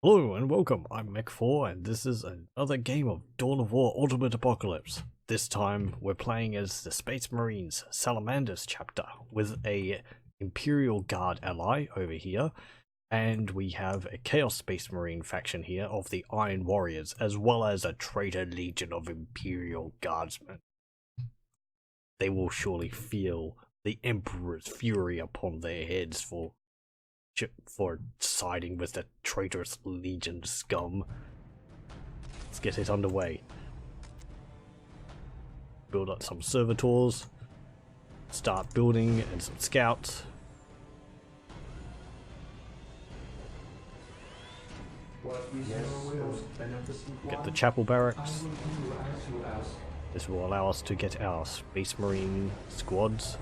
Hello and welcome, I'm Mech4 and this is another game of Dawn of War Ultimate Apocalypse. This time we're playing as the Space Marines Salamanders chapter with a Imperial Guard ally over here, and we have a Chaos Space Marine faction here of the Iron Warriors, as well as a traitor legion of Imperial Guardsmen. They will surely feel the Emperor's fury upon their heads for siding with the traitorous legion scum. Let's get it underway. Build up some servitors, start building and some scouts. Get the chapel barracks. This will allow us to get our Space Marine squads.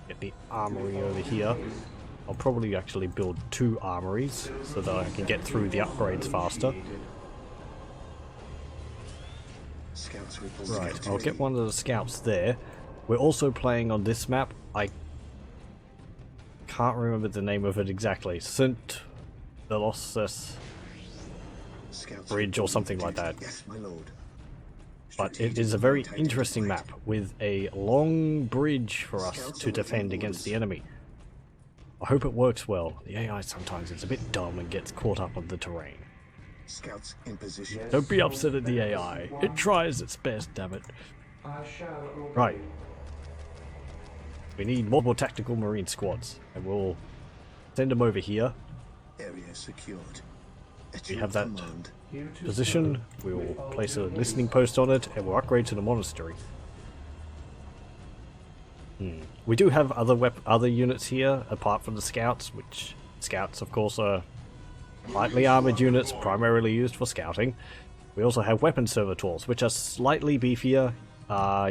Get the armory over here. I'll probably actually build 2 armories so that I can get through the upgrades faster. Right, I'll get one of the scouts there. We're also playing on this map. I can't remember the name of it exactly. St. Velocious Bridge or something like that. Yes, my lord. But it is a very interesting map with a long bridge for us to defend against the enemy. I hope it works well. The AI sometimes is a bit dumb and gets caught up on the terrain. Scouts in position. Don't be upset at the AI. It tries its best, damn it. Right. We need more tactical marine squads, and we'll send them over here. Area secured. We have that position. We will place a listening post on it, and we'll upgrade to the monastery. We do have other units here apart from the scouts, which scouts of course are lightly armored units primarily used for scouting. We also have weapon servitors, which are slightly beefier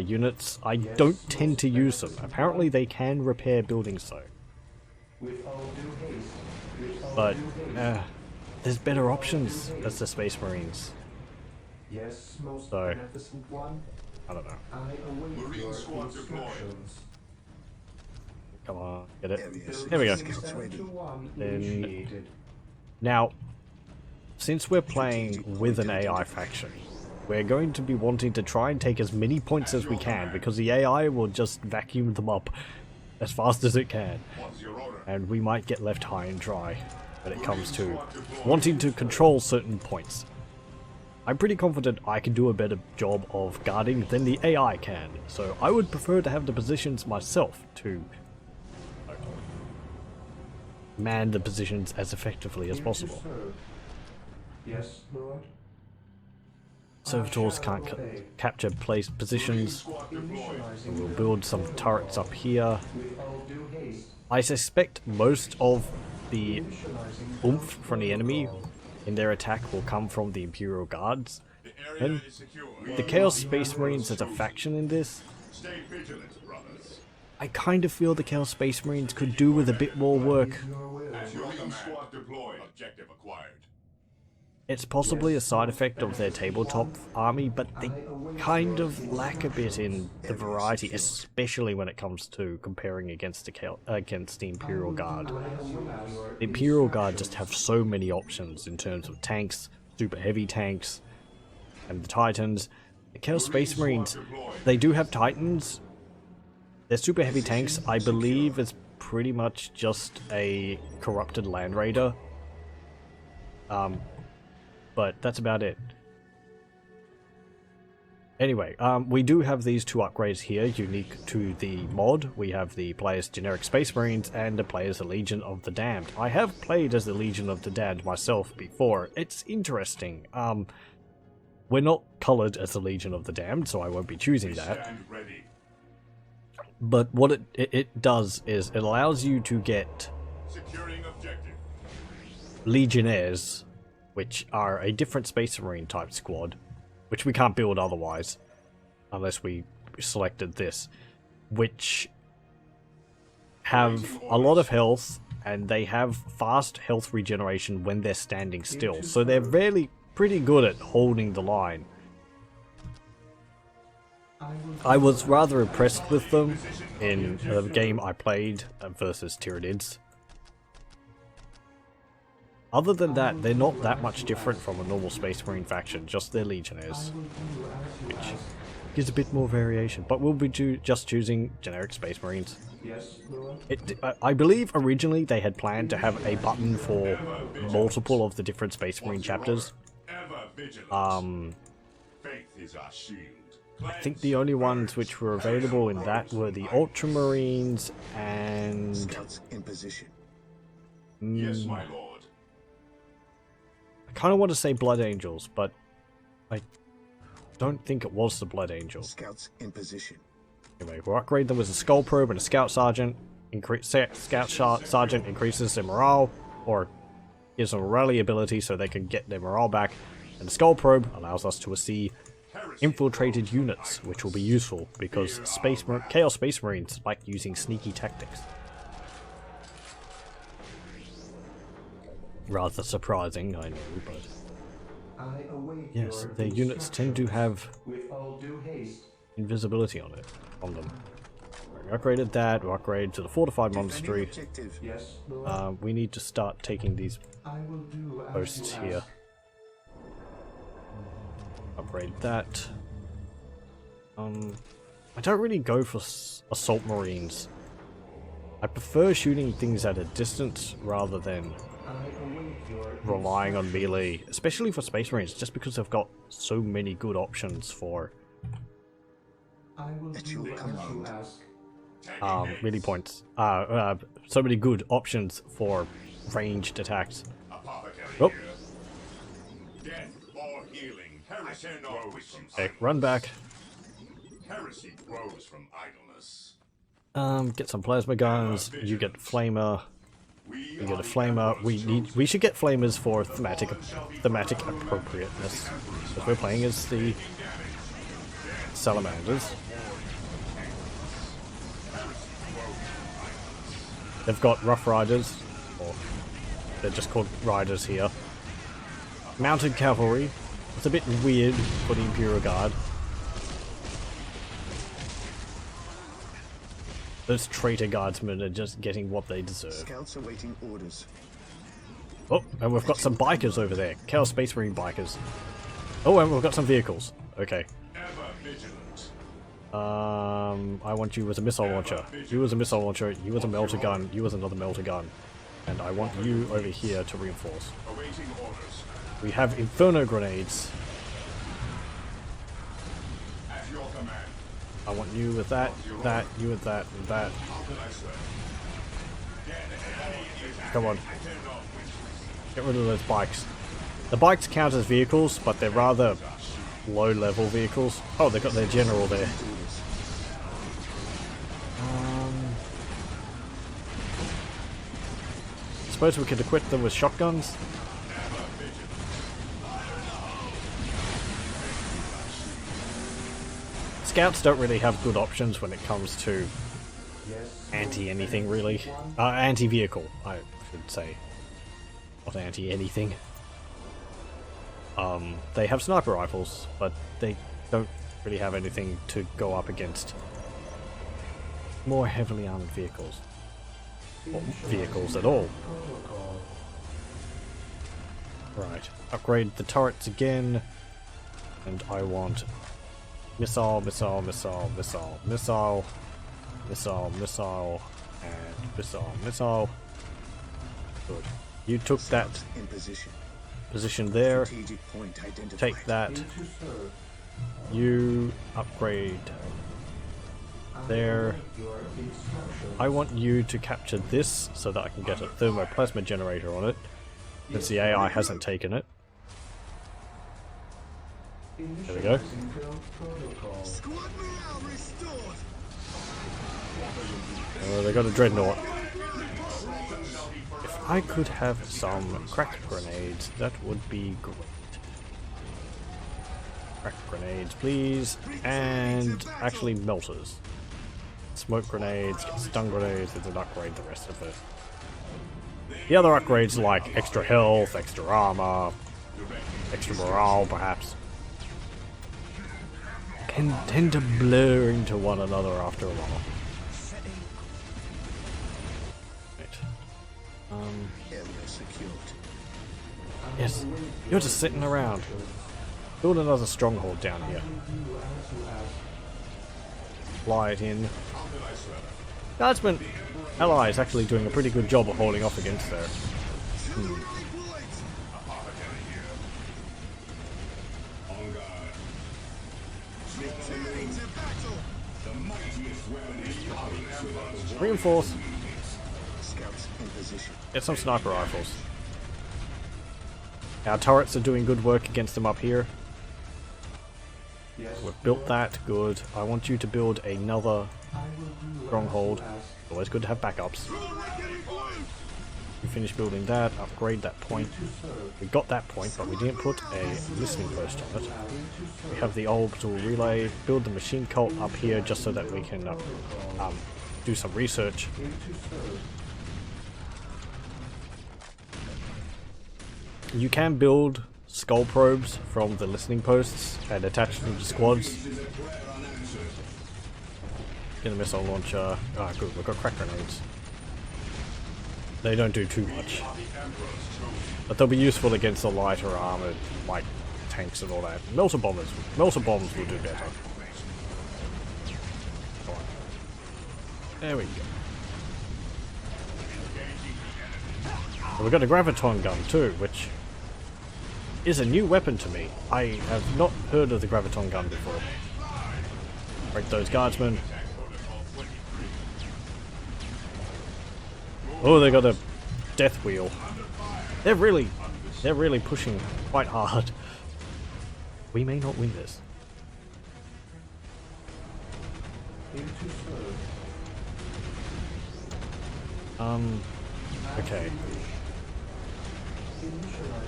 units. I don't tend to use them. Apparently they can repair buildings though. But there's better options as the Space Marines. So, I don't know. Come on, get it. There we go. Then, now, since we're playing with an AI faction, we're going to be wanting to try and take as many points as we can, because the AI will just vacuum them up as fast as it can. And we might get left high and dry when it comes to wanting to control certain points. I'm pretty confident I can do a better job of guarding than the AI can, so I would prefer to have the positions myself to man the positions as effectively as possible. Yes, Lord. Servitors can't capture place positions. We'll build some turrets up here. I suspect most of the oomph from the enemy in their attack will come from the Imperial Guards. And the Chaos Space Marines as a faction in this, I kind of feel the Chaos Space Marines could do with a bit more work. It's possibly a side effect of their tabletop army, but they kind of lack a bit in the variety, especially when it comes to comparing against the Imperial Guard. The Imperial Guard just have so many options in terms of tanks, super heavy tanks, and the Titans. The Chaos Space Marines, they do have Titans. Their super heavy tanks, I believe, is pretty much just a corrupted Land Raider. But that's about it. Anyway, we do have these 2 upgrades here, unique to the mod. We have the player's generic Space Marines and the player's Legion of the Damned. I have played as the Legion of the Damned myself before. It's interesting. We're not coloured as the Legion of the Damned, so I won't be choosing that. But what it does is it allows you to get Legionnaires, which are a different Space Marine type squad, which we can't build otherwise, unless we selected this, which have a lot of health, and they have fast health regeneration when they're standing still, so they're really pretty good at holding the line. I was rather impressed with them in the game I played versus Tyranids. Other than that, they're not that much different from a normal Space Marine faction, just their Legionnaires, which gives a bit more variation. But we'll be just choosing generic Space Marines. Yes, Lord. I believe originally they had planned to have a button for multiple of the different Space Marine chapters. Faith is our shield. I think the only ones which were available in that were the Ultramarines and... Scouts in position. Yes, my lord. I kind of want to say Blood Angels, but I don't think it was the Blood Angels. Scouts in position. Anyway, we'll upgrade them with a Skull Probe and a Scout Sergeant. Sergeant increases their morale, or gives them a rally ability so they can get their morale back. And the Skull Probe allows us to see infiltrated units, which will be useful because Chaos Space Marines like using sneaky tactics. Rather surprising, I know, but I await yes, your their units tend to have with all due haste. invisibility on them. We upgraded that, we upgraded to the Fortified Monastery. Objective. Yes, Lord. We need to start taking these I will do as posts you here. ask. Upgrade that. I don't really go for Assault Marines. I prefer shooting things at a distance rather than I await your relying on melee, especially for Space Marines, just because they've got so many good options for I will At do your as you command. ask. melee points. So many good options for ranged attacks. Apothecary Oh. here. Death or healing. Heresy grows from Okay, run back. Heresy grows from idleness. Get some plasma guns. You get flamer. You get a flamer. We should get flamers for thematic appropriateness. Because we're playing as the salamanders. They've got rough riders, or they're just called riders here. Mounted cavalry. It's a bit weird for the Imperial Guard. Those traitor guardsmen are just getting what they deserve. Scouts awaiting orders. Oh, and we've got some bikers over there. Chaos Space Marine bikers. Oh, and we've got some vehicles. Okay. Ever vigilant. I want you as a missile launcher. You as a missile launcher. You as a melter gun. You as another melter gun. And I want you over here to reinforce. Awaiting orders. We have Inferno grenades. At your command. I want you with that, you with that, and that. Come on. Get rid of those bikes. The bikes count as vehicles, but they're rather low-level vehicles. Oh, they've got their general there. Suppose we could equip them with shotguns. Scouts don't really have good options when it comes to anti-anything, really. Anti-vehicle, I should say. Not anti-anything. They have sniper rifles, but they don't really have anything to go up against more heavily armored vehicles. Or vehicles at all. Right, upgrade the turrets again, and I want missile, missile, missile, missile, missile, missile, missile, and missile, missile. Good. You took that In position there. Strategic point identified. Take that. To serve. You upgrade there. Your instructions. I want you to capture this so that I can get a thermoplasma generator on it, since the AI hasn't taken it. There we go. Protocol. Squad morale restored. They got a dreadnought. If I could have some crack grenades, that would be great. Crack grenades, please. And actually melters. Smoke grenades, get stun grenades, and then upgrade the rest of it. The other upgrades like extra health, extra armor, extra morale perhaps. tend to blur into one another after a while. Right. Area secured. Yes, you're just sitting around. Build another stronghold down here. Fly it in. Guardsman ally is actually doing a pretty good job of holding off against there. Reinforce. Scouts in position. Get some sniper rifles. Our turrets are doing good work against them up here. We've built that, good. I want you to build another stronghold. Always good to have backups. We finished building that, upgrade that point. We got that point, but we didn't put a listening post on it. We have the orbital relay, build the machine cult up here just so that we can do some research. You can build skull probes from the listening posts and attach them to squads. Get a missile launcher. Ah, good, we've got crack grenades. They don't do too much, but they'll be useful against the lighter armored, like tanks and all that. Melter bombs will do better. There we go. And we've got a graviton gun too, which is a new weapon to me. I have not heard of the graviton gun before. Break those guardsmen. Oh, they got a death wheel. They're really pushing quite hard. We may not win this. Okay.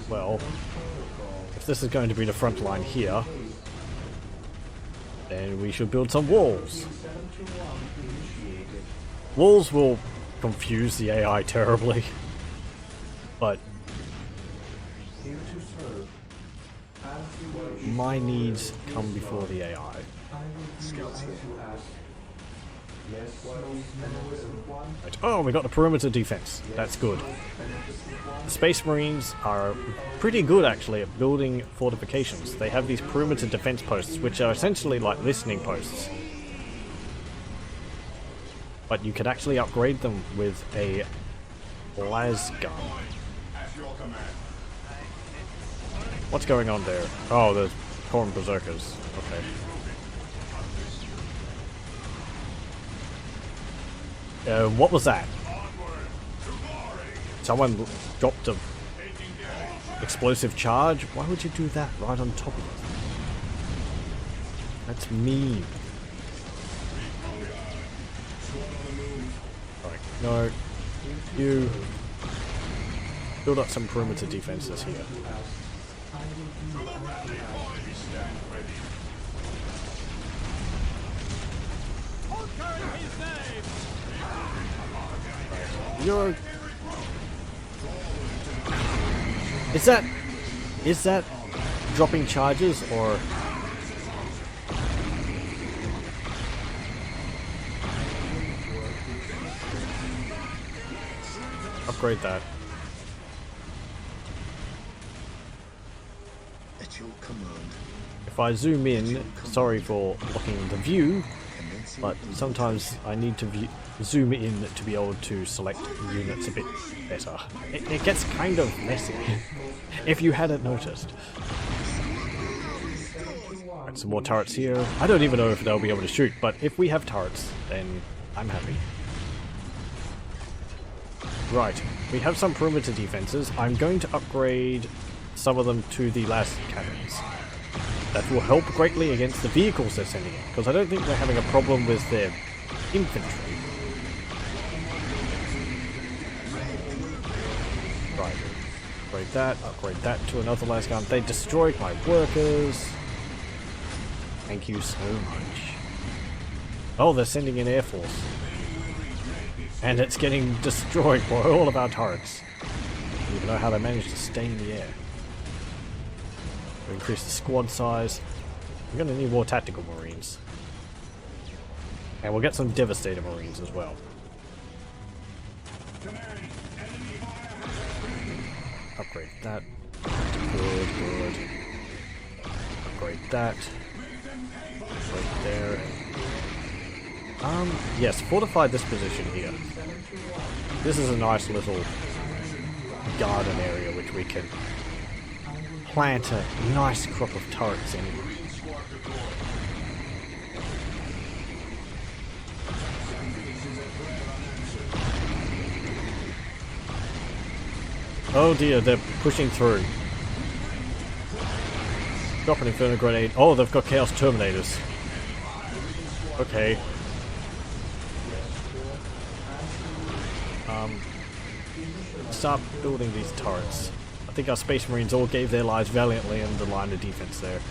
Well, if this is going to be the front line here, then we should build some walls. Walls will confuse the AI terribly, but my needs come before the AI. Scouts here. Right. Oh, we got the perimeter defense. That's good. The Space Marines are pretty good actually at building fortifications. They have these perimeter defense posts, which are essentially like listening posts. But you could actually upgrade them with a las gun. What's going on there? Oh, there's Corn Berserkers. Okay. What was that? Someone dropped a explosive charge? Why would you do that right on top of it? That's mean. Right, no. You build up some perimeter defenses here. You're... Is that dropping charges or... Upgrade that. At your command. If I zoom in, sorry for blocking the view, but sometimes I need to zoom in to be able to select units a bit better. It gets kind of messy, if you hadn't noticed. Right, some more turrets here. I don't even know if they'll be able to shoot, but if we have turrets, then I'm happy. Right, we have some perimeter defenses. I'm going to upgrade some of them to the las cannons. That will help greatly against the vehicles they're sending in, because I don't think they're having a problem with their infantry. Right, upgrade that to another las gun. They destroyed my workers. Thank you so much. Oh, they're sending in Air Force. And it's getting destroyed by all of our turrets. I don't even know how they managed to stay in the air. We increase the squad size. We're gonna need more tactical marines. And we'll get some devastator marines as well. Upgrade that. Good, good. Upgrade that. Right there. Yes, fortify this position here. This is a nice little garden area which we can plant a nice crop of turrets in. Oh dear, they're pushing through. Drop an Inferno Grenade. Oh, they've got Chaos Terminators. Okay. Start building these turrets. I think our Space Marines all gave their lives valiantly in the line of defense there.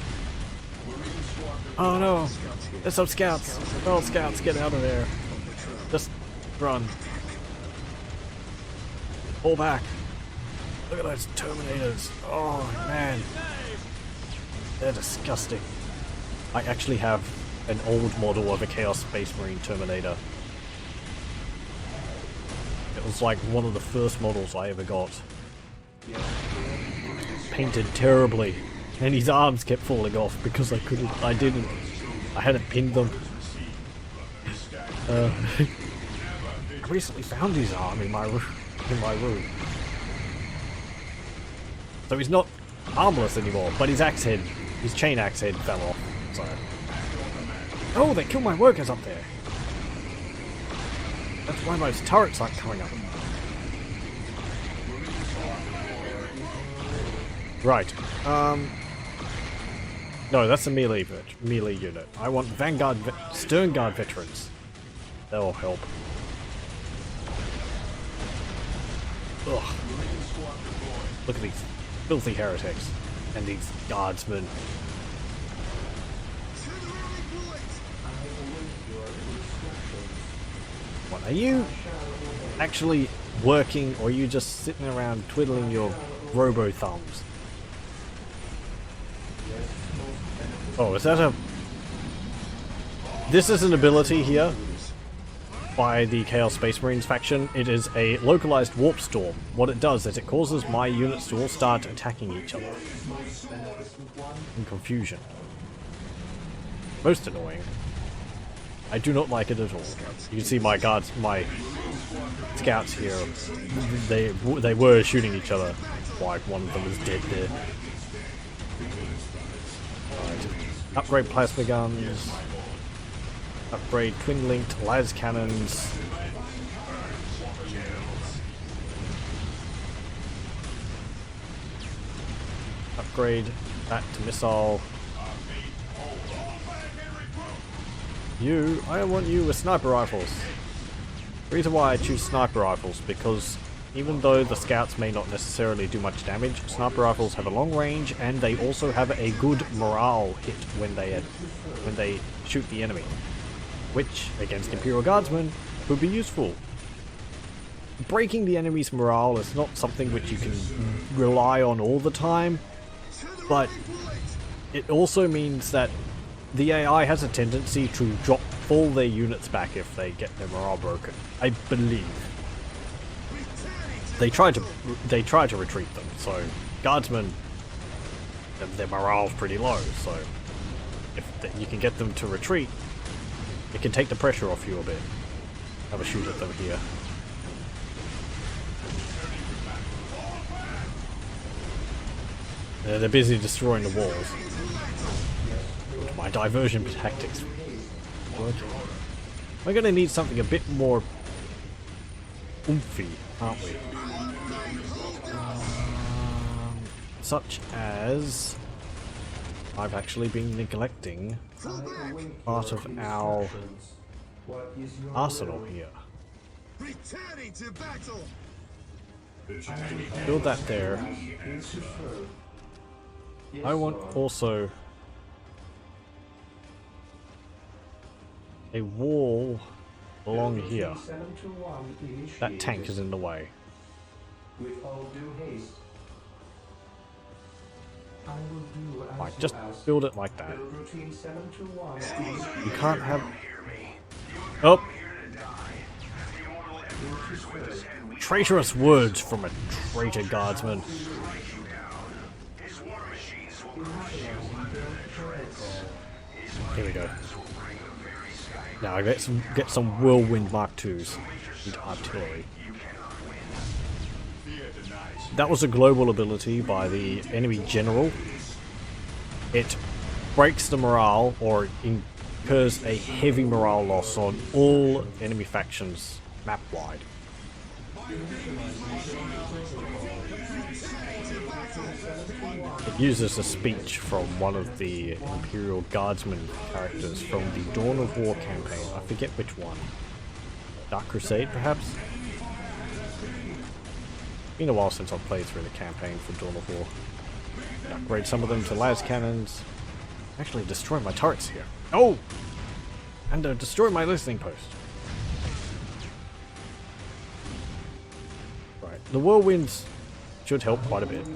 Oh no! There's some scouts! Oh, scouts, get out of there! Just run. Pull back! Look at those Terminators! Oh man! They're disgusting. I actually have an old model of a Chaos Space Marine Terminator. It was like one of the first models I ever got. Painted terribly. And his arms kept falling off because I hadn't pinned them. I recently found his arm in my room. So he's not armless anymore, but his chain axe head fell off. So. Oh, they killed my workers up there. That's why those turrets aren't coming up. Right. No, that's a melee unit. I want Vanguard, Stern Guard veterans. That'll help. Ugh. Look at these filthy heretics and these guardsmen. What, are you actually working, or are you just sitting around twiddling your robo thumbs? Oh, is that a... This is an ability here by the Chaos Space Marines faction. It is a localized warp storm. What it does is it causes my units to all start attacking each other in confusion. Most annoying. I do not like it at all. You can see my guards, my scouts here, they were shooting each other. Like one of them is dead there. Right. Upgrade plasma guns. Upgrade twin-linked las cannons. Upgrade that to missile. I want you with sniper rifles. The reason why I choose sniper rifles, because even though the scouts may not necessarily do much damage, sniper rifles have a long range and they also have a good morale hit when they shoot the enemy, which against Imperial Guardsmen would be useful. Breaking the enemy's morale is not something which you can rely on all the time, but it also means that the AI has a tendency to fall their units back if they get their morale broken. I believe. They try to retreat them, so guardsmen, their morale's pretty low, so if you can get them to retreat, it can take the pressure off you a bit. Have a shoot at them here. They're busy destroying the walls. My diversion tactics working. We're gonna need something a bit more oomphy, aren't we? Such as I've actually been neglecting part of our arsenal here. Build that there. I want also a wall along here. That tank is in the way. With all due haste. I will do as Like, you just ask. build it like that. Build routine 721. You can't have... Oh! Traitorous words from a traitor guardsman. Here we go. Now I get some whirlwind Mark IIs and artillery. That was a global ability by the enemy general. It breaks the morale or incurs a heavy morale loss on all enemy factions map wide. It uses a speech from one of the Imperial Guardsman characters from the Dawn of War campaign. I forget which one. Dark Crusade, perhaps? Been a while since I've played through the campaign for Dawn of War. Upgrade some of them to las cannons. Actually destroy my turrets here. Oh! And destroy my listening post. Right, the whirlwinds should help quite a bit.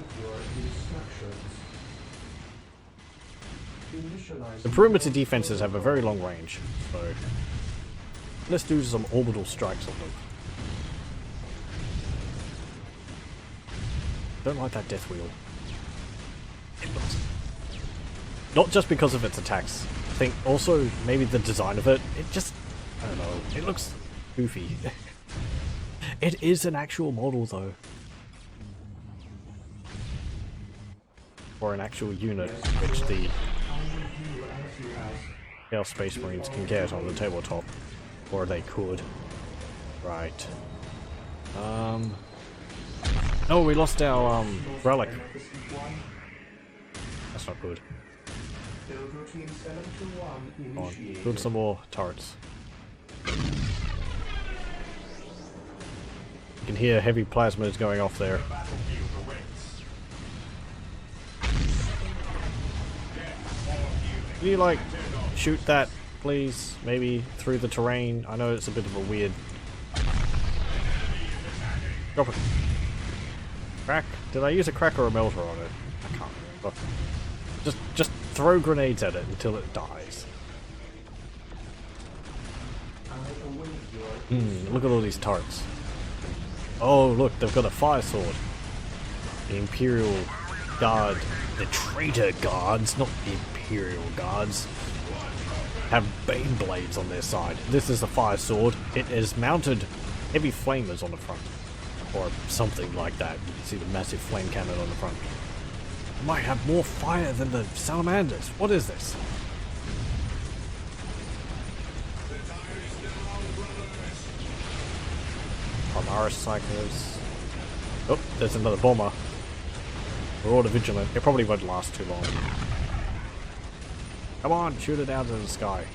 The perimeter defenses have a very long range, so let's do some orbital strikes on them. Don't like that death wheel. It looks... Not just because of its attacks. I think also maybe the design of it. It just... I don't know. It looks goofy. It is an actual model though. Or an actual unit, which the Chaos Space Marines can get on the tabletop. Or they could. Right. Oh, we lost our relic. That's not good. Build routine 721 Come on, initiated. build some more turrets. You can hear heavy plasmas going off there. Can you like shoot that, please? Maybe through the terrain. I know it's a bit of a weird. Drop it. Crack? Did I use a crack or a melter on it? I can't remember. Just throw grenades at it until it dies. Look at all these turrets. Oh, look, they've got a fire sword. The Imperial Guard, the traitor guards, not the Imperial Guards, have Bane blades on their side. This is the fire sword. It is mounted heavy flamers on the front. Or something like that. You can see the massive flame cannon on the front. It might have more fire than the salamanders. What is this? Primaris Cyclers. Oh, there's another bomber. We're order vigilant. It probably won't last too long. Come on, shoot it out of the sky.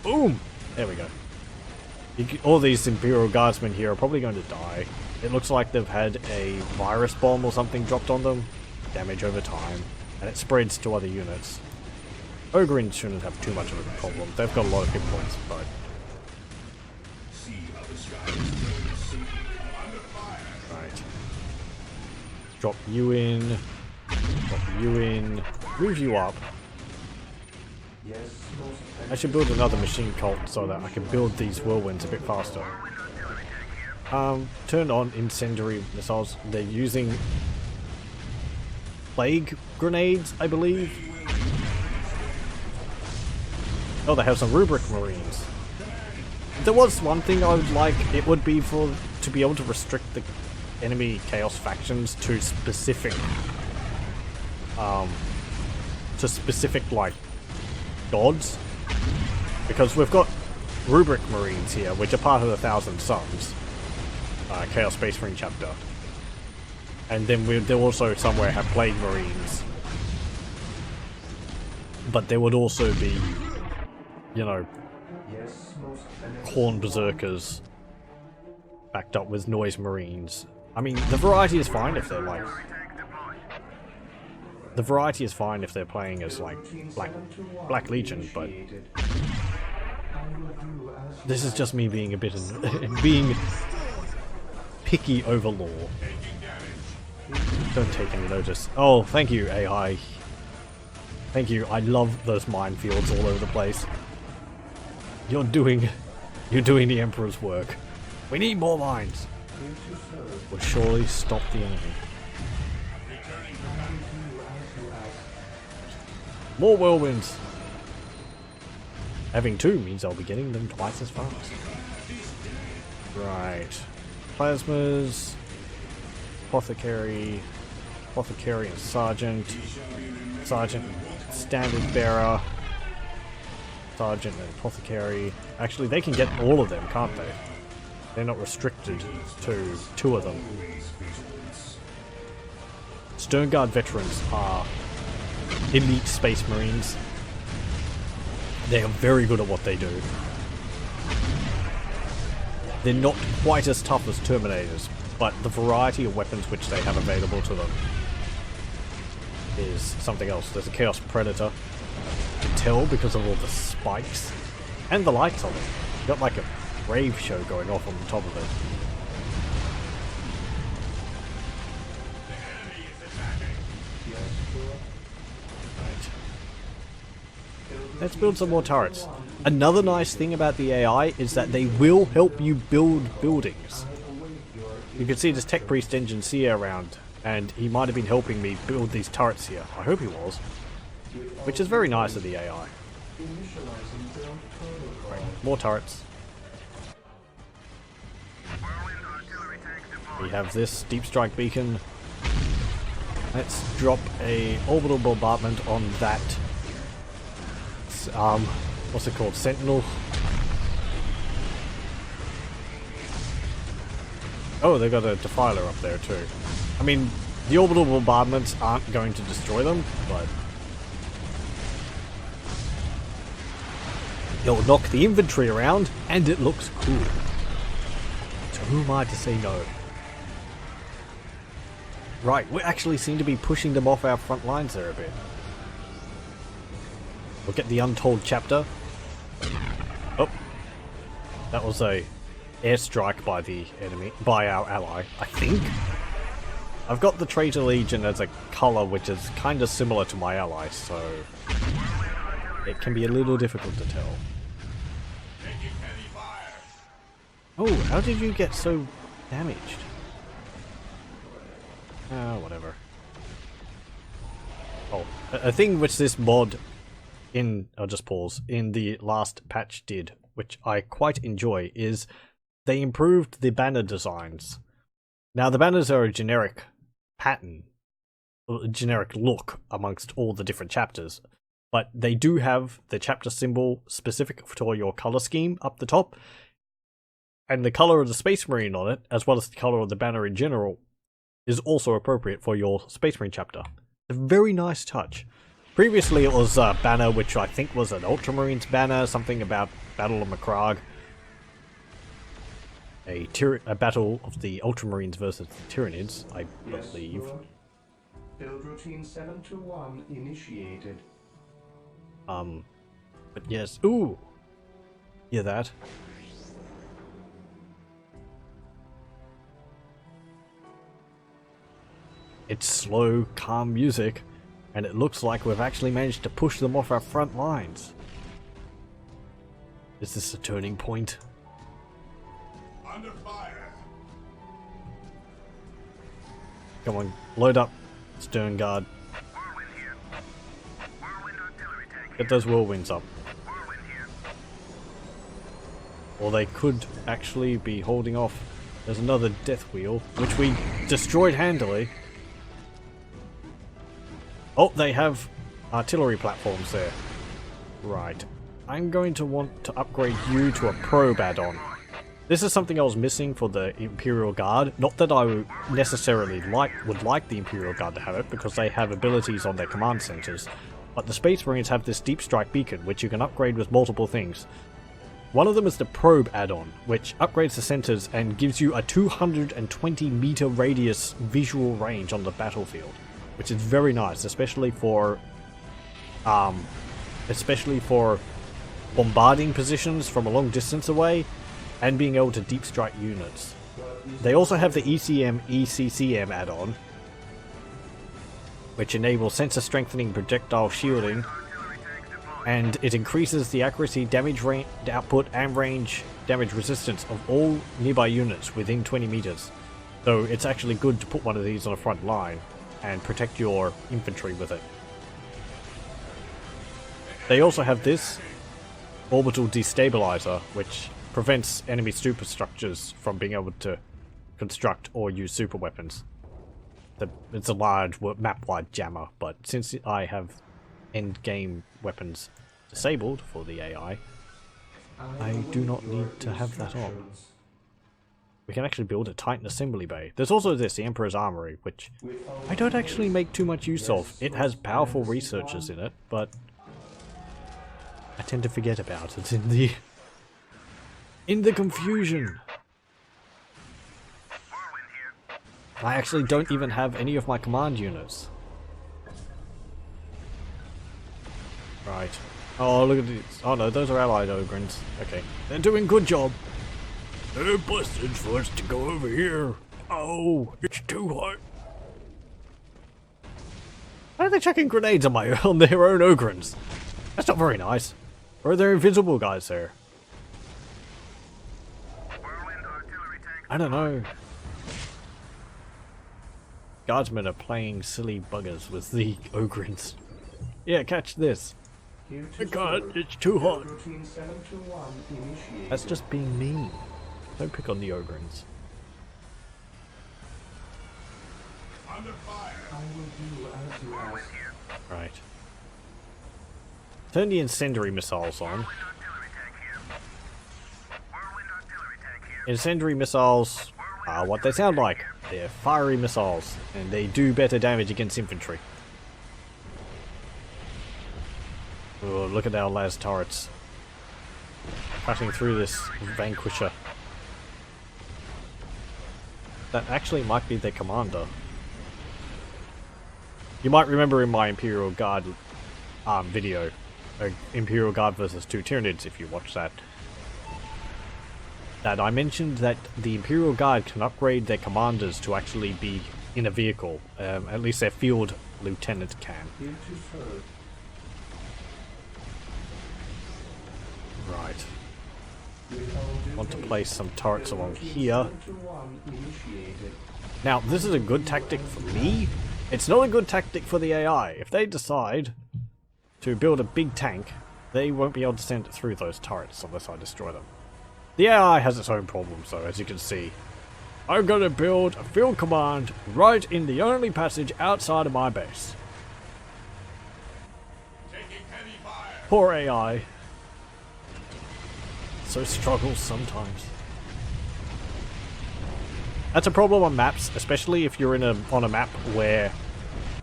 Boom! There we go. All these Imperial Guardsmen here are probably going to die. It looks like they've had a virus bomb or something dropped on them. Damage over time. And it spreads to other units. Ogrins shouldn't have too much of a problem. They've got a lot of hit points, but... Right. Drop you in. Drop you in. Move you up. I should build another machine cult so that I can build these whirlwinds a bit faster. Turn on incendiary missiles. They're using plague grenades, I believe. Oh, they have some rubric marines. If there was one thing I would like, it would be to be able to restrict the enemy chaos factions to specific like gods, because we've got rubric marines here, which are part of the Thousand Suns Chaos Space Marine chapter, and then they'll also somewhere have plague marines, but there would also be, you know, Khorne berserkers backed up with noise marines. I mean, the variety is fine if they're like... The variety is fine if they're playing as like Black Legion, but this is just me being a bit being picky over lore. Don't take any notice. Oh, thank you, AI. Thank you. I love those minefields all over the place. You're doing the Emperor's work. We need more mines. Will surely stop the enemy. More whirlwinds. Having 2 means I'll be getting them twice as fast. Right. Plasmas. Apothecary. Apothecary and Sergeant. Sergeant Standard Bearer. Sergeant and Apothecary. Actually, they can get all of them, can't they? They're not restricted to 2 of them. Stern Guard veterans are elite Space Marines. They are very good at what they do. They're not quite as tough as Terminators, but the variety of weapons which they have available to them is something else. There's a Chaos Predator. You can tell because of all the spikes and the lights on it. You got like a rave show going off on the top of it. Right. Let's build some more turrets. Another nice thing about the AI is that they will help you build buildings. You can see this Tech Priest Engineer around, and he might have been helping me build these turrets here. I hope he was. Which is very nice of the AI. Right, more turrets. We have this Deep Strike Beacon. Let's drop a orbital bombardment on that. What's it called? Sentinel. Oh, they got a Defiler up there too. I mean, the orbital bombardments aren't going to destroy them, but it'll knock the infantry around, and it looks cool. So who am I to say no? Right, we actually seem to be pushing them off our front lines there a bit. We'll get the Untold chapter. Oh, that was a airstrike by the enemy, by our ally, I think. I've got the Traitor Legion as a colour which is kind of similar to my ally, so it can be a little difficult to tell. Oh, how did you get so damaged? Whatever. Oh, a thing which this mod I'll just pause, in the last patch did, which I quite enjoy, is they improved the banner designs. Now the banners are a generic pattern, a generic look amongst all the different chapters, but they do have the chapter symbol specific for your color scheme up the top, and the color of the Space Marine on it, as well as the color of the banner in general, is also appropriate for your Space Marine chapter. A very nice touch. Previously it was a banner which I think was an Ultramarines banner, something about Battle of Macragge. A battle of the Ultramarines versus the Tyranids, I believe. Build routine 721 initiated. But yes, ooh! Hear that? It's slow, calm music, and it looks like we've actually managed to push them off our front lines. Is this a turning point? Under fire. Come on, load up, Stern Guard. Get those whirlwinds up. Or they could actually be holding off. There's another death wheel, which we destroyed handily. Oh, they have artillery platforms there. Right. I'm going to want to upgrade you to a probe add-on. This is something I was missing for the Imperial Guard. Not that I would necessarily would like the Imperial Guard to have it, because they have abilities on their command centers. But the Space Marines have this Deep Strike Beacon, which you can upgrade with multiple things. One of them is the probe add-on, which upgrades the centers and gives you a 220 meter radius visual range on the battlefield, which is very nice, especially for bombarding positions from a long distance away and being able to deep strike units. They also have the ECM ECCM add-on, which enables sensor strengthening, projectile shielding, and it increases the accuracy, damage output, and range damage resistance of all nearby units within 20 meters. So it's actually good to put one of these on the front line and protect your infantry with it. They also have this orbital destabilizer, which prevents enemy superstructures from being able to construct or use super weapons. It's a large map-wide jammer, but since I have end-game weapons disabled for the AI, I do not need to have that on. We can actually build a Titan assembly bay. There's also this, the Emperor's Armory, which I don't actually make too much use of. It has powerful researchers in it, but I tend to forget about it in the confusion. I actually don't even have any of my command units. Right. Oh, look at these. Oh no, those are allied Ogrins. Okay. They're doing good job. They're busted for us to go over here. Oh, it's too hot. Why are they chucking grenades on their own Ogrins? That's not very nice. Or are there invisible guys there? I don't know. Guardsmen are playing silly buggers with the Ogrins. Yeah, catch this. Oh god, it's too hot. That's just being mean. Don't pick on the Ogrins. Under fire. I will do as you ask. Right. Turn the incendiary missiles on. Incendiary missiles are what they sound like. They're fiery missiles, and they do better damage against infantry. Oh, look at our las turrets. Cutting through this vanquisher. That actually might be their commander. You might remember in my Imperial Guard video, Imperial Guard versus 2 Tyranids, if you watch that, that I mentioned that the Imperial Guard can upgrade their commanders to actually be in a vehicle. At least their field lieutenant can. Right. Want to place some turrets along here. Now, this is a good tactic for me. It's not a good tactic for the AI. If they decide to build a big tank, they won't be able to send it through those turrets unless I destroy them. The AI has its own problems though, as you can see. I'm gonna build a field command right in the only passage outside of my base. Taking heavy fire. Poor AI. So struggles sometimes. That's a problem on maps, especially if you're on a map where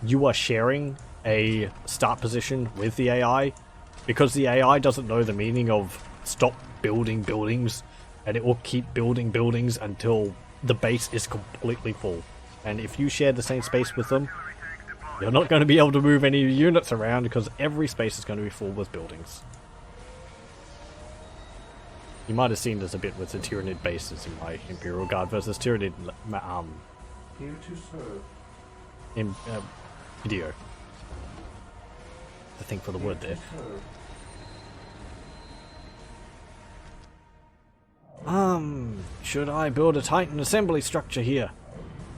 you are sharing a start position with the AI, because the AI doesn't know the meaning of stop building buildings, and it will keep building buildings until the base is completely full. And if you share the same space with them, you're not going to be able to move any units around because every space is going to be full with buildings. You might have seen this a bit with the Tyranid bases in my Imperial Guard versus Tyranid Here to serve. video. I think for the word there. Should I build a Titan assembly structure here?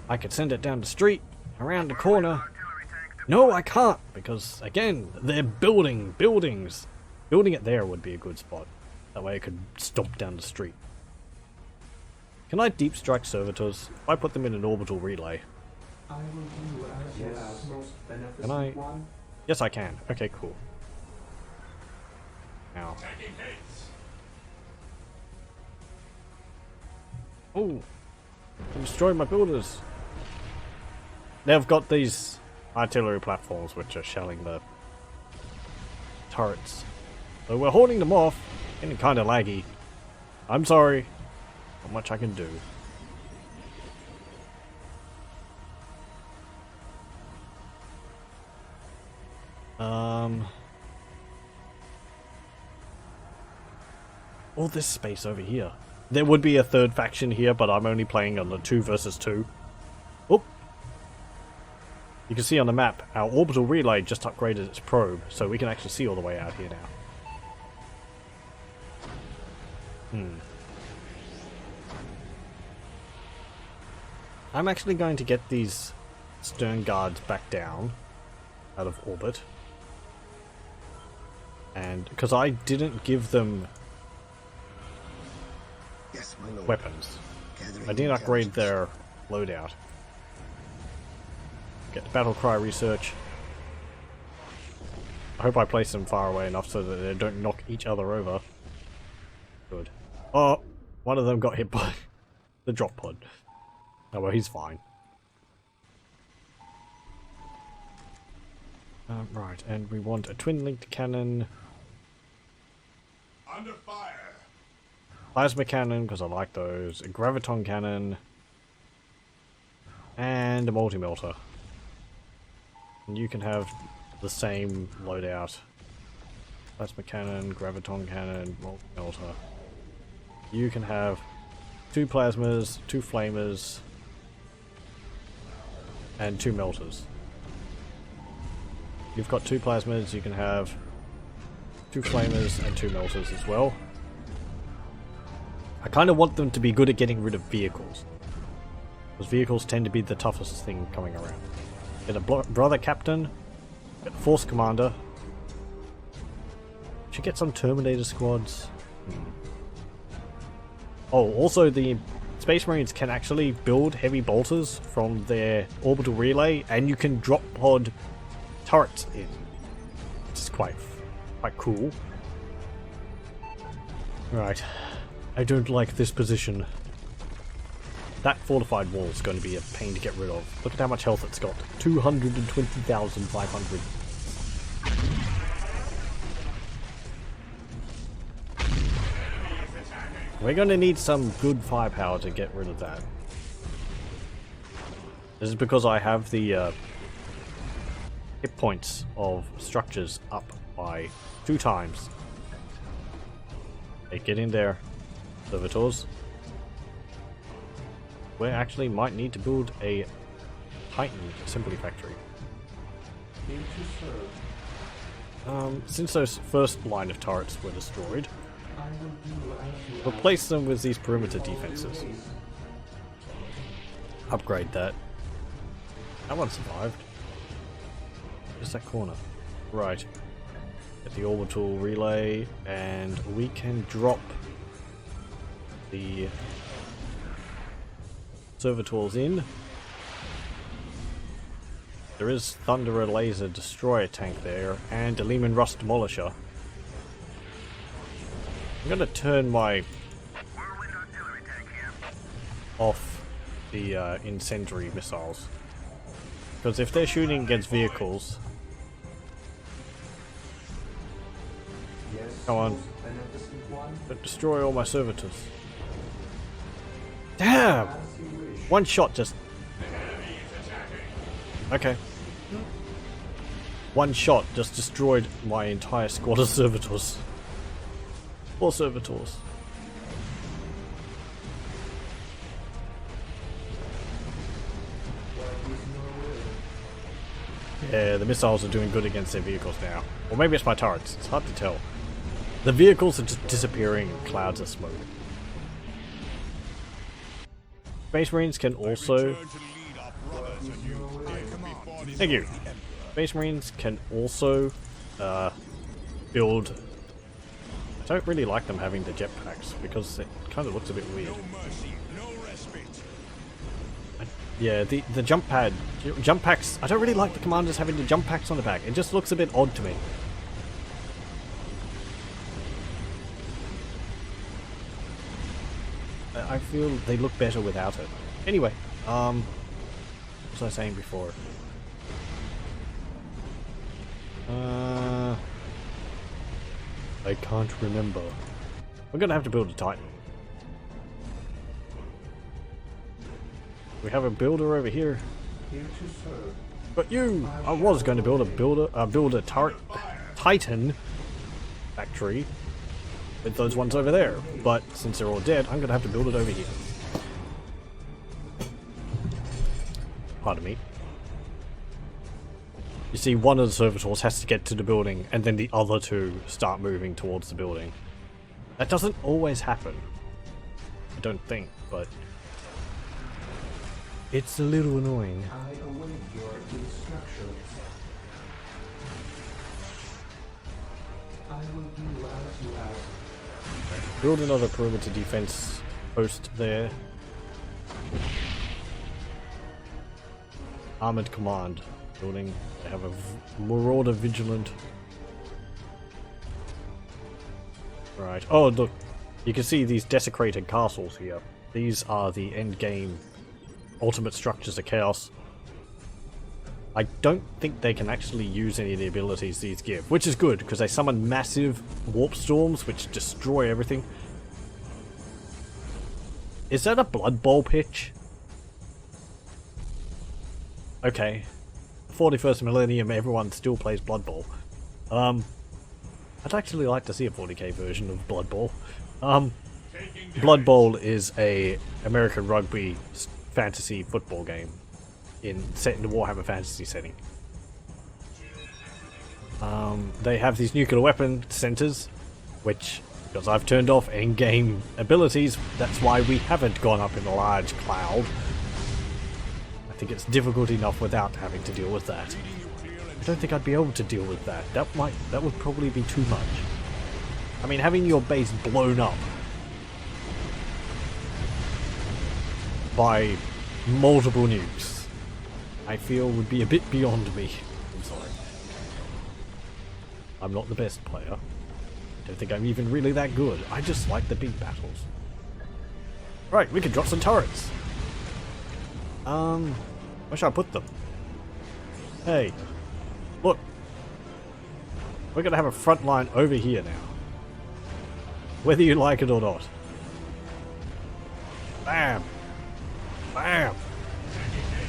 I could send it down the street, around the corner. No, I can't, because, again, they're building buildings. Building it there would be a good spot. That way I could stomp down the street. Can I deep strike servitors? If I put them in an orbital relay. I will do as you ask. Most beneficent Can I? one. Yes, I can. Okay, cool. Now. Taking hits. Oh! Destroy my builders! They've got these artillery platforms which are shelling the turrets. So we're holding them off. Getting kind of laggy. I'm sorry. Not much I can do. All this space over here. There would be a third faction here, but I'm only playing on the 2 versus 2. Oh! You can see on the map, our orbital relay just upgraded its probe, so we can actually see all the way out here now. I'm actually going to get these stern guards back down out of orbit. And because I didn't give them Yes, my lord. weapons. Gathering I didn't upgrade intelligence. their loadout. Get the battle cry research. I hope I place them far away enough so that they don't knock each other over. Good. Oh, one of them got hit by the drop pod. Oh well, he's fine. Right, and we want a twin-linked cannon. Under fire. Plasma cannon, because I like those. A graviton cannon. And a multi-melter. And you can have the same loadout. Plasma cannon, graviton cannon, multi-melter. You can have 2 plasmas, 2 flamers, and 2 melters. You've got 2 plasmas, you can have 2 flamers and 2 melters as well. I kind of want them to be good at getting rid of vehicles, because vehicles tend to be the toughest thing coming around. Get a brother captain, get a force commander. Should get some Terminator squads. Oh, also the Space Marines can actually build heavy bolters from their orbital relay, and you can drop pod turrets in, which is quite cool. Right, I don't like this position. That fortified wall is going to be a pain to get rid of. Look at how much health it's got. 220,500. We're going to need some good firepower to get rid of that. This is because I have the hit points of structures up by 2 times. Okay, get in there, servitors. We actually might need to build a Titan assembly factory. Since those first line of turrets were destroyed, replace them with these perimeter defenses. Upgrade that. That one survived. Just that corner. Right. Get the orbital relay, and we can drop the servitors in. There is Thunderer Laser Destroyer tank there, and a Lehman Russ Demolisher. I'm gonna turn my off the incendiary missiles, because if they're shooting against vehicles, come on, but destroy all my servitors. Damn! One shot just... Okay. One shot just destroyed my entire squad of servitors. 4 servitors. Yeah, the missiles are doing good against their vehicles now. Or maybe it's my turrets, it's hard to tell. The vehicles are just disappearing in clouds of smoke. Space Marines can also... Thank you. Space Marines can also build... I don't really like them having the jetpacks because it kind of looks a bit weird. Yeah, the jump packs, I don't really like the commanders having the jump packs on the back. It just looks a bit odd to me. I feel they look better without it. Anyway, what was I saying before? I can't remember. We're gonna have to build a Titan. We have a builder over here. But you! I was going to build a turret Titan factory with those ones over there. But since they're all dead, I'm gonna have to build it over here. Pardon me. You see, one of the servitors has to get to the building, and then the other two start moving towards the building. That doesn't always happen. I don't think, but it's a little annoying. I await your instructions. I will do as you ask. Build another perimeter defense post there. Armored command building. They have a marauder vigilant. Right. Oh, look. You can see these desecrated castles here. These are the end game ultimate structures of chaos. I don't think they can actually use any of the abilities these give, which is good because they summon massive warp storms which destroy everything. Is that a Blood Bowl pitch? Okay. 41st millennium, everyone still plays Blood Bowl. I'd actually like to see a 40k version of Blood Bowl. Blood Bowl is a American rugby fantasy football game set in the Warhammer Fantasy setting. They have these nuclear weapon centers, which, because I've turned off in-game abilities, that's why we haven't gone up in a large cloud. I think it's difficult enough without having to deal with that. I don't think I'd be able to deal with that. That would probably be too much. I mean, having your base blown up by multiple nukes, I feel would be a bit beyond me. I'm sorry. I'm not the best player. I don't think I'm even really that good. I just like the big battles. Right, we can drop some turrets. Where should I put them? Hey, look. We're gonna have a front line over here now. Whether you like it or not. Bam! Bam!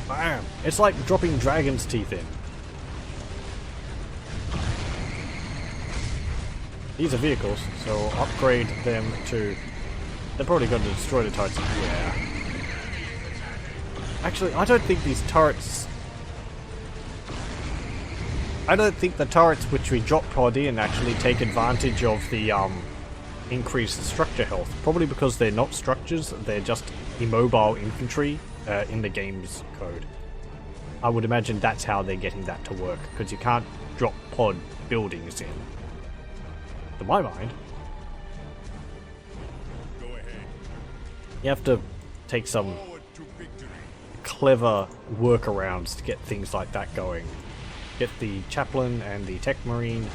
Bam! It's like dropping dragon's teeth in. These are vehicles, so I'll upgrade them to... They're probably going to destroy the turrets. Yeah. Actually, I don't think these turrets... I don't think the turrets which we drop pod in actually take advantage of the increased structure health. Probably because they're not structures, they're just immobile infantry in the game's code. I would imagine that's how they're getting that to work, because you can't drop pod buildings in. To my mind, Go ahead. you have to take some Forward to victory. clever workarounds to get things like that going. Get the chaplain and the tech marine.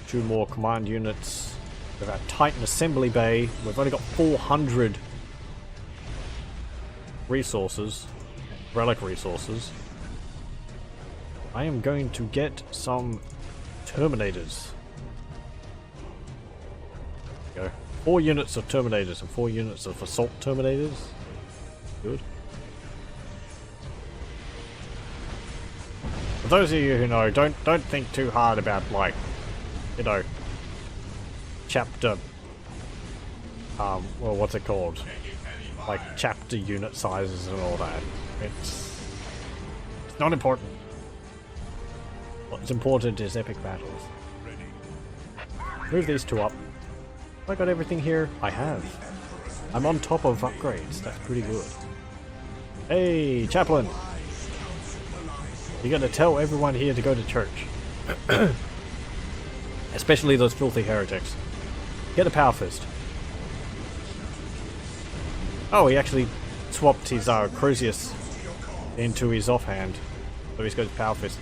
Two more command units. We've got Titan Assembly Bay. We've only got 400 resources, relic resources. I am going to get some Terminators. There we go. 4 units of Terminators and 4 units of Assault Terminators. Good. For those of you who know, don't think too hard about, like, you know, chapter, well, what's it called? Like chapter unit sizes and all that. It's not important. What's important is epic battles. Move these two up. Have I got everything here? I have. I'm on top of upgrades. That's pretty good. Hey, chaplain! You gotta tell everyone here to go to church. Especially those filthy heretics. Get a power fist. Oh, he actually swapped his Crozius into his offhand. So he's got his power fist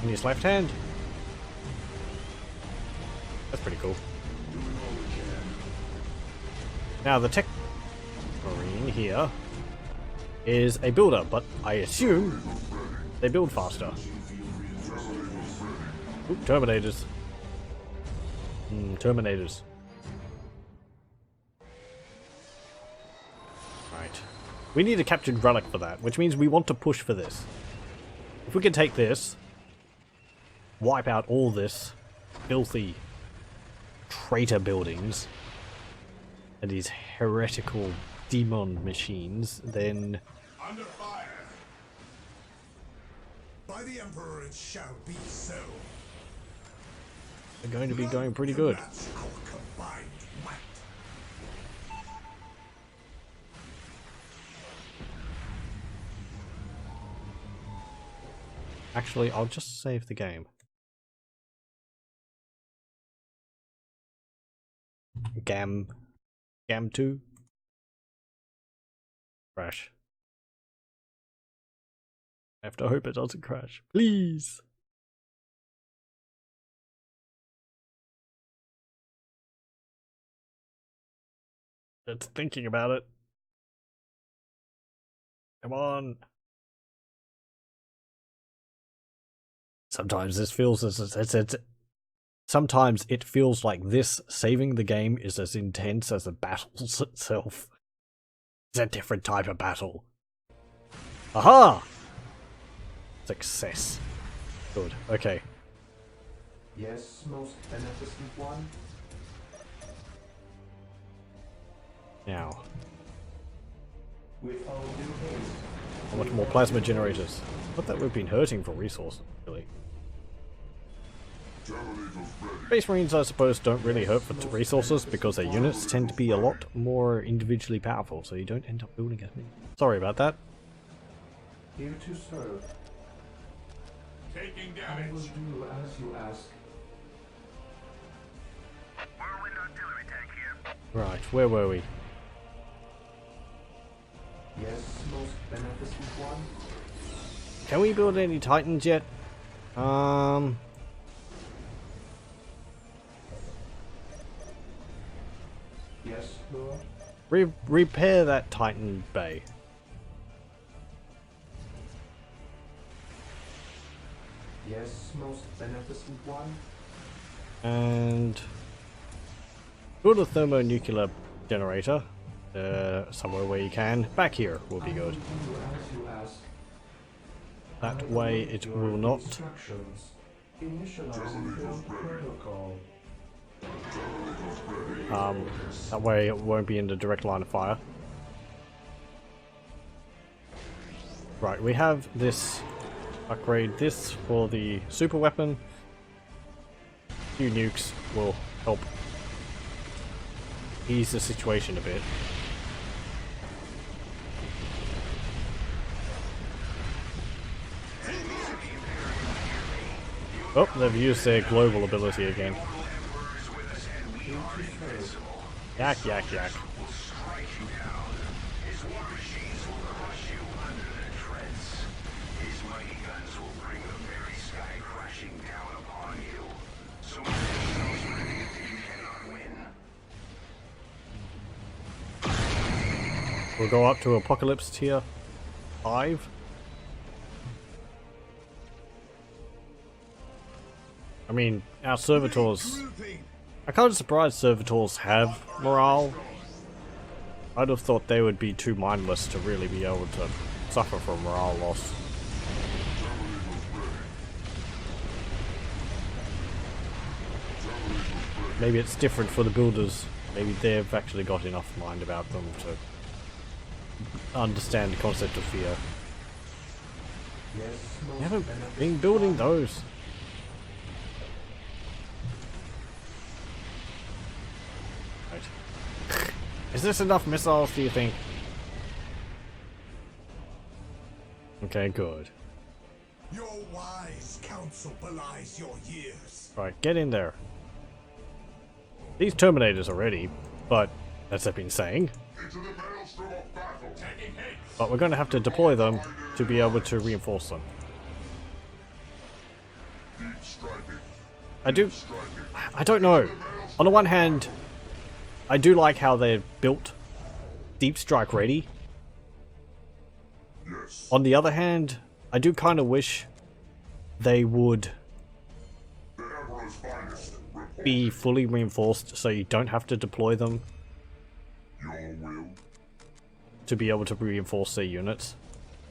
in his left hand. That's pretty cool. Now the tech marine here is a builder, but I assume they build faster. Ooh, Terminators. Terminators. Right. We need a captured relic for that, which means we want to push for this. If we can take this, wipe out all this filthy traitor buildings and these heretical demon machines, then under fire. By the Emperor it shall be so. They're going to be going pretty good. That's our combined might. Actually, I'll just save the game. Gam 2 crash. I have to hope it doesn't crash. Please. It's thinking about it. Come on. Sometimes this feels sometimes it feels like this saving the game is as intense as the battles itself. It's a different type of battle. Aha! Success. Good. Okay. Yes, most beneficent one. Now, With all due haste. how much more plasma generators? Not that we've been hurting for resources, really. Space Marines, I suppose, don't really hurt for resources because their units tend to be a lot more individually powerful, so you don't end up building as many. Sorry about that. Here to serve. Taking I will damage. do as you ask. Whirlwind artillery tank here. Right, where were we? Yes, most beneficent one. Can we build any Titans yet? Yes, Lord. Repair that Titan bay. Yes, most beneficent one. And build a thermonuclear generator. Somewhere where you can. Back here will be good. I will do as you ask. That way it will not. Instructions. Initializing build protocol. That way it won't be in the direct line of fire. Right, we have this. Upgrade this for the super weapon. A few nukes will help ease the situation a bit. Oh, they've used their global ability again. Yak, yak, yak. We'll go up to Apocalypse tier 5. I mean, our servitors. I'm kind of surprised servitors have morale. I'd have thought they would be too mindless to really be able to suffer from morale loss. Maybe it's different for the builders. Maybe they've actually got enough mind about them to understand the concept of fear. Yes, most We haven't beneficent been building one. those. Right. Is this enough missiles, do you think? Okay, good. Your wise counsel belies your years. Right, get in there. These Terminators are ready, but as I've been saying, Into the maelstrom of battle. Taking hit. but we're going to have to deploy them to be able to reinforce them. Deep striking. I don't know. On the one hand, I do like how they're built deep strike ready. Yes. On the other hand, I do kind of wish they would The Emperor's finest. Report. be fully reinforced so you don't have to deploy them Your will. to be able to reinforce their units.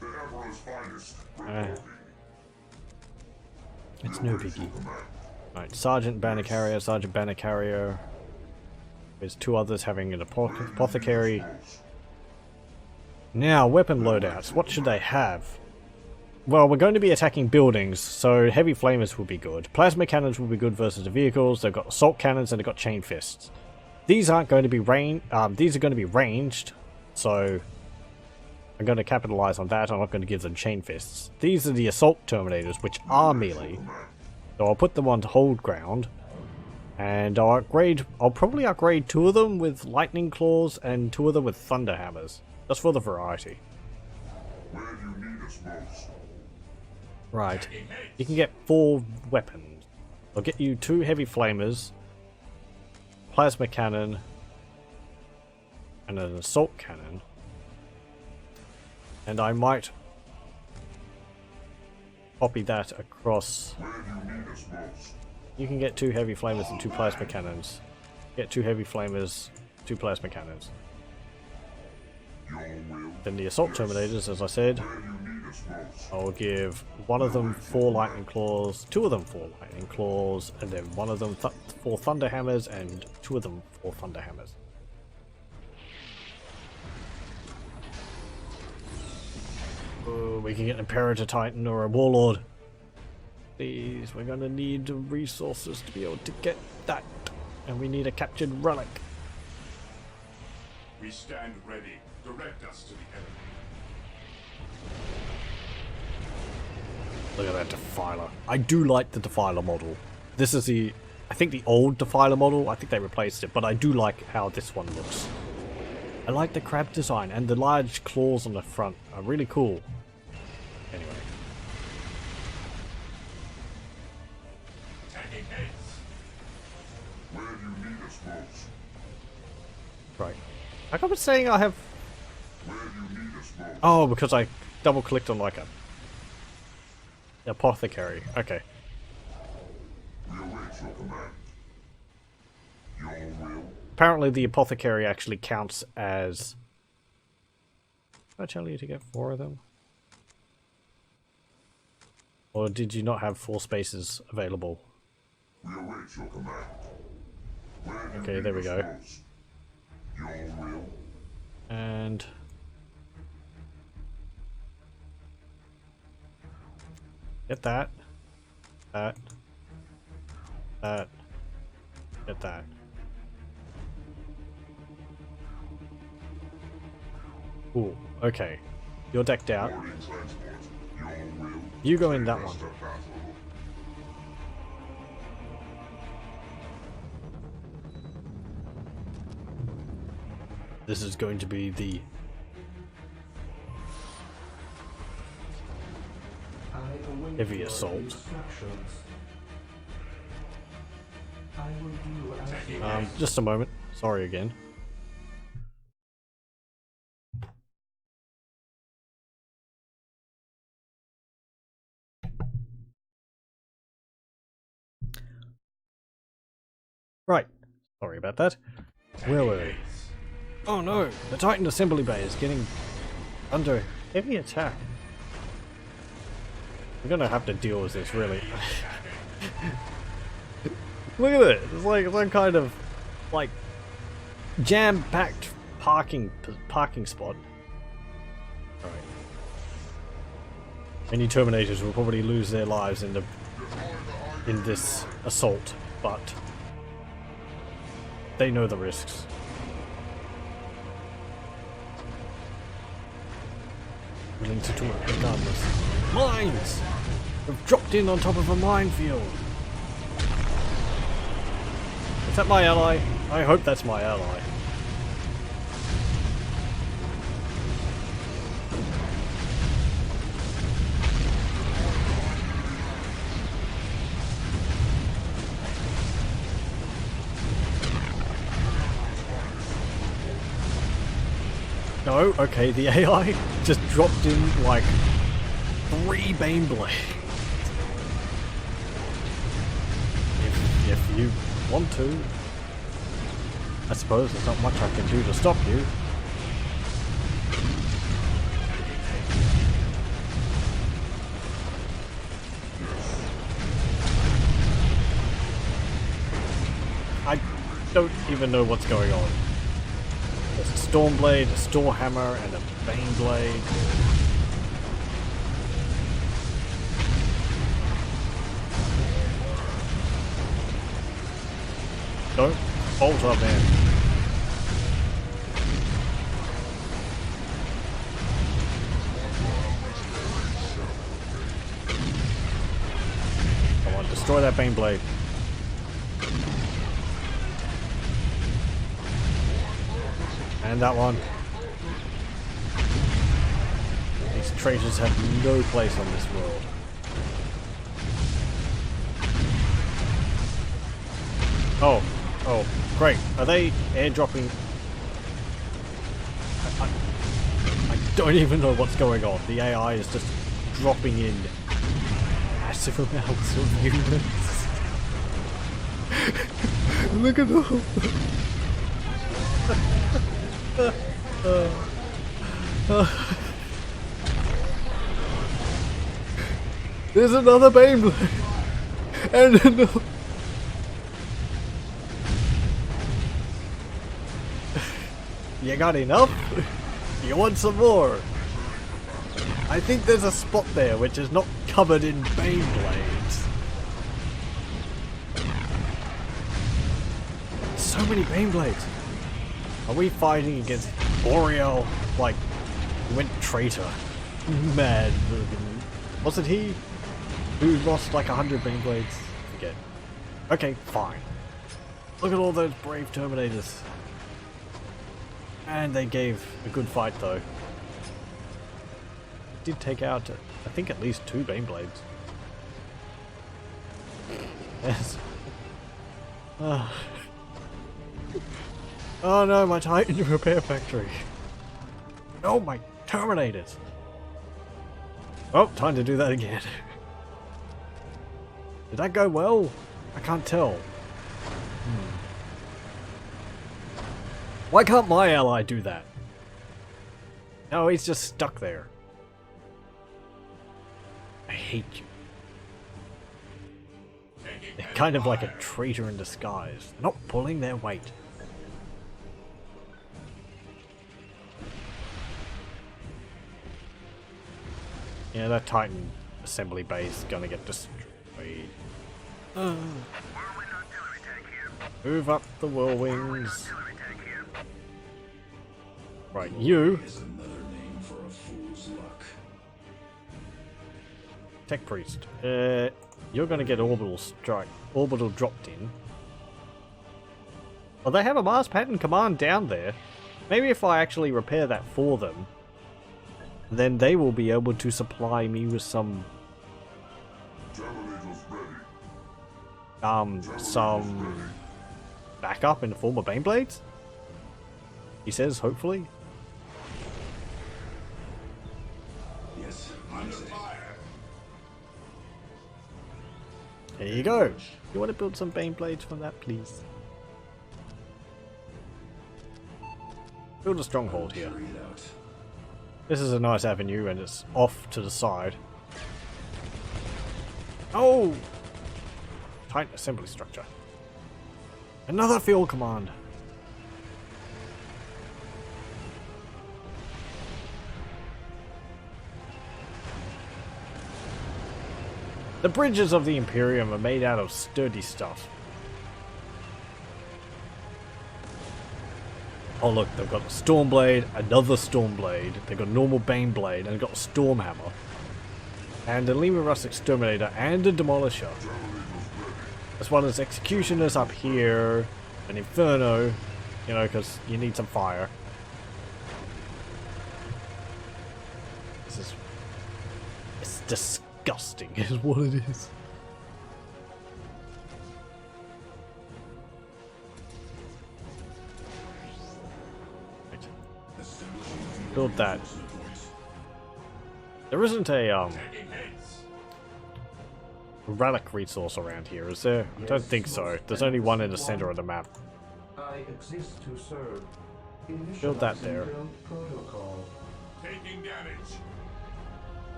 The Emperor's finest. Uh, Reporting. it's no biggie. Right, Sergeant Banner Carrier, Sergeant Banner Carrier. There's two others having an apothecary. Now, weapon loadouts. What should they have? Well, we're going to be attacking buildings, so heavy flamers will be good. Plasma cannons will be good versus the vehicles. They've got assault cannons and they've got chain fists. These aren't going to be these are going to be ranged, so I'm going to capitalize on that. I'm not going to give them chain fists. These are the assault terminators, which are melee. So I'll put them on to hold ground. And I'll probably upgrade 2 of them with lightning claws and 2 of them with thunder hammers. Just for the variety. Where do you need us most? Right. You can get 4 weapons. I'll get you 2 heavy flamers, plasma cannon, and an assault cannon. And I might copy that across. Where do you need us most? You can get 2 heavy flamers and 2 plasma cannons. Get 2 heavy flamers, 2 plasma cannons. Your will. Then the assault terminators, as I said, Where do you need us most? I'll give 1 of them 4 lightning claws, 2 of them 4 lightning claws, and then 1 of them 4 thunder hammers, and 2 of them 4 thunder hammers. Oh, we can get an Imperator Titan or a Warlord. Please, we're gonna need the resources to be able to get that. And we need a captured relic. We stand ready. Direct us to the enemy. Look at that Defiler. I do like the Defiler model. This is I think the old Defiler model. I think they replaced it, but I do like how this one looks. I like the crab design, and the large claws on the front are really cool. Anyway. Attacking heads. Where do you need us most? Right. How come it's saying I have... Where do you need us most? Oh, because I double clicked on like a... apothecary. Okay. We await your command. Your will. Apparently the apothecary actually counts as... Did I tell you to get 4 of them? Or did you not have 4 spaces available? We await your command. Where do you Okay, need there we us go. most? Your will. And... get that. That. That. Get that. Cool. Okay. You're decked out. Boarding transport. Your will. You go in that Take us one. to battle. This is going to be the... I await heavy your assault. instructions. I will do as you just a moment. Sorry again. Right. Sorry about that. Where were we? Oh no! The Titan Assembly Bay is getting under heavy attack. We're gonna have to deal with this, really. Look at it! It's like some kind of, like, jam-packed parking spot. Alright. Any Terminators will probably lose their lives in this assault, but they know the risks. Willing to do it regardless. Mines! We've dropped in on top of a minefield. Is that my ally? I hope that's my ally. No, okay, the AI just dropped in like 3 Baneblades. If you want to. I suppose there's not much I can do to stop you. I don't even know what's going on. There's a Storm Blade, a Storm Hammer, and a Bane Blade. Don't falter, man. Come on, destroy that Bane Blade. And that one. These traitors have no place on this world. Oh, great. Are they airdropping? I don't even know what's going on. The AI is just dropping in massive amounts of units. Look at them. There's another Bane Blade. And another. You got enough? You want some more? I think there's a spot there which is not covered in Bane Blades. So many Bane Blades. Are we fighting against Boreal? Like, he went traitor. Mad. Was it he who lost like 100 Bane Blades? Forget. Okay, fine. Look at all those brave Terminators. And they gave a good fight though. Did take out, I think, at least 2 Bane Blades. Yes. Oh no, my Titan repair factory. No, my Terminators. Oh, time to do that again. Did that go well? I can't tell. Why can't my ally do that? No, he's just stuck there. I hate you. They're kind of like a traitor in disguise. They're not pulling their weight. Yeah, that Titan assembly base is gonna get destroyed. Move up the whirlwinds. Right, you. Tech Priest. You're gonna get orbital strike. Orbital dropped in. Well, they have a Mars Pattern command down there. Maybe if I actually repair that for them, then they will be able to supply me with some backup in the form of Bane Blades? He says, hopefully. Yes, Under fire. There you go. You want to build some Bane Blades from that, please? Build a stronghold here. This is a nice avenue and it's off to the side. Oh! Titan assembly structure. Another field command. The bridges of the Imperium are made out of sturdy stuff. Oh look, they've got a Storm Blade, another Storm Blade, they've got a normal Bane Blade, and they've got a Storm Hammer. And a Lima Rust Exterminator and a Demolisher. As well as Executioners up here, an Inferno, you know, because you need some fire. This is... it's disgusting is what it is. Build that. There isn't a relic resource around here, is there? I don't think so. There's only one in the center of the map. I exist to serve. Build that there. Protocol. Taking damage.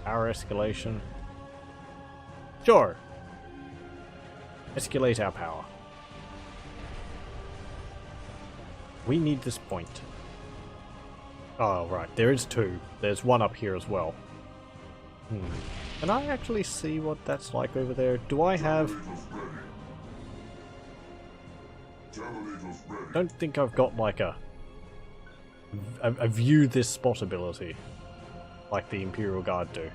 Power escalation. Sure. Escalate our power. We need this point. Oh, right. There is 2. There's 1 up here as well. Can I actually see what that's like over there? Do I have... I don't think I've got like a view this spot ability like the Imperial Guard do.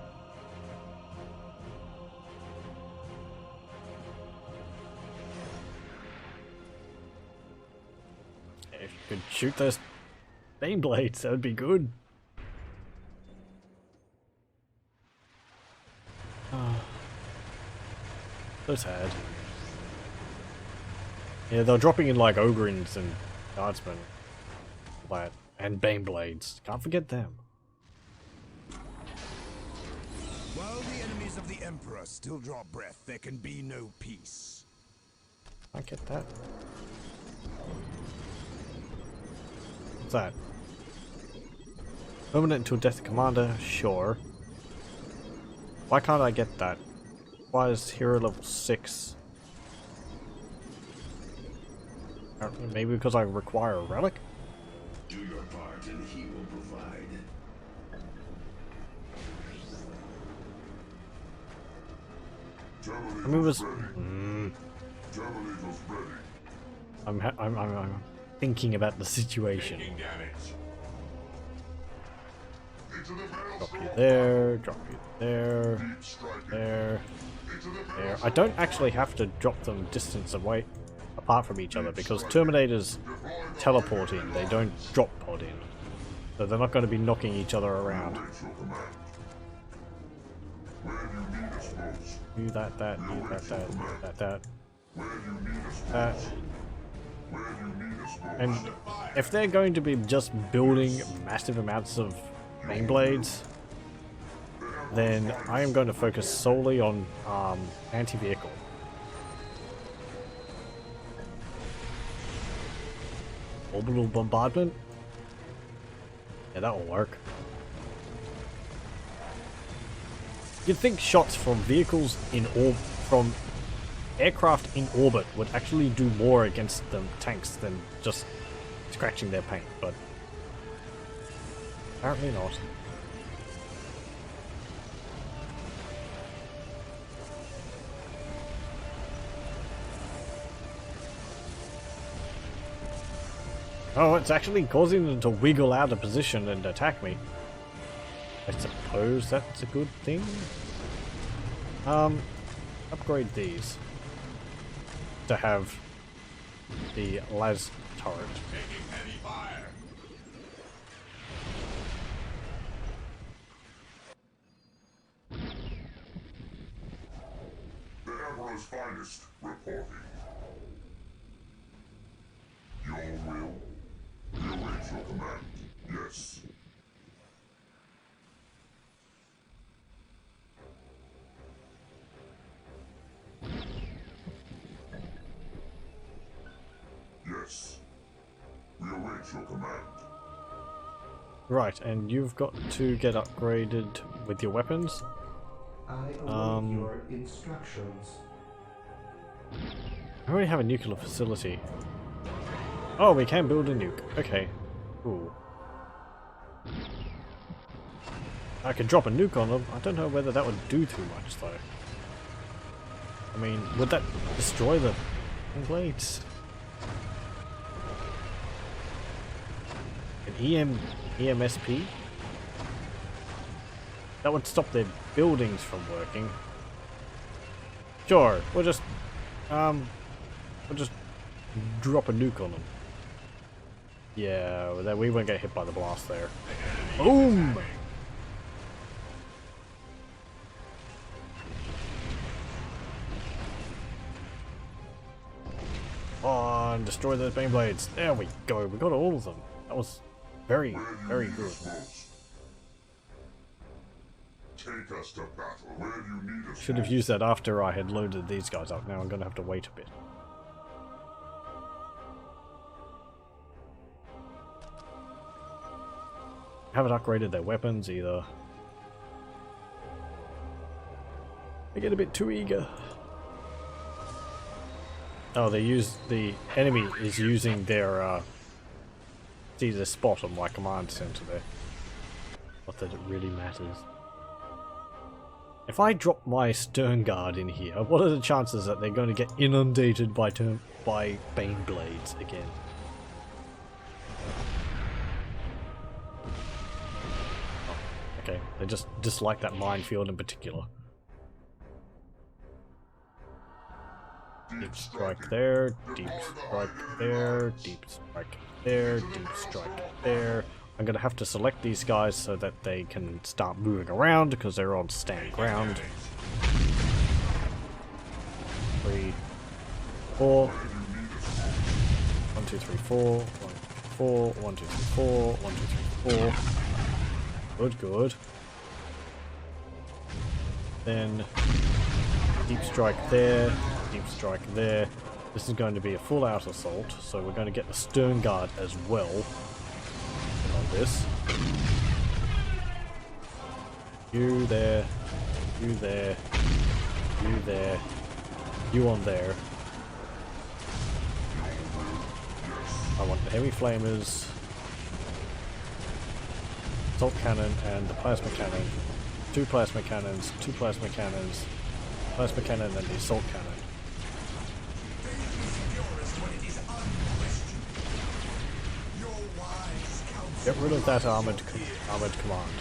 If you could shoot those beam blades, that would be good. So sad. Yeah, they're dropping in like Ogrins and Guardsmen. And Bane Blades. Can't forget them. While the enemies of the Emperor still draw breath, there can be no peace. I get that. What's that? Permanent until death commander? Sure. Why can't I get that? Why is hero level 6? Maybe because I require a relic? Do your part and he will provide. I mean, it was... I'm thinking about the situation. Taking damage. Drop you there, drop you there, there, there. I don't actually have to drop them distance away apart from each other because Terminators teleport in, they don't drop pod in. So they're not going to be knocking each other around. Do that, that, do that, that. And if they're going to be just building massive amounts of main blades, then I am going to focus solely on anti-vehicle. Orbital bombardment? Yeah, that'll work. You'd think shots from vehicles from aircraft in orbit would actually do more against the tanks than just scratching their paint, but apparently not. Oh, it's actually causing them to wiggle out of position and attack me. I suppose that's a good thing. Upgrade these to have the las turret. Taking heavy fire. The Emperor's finest reporting. Your will? We await your command. Yes. Yes. We await your command. Right, and you've got to get upgraded with your weapons. I await your instructions. I already have a nuclear facility. Oh, we can build a nuke. Okay. Cool. I could drop a nuke on them. I don't know whether that would do too much, though. I mean, would that destroy the blades? An EMSP? That would stop their buildings from working. Sure, we'll just drop a nuke on them. Yeah, we won't get hit by the blast there. Boom! On, destroy those bane blades. There we go. We got all of them. That was very, very good. Take us to battle where you need us. Should have used that after I had loaded these guys up. Now I'm going to have to wait a bit. Haven't upgraded their weapons either. I get a bit too eager. Oh, the enemy is using their see this spot on my command center there. Not that it really matters. If I drop my stern guard in here, what are the chances that they're going to get inundated by Bane Blades again? Oh, okay, they just dislike that minefield in particular. Deep strike there, deep strike there, deep strike there, deep strike there. I'm gonna have to select these guys so that they can start moving around because they're on stand ground. 3, 4. 1, 2, 3, 4. 1, 2, 4. 1, 2, 3, 4. 1, 2, 3, 4. Good, good. Then deep strike there, deep strike there. This is going to be a full out assault, so we're going to get the stern guard as well on this. You there, you there, you there, you on there. I want the heavy flamers, assault cannon, and the plasma cannon. 2 plasma cannons, 2 plasma cannons, plasma cannon, and the assault cannon. Get rid of that armored command.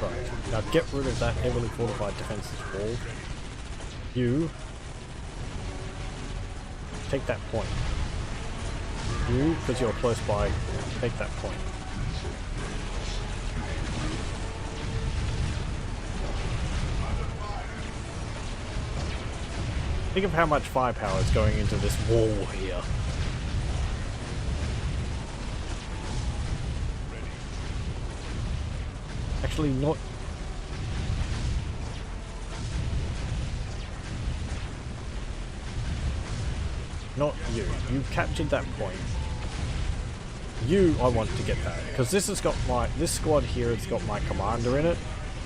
Right, now get rid of that heavily fortified defensive wall. You take that point. You, because you're close by, take that point. Think of how much firepower is going into this wall here. Actually, not you. You captured that point. You, I want to get that because this has got this squad here has got my commander in it,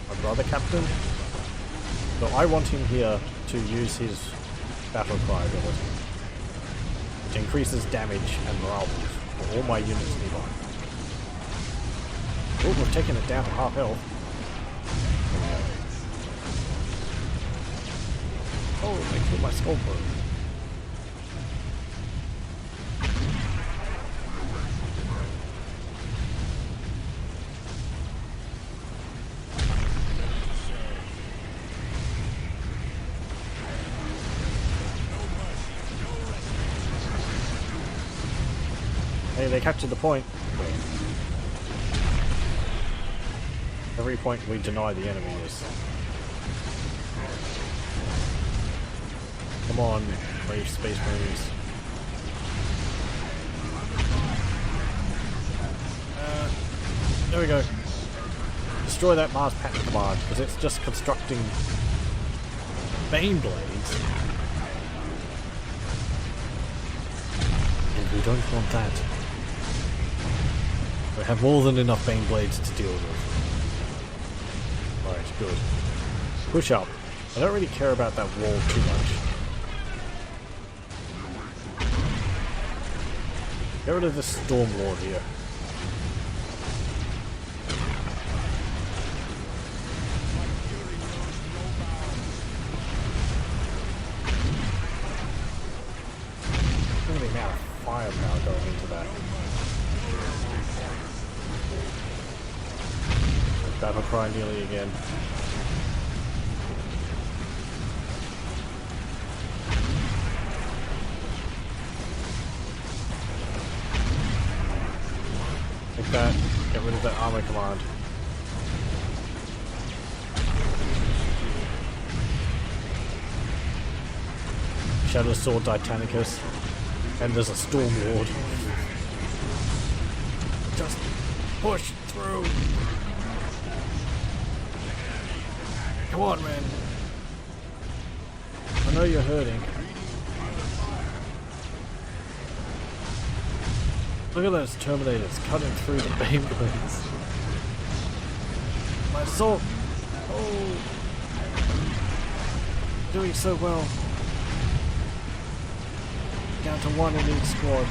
my brother captain. So I want him here to use his battle cry ability, which increases damage and morale for all my units nearby. Oh, we've taken it down to half health. Oh, they killed my skull probe. Hey, they captured the point. Every point we deny the enemy is. Come on, brave space marines. There we go. Destroy that Mars pattern command because it's just constructing Bane Blades. And we don't want that. We have more than enough Bane Blades to deal with. Right, good. Push up. I don't really care about that wall too much. Get rid of this Storm Lord here. Look at the amount of firepower going into that. Battle cry nearly again. Take that. Get rid of that armor command. Shadow Sword Titanicus. And there's a Storm Lord. Just push through. Come on, man. I know you're hurting. Look at those Terminators cutting through the Bane Blades. My assault! Oh! Doing so well. down to 1 in each squad.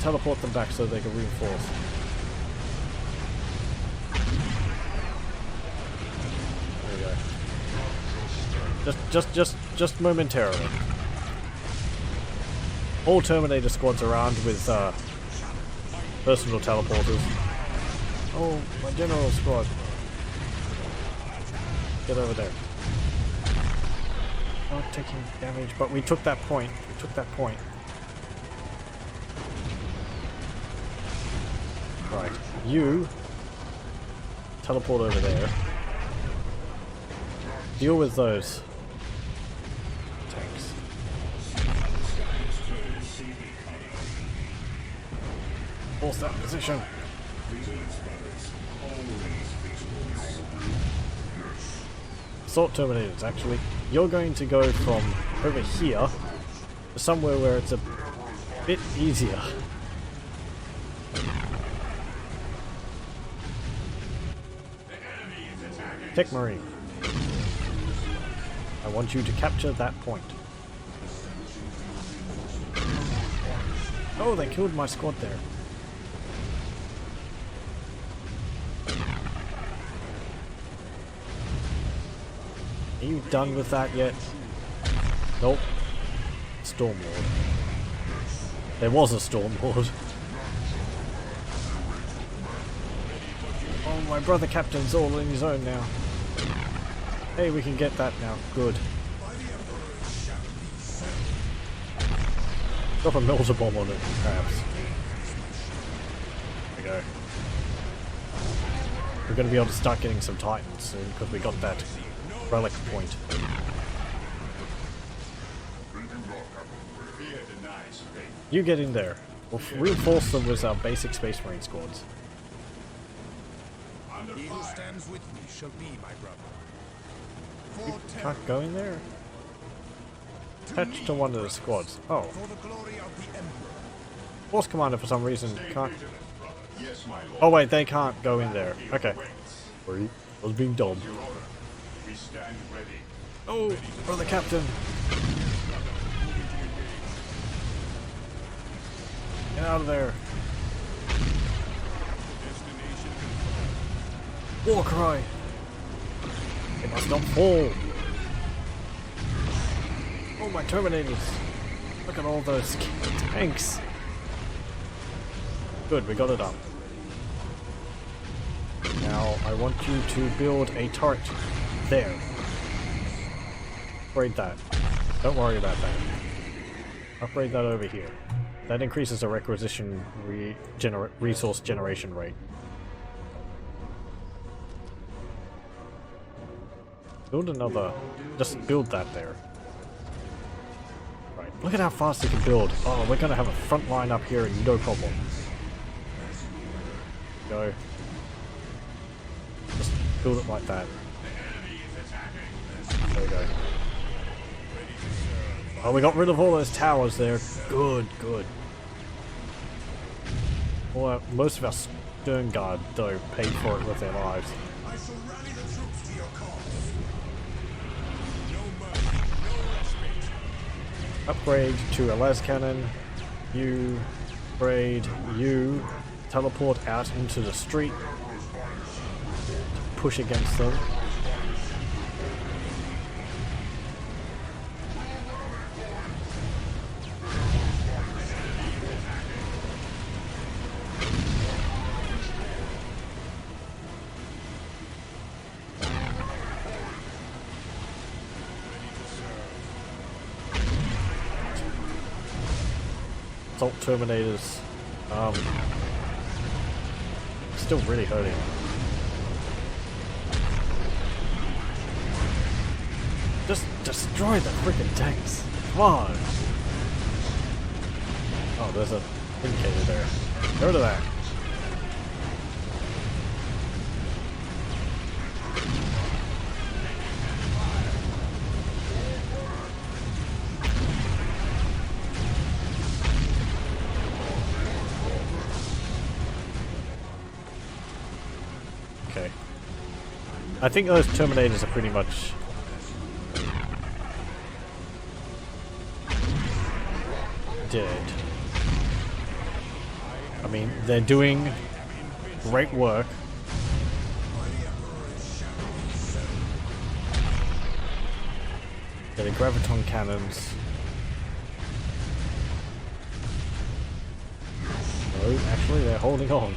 Teleport them back so they can reinforce. There we go. Just momentarily. All Terminator squads are armed with personal teleporters. Oh, my general squad. Get over there. Not taking damage, but we took that point. We took that point. Right, you teleport over there. Deal with those tanks. Force that position. Assault Terminators, actually. You're going to go from over here to somewhere where it's a bit easier. Tech Marine. I want you to capture that point. Oh, they killed my squad there. Are you done with that yet? Nope. Storm Lord. There was a Storm Lord. Oh, my brother captain's all in his own now. Hey, we can get that now. Good. Drop a melter bomb on it, perhaps. There we go. We're going to be able to start getting some Titans soon because we got that relic point. You get in there. We'll reinforce them with our basic Space Marine squads. He who stands with me shall be my brother. You can't go in there? Attach to one of the squads. Oh. For the glory of the Emperor. Force Commander for some reason can't... Yes, my lord. Oh wait, they can't go in there. Okay. Sorry. I was being dumb. Your order. We stand ready. Oh, brother captain. Get out of there. War cry. They must not fall. Oh, my Terminators. Look at all those tanks. Good, we got it up. Now, I want you to build a turret there. Upgrade that. Don't worry about that. Upgrade that over here. That increases the requisition resource generation rate. Build another. Just build that there. Right. Look at how fast they can build. Oh, we're gonna have a front line up here and no problem. Go. Just build it like that. There we go. Oh, we got rid of all those towers there. Good, good. Well, most of our stern guard, though, paid for it with their lives. I shall rally the troops to your cause. No mercy, no respite. Upgrade to a las cannon. You upgrade. You teleport out into the street. Push against them. Assault Terminators. Still really hurting. Just destroy the freaking tanks. Come on. Oh, there's a indicator there. Go to that. Okay. I think those Terminators are pretty much... did. I mean, they're doing great work. Yeah, the graviton cannons. No, actually, they're holding on.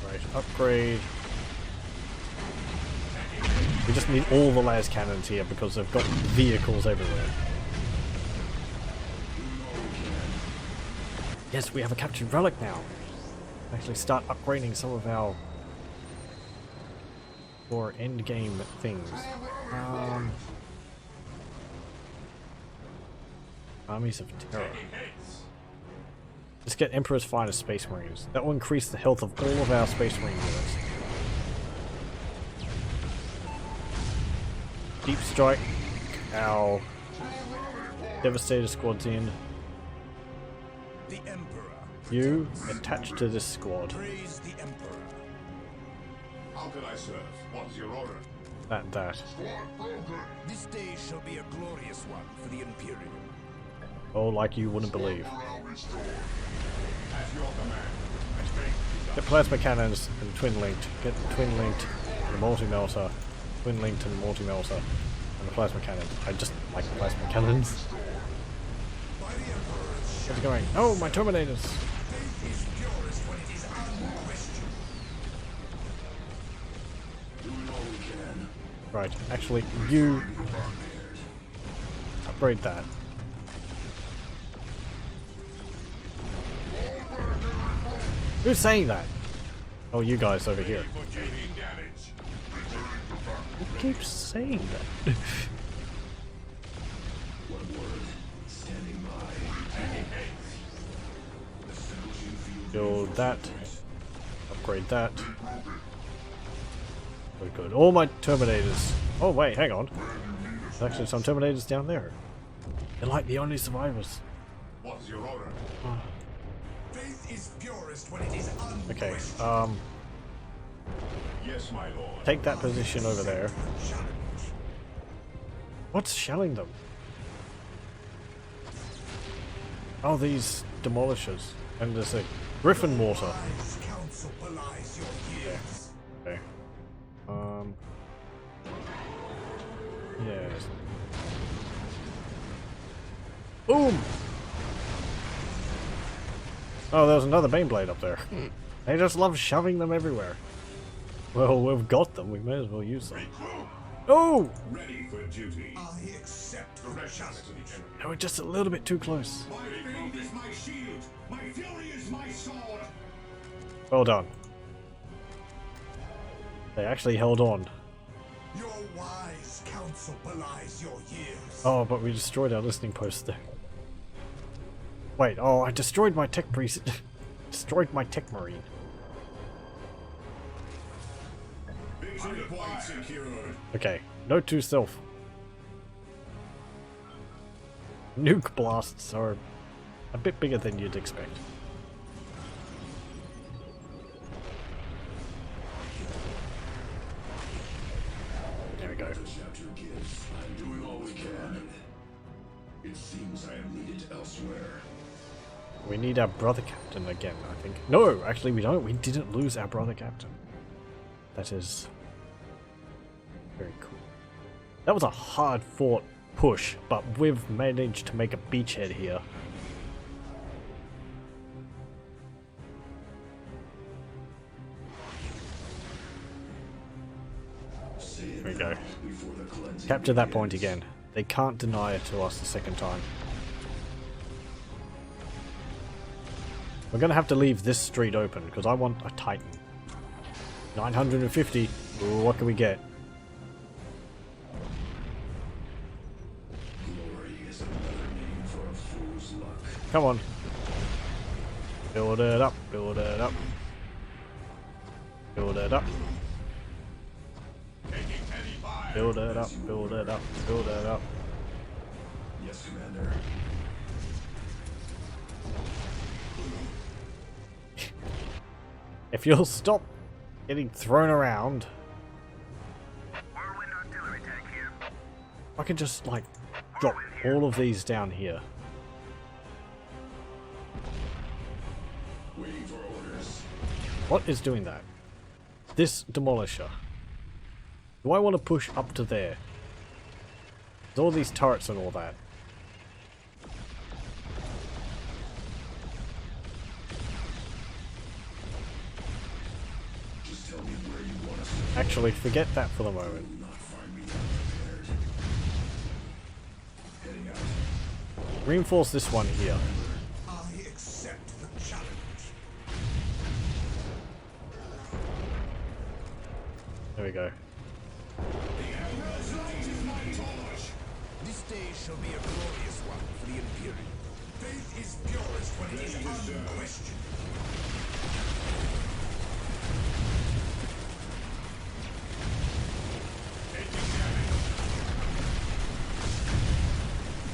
Right, upgrade. We just need all the las cannons here because they've got vehicles everywhere. Yes, we have a captured relic now. Actually start upgrading some of our more end game things. Armies of Terror. Let's get Emperor's Finest Space Marines. That will increase the health of all of our Space Marine units. Deep Strike our Devastator squads in. The Emperor. You attached to this squad. Praise the Emperor. How can I serve? What's your order? That. This day shall be a glorious one for the Imperium. Oh, like you wouldn't believe. As your command. Get plasma cannons and twin linked. Get the twin linked and the multi melter. Twin linked and the multi melter. And the plasma cannon. I just like plasma cannons. Where's it going? Oh, my Terminators! Faith is purest when it is unquestioned. Right, actually, you upgrade that. Who's saying that? Oh, you guys over here. For taking damage. Who keeps saying that? Build that. Upgrade that. Very good. All my Terminators. Oh wait, hang on. There's actually some Terminators down there. They're like the only survivors. What's your order? Faith is purest when it is Okay, unquestioned. Yes, my lord. take that position over there. What's shelling them? Oh, these demolishers. And there's a Griffin mortar. Wise counsel belies your years. Okay. Yes. Boom! Oh, there's another Baneblade up there. They just love shoving them everywhere. Well, we've got them. We may as well use them. Oh! Ready for duty. I accept the challenge. They were just a little bit too close. My faith is my shield. My fury is my sword. Well done. They actually held on. Your wise counsel belies your years. Oh, but we destroyed our listening post there. Wait, oh, I destroyed my tech priest. Destroyed my tech marine. Victory point secured. Okay, note to self. Nuke blasts are a bit bigger than you'd expect. There we go. Chapter gives. I'm doing all we can. It seems I am needed elsewhere. We need our brother captain again, I think. No, actually we don't. We didn't lose our brother captain. That is very cool. That was a hard fought push, but we've managed to make a beachhead here. There we go. Capture that point again. They can't deny it to us the second time. We're gonna have to leave this street open because I want a Titan. 950. Ooh, what can we get? Glory is another name for a fool's luck. Come on. Build it up, build it up. Build it up. Taking heavy fire. Build it up, build it up, build it up. Yes, Commander. If you'll stop getting thrown around, Whirlwind artillery tank here. I can just like drop all of these down here. Waiting for orders. What is doing that? This demolisher. Do I want to push up to there? There's all these turrets and all that. Just tell me where you want us to Actually, forget that for the moment. not find me unprepared. Heading out. Reinforce this one here. I accept the challenge. There we go. This day shall be a glorious one for the Imperium. Faith is purest when it is unquestioned.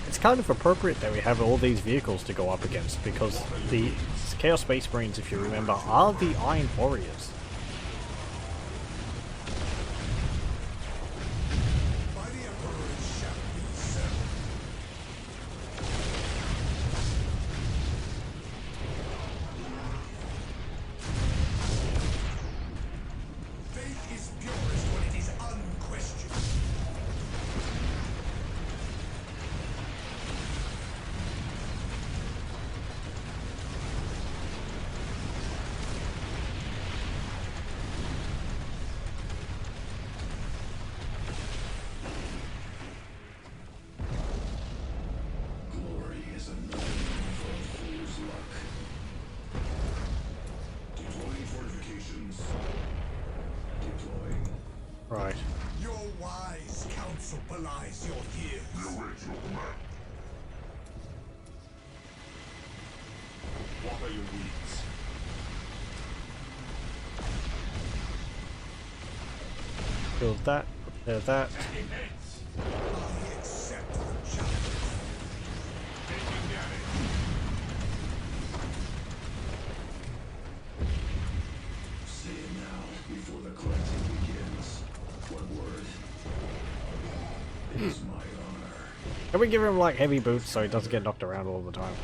It's kind of appropriate that we have all these vehicles to go up against, because the Chaos Space Marines, if you remember, are the Iron Warriors. By the Emperor it shall be so. Faith is purest when it is unquestioned. Glory is another name for a fool's luck. Deploying fortifications. Deploying. Right. Your wise counsel belies your years. We await your command. What are your needs? Build that, repair that. Immense. I accept the challenge. Taking damage. Say it now before the cleansing begins. One word. It is my honor. Can we give him like heavy boots so he doesn't get knocked around all the time?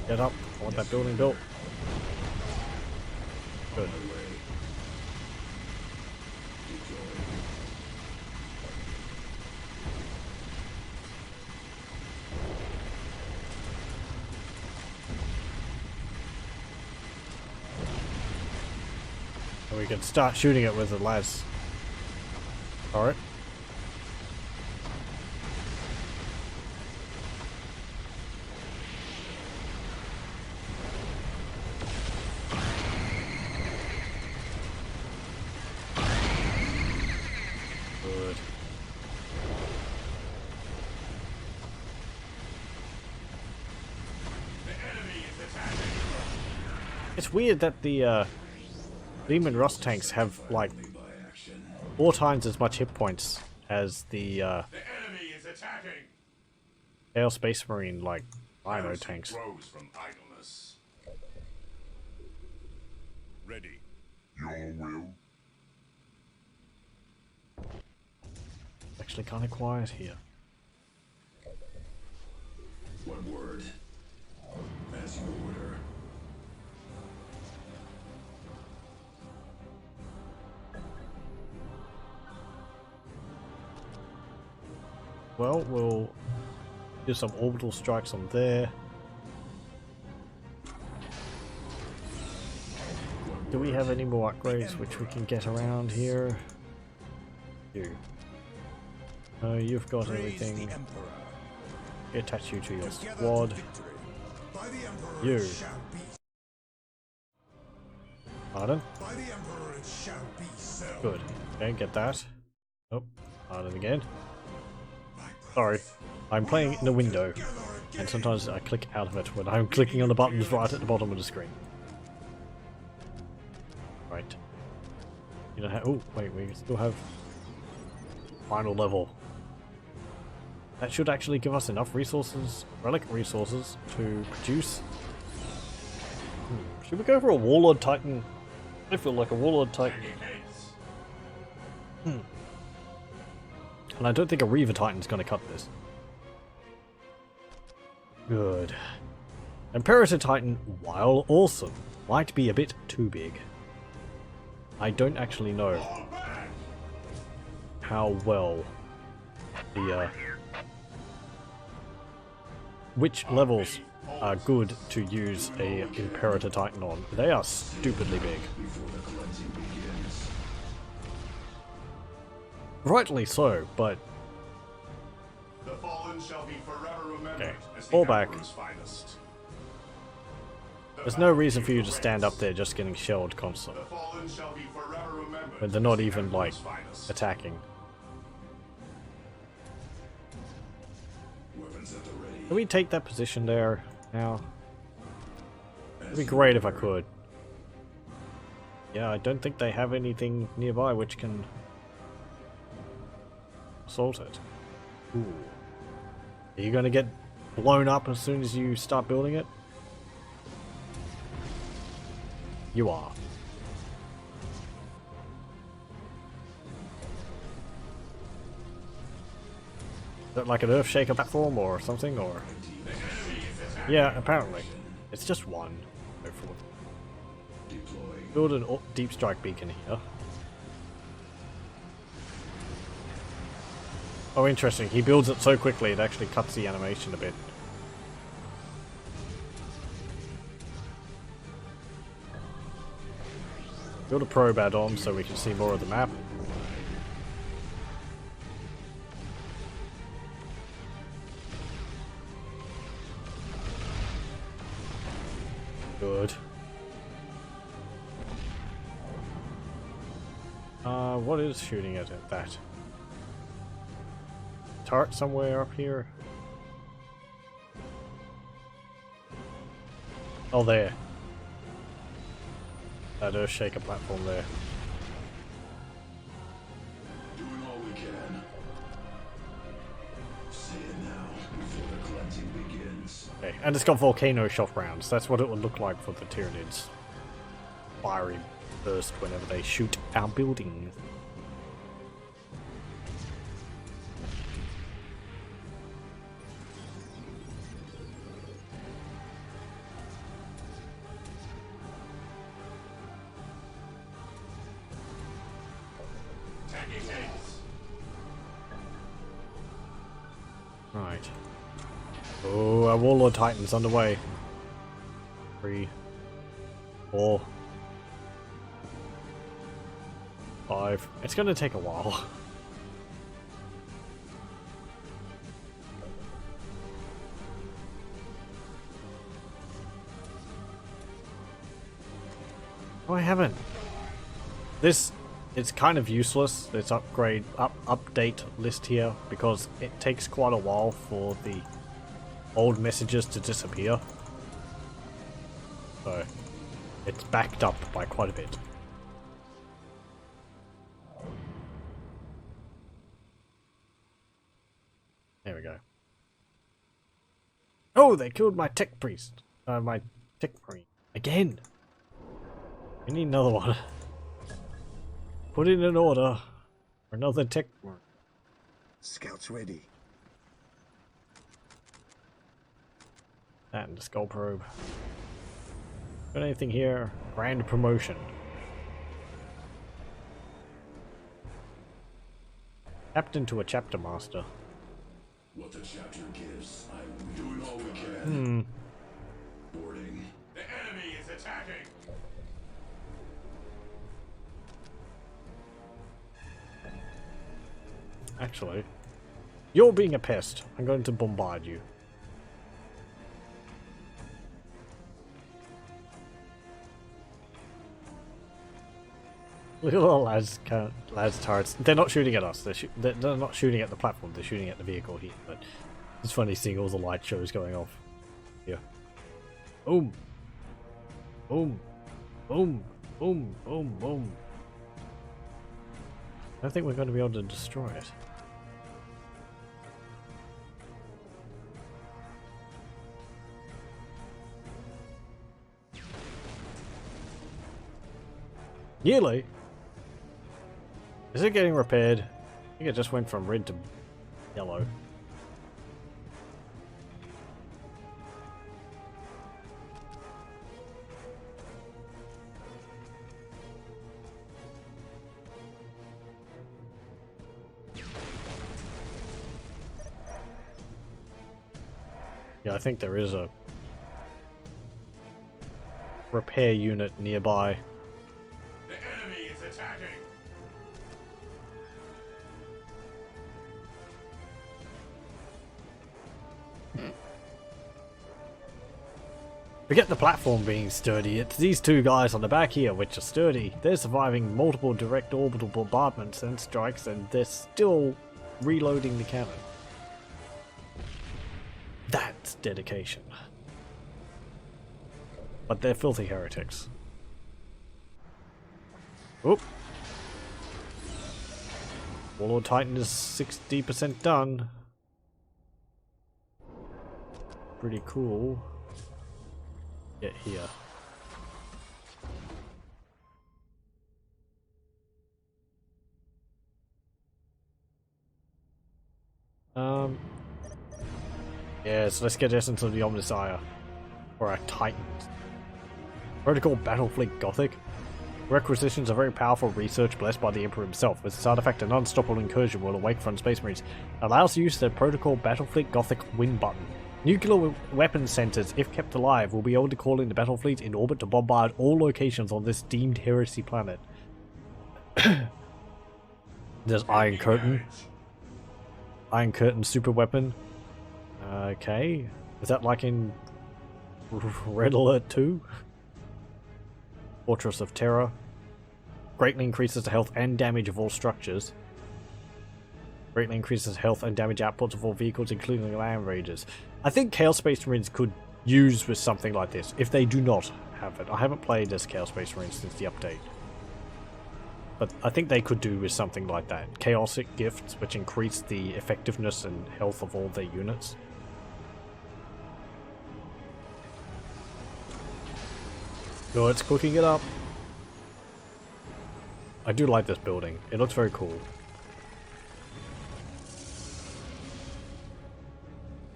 Get up. I want that building built. Good. And we can start shooting it with the las. Alright. Good. The enemy is attacking. It's weird that the Demon Rust tanks have like By action. 4 times as much hit points as the The enemy is attacking. Chaos Space Marine like Rhino Heresy tanks. grows from idleness. Ready. Your will. Actually kind of quiet here. One word. As you order. Well, we'll do some orbital strikes on there. Do we have any more upgrades which we can get around here? You. No, you've got Praise everything. the Emperor. Attach you to your Together to squad. victory. By the Emperor You. it shall be. Pardon? By the Emperor it shall be so. Good. Okay, get that. Oh, pardon again. My Sorry. I'm playing in a window, together again. and sometimes I click out of it when I'm clicking on the buttons right at the bottom of the screen. Right. You don't have. Oh, wait, we still have Final level. That should actually give us enough resources, relic resources, to produce. Should we go for a Warlord Titan? I feel like a Warlord Titan. And I don't think a Reaver Titan's going to cut this. Good. Imperator Titan, while awesome, might be a bit too big. I don't actually know how well the which levels are good to use a Imperator Titan on. They are stupidly big. Rightly so, but The fallen shall be forever remembered okay. as the Fall back. Emperor's finest. There's no reason for you to stand up there just getting shelled The constantly. fallen shall be forever remembered When they're not as the even like Emperor's finest. attacking. Weapons at the ready. Can we take that position there now? It'd be great if I could. Yeah, I don't think they have anything nearby which can assault it. Ooh. Are you gonna get blown up as soon as you start building it? You are. Is that like an Earthshaker platform or something, or? Yeah, apparently. It's just one. Hopefully. Build an deep strike beacon here. Oh, interesting. He builds it so quickly it actually cuts the animation a bit. Build a probe add-on so we can see more of the map. Good. What is shooting at it? That turret somewhere up here? Oh, there. That Earthshaker platform there. Doing all we can. Say it now before the cleansing begins. Okay, and it's got volcano shock rounds. That's what it would look like for the Tyranids. Fiery burst whenever they shoot our buildings. Right. Oh, our Warlord Titan's underway. 3, 4, 5. It's gonna take a while. Oh, I haven't. This it's kind of useless, this update list here, because it takes quite a while for the old messages to disappear. So it's backed up by quite a bit. There we go. Oh, they killed my tech priest. My tech marine. Again! We need another one. Put in an order for another tech marine. Scouts ready. That and the skull probe. Got anything here? Grand promotion. Captain to a chapter master. What the chapter gives, I'm doing all we can. Boarding. The enemy is attacking. Actually, you're being a pest. I'm going to bombard you. Look at all lads turrets. They're not shooting at us. They're not shooting at the platform. They're shooting at the vehicle here. But it's funny seeing all the light shows going off here. Boom, boom, boom, boom, boom, boom. I don't think we're going to be able to destroy it. Yearly? Is it getting repaired? I think it just went from red to yellow. Yeah, I think there is a repair unit nearby. The enemy is attacking. Forget the platform being sturdy, it's these two guys on the back here which are sturdy. They're surviving multiple direct orbital bombardments and strikes, and they're still reloading the cannon. That's dedication. But they're filthy heretics. Oop. Warlord Titan is 60% done. Pretty cool. Get here. Yeah, so let's get Essence of the Omnissiah. For our Titans. Protocol Battlefleet Gothic. Requisitions a very powerful research blessed by the Emperor himself. With this artifact, an unstoppable incursion will awake from Space Marines. Allows use of the Protocol Battlefleet Gothic win button. Nuclear weapons centers, if kept alive, will be able to call in the battlefleet in orbit to bombard all locations on this deemed heresy planet. There's Iron Curtain. Iron Curtain super weapon. Okay. Is that like in Red Alert 2? Fortress of Terror. Greatly increases the health and damage of all structures. Greatly increases health and damage outputs of all vehicles, including land raiders. I think Chaos Space Marines could use with something like this, if they do not have it. I haven't played as Chaos Space Marines since the update. But I think they could do with something like that. Chaosic gifts, which increase the effectiveness and health of all their units. Oh, it's cooking it up. I do like this building. It looks very cool.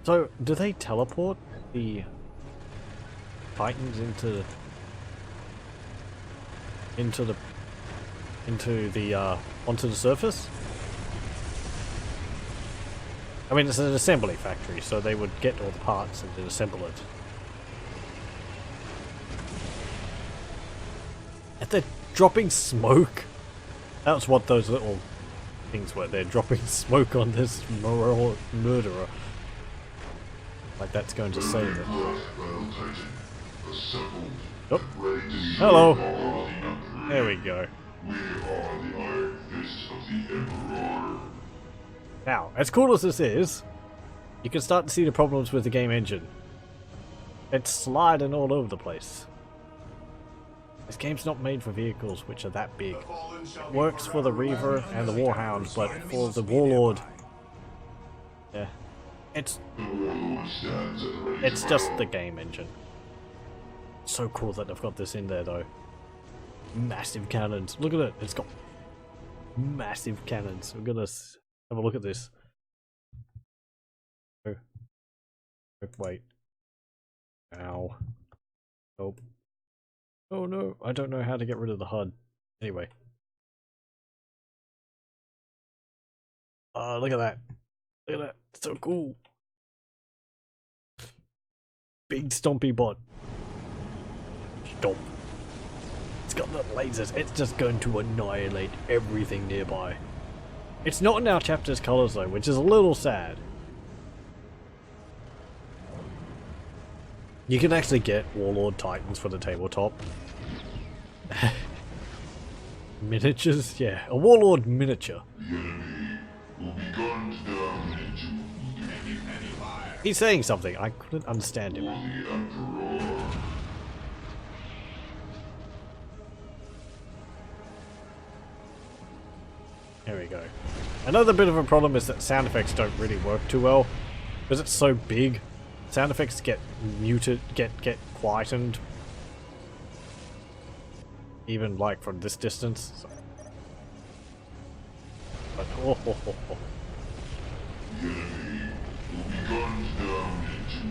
So, do they teleport the Titans onto the surface? I mean, it's an assembly factory, so they would get all the parts and then assemble it. And they're dropping smoke. That's what those little things were. They're dropping smoke on this murderer. Like that's going to save it. Oh. Hello. There we go. Now, as cool as this is, you can start to see the problems with the game engine. It's sliding all over the place. This game's not made for vehicles which are that big. It works for the Reaver and the Warhound, but for the Warlord, yeah, it's just the game engine. So cool that they've got this in there though. Massive cannons. Look at it. It's got massive cannons. We're gonna have a look at this. Oh. Wait. Ow. Oh. Oh no, I don't know how to get rid of the HUD. Anyway. Oh, look at that. Look at that. It's so cool. Big stompy bot. Stomp. It's got the lasers. It's just going to annihilate everything nearby. It's not in our chapter's colors though, which is a little sad. You can actually get Warlord Titans for the tabletop. Miniatures? Yeah, a Warlord miniature. He's saying something, I couldn't understand him. There we go. Another bit of a problem is that sound effects don't really work too well. Because it's so big, sound effects get muted, get quietened. even like from this distance. So. But oh, oh, oh, oh. The enemy will be gunned down into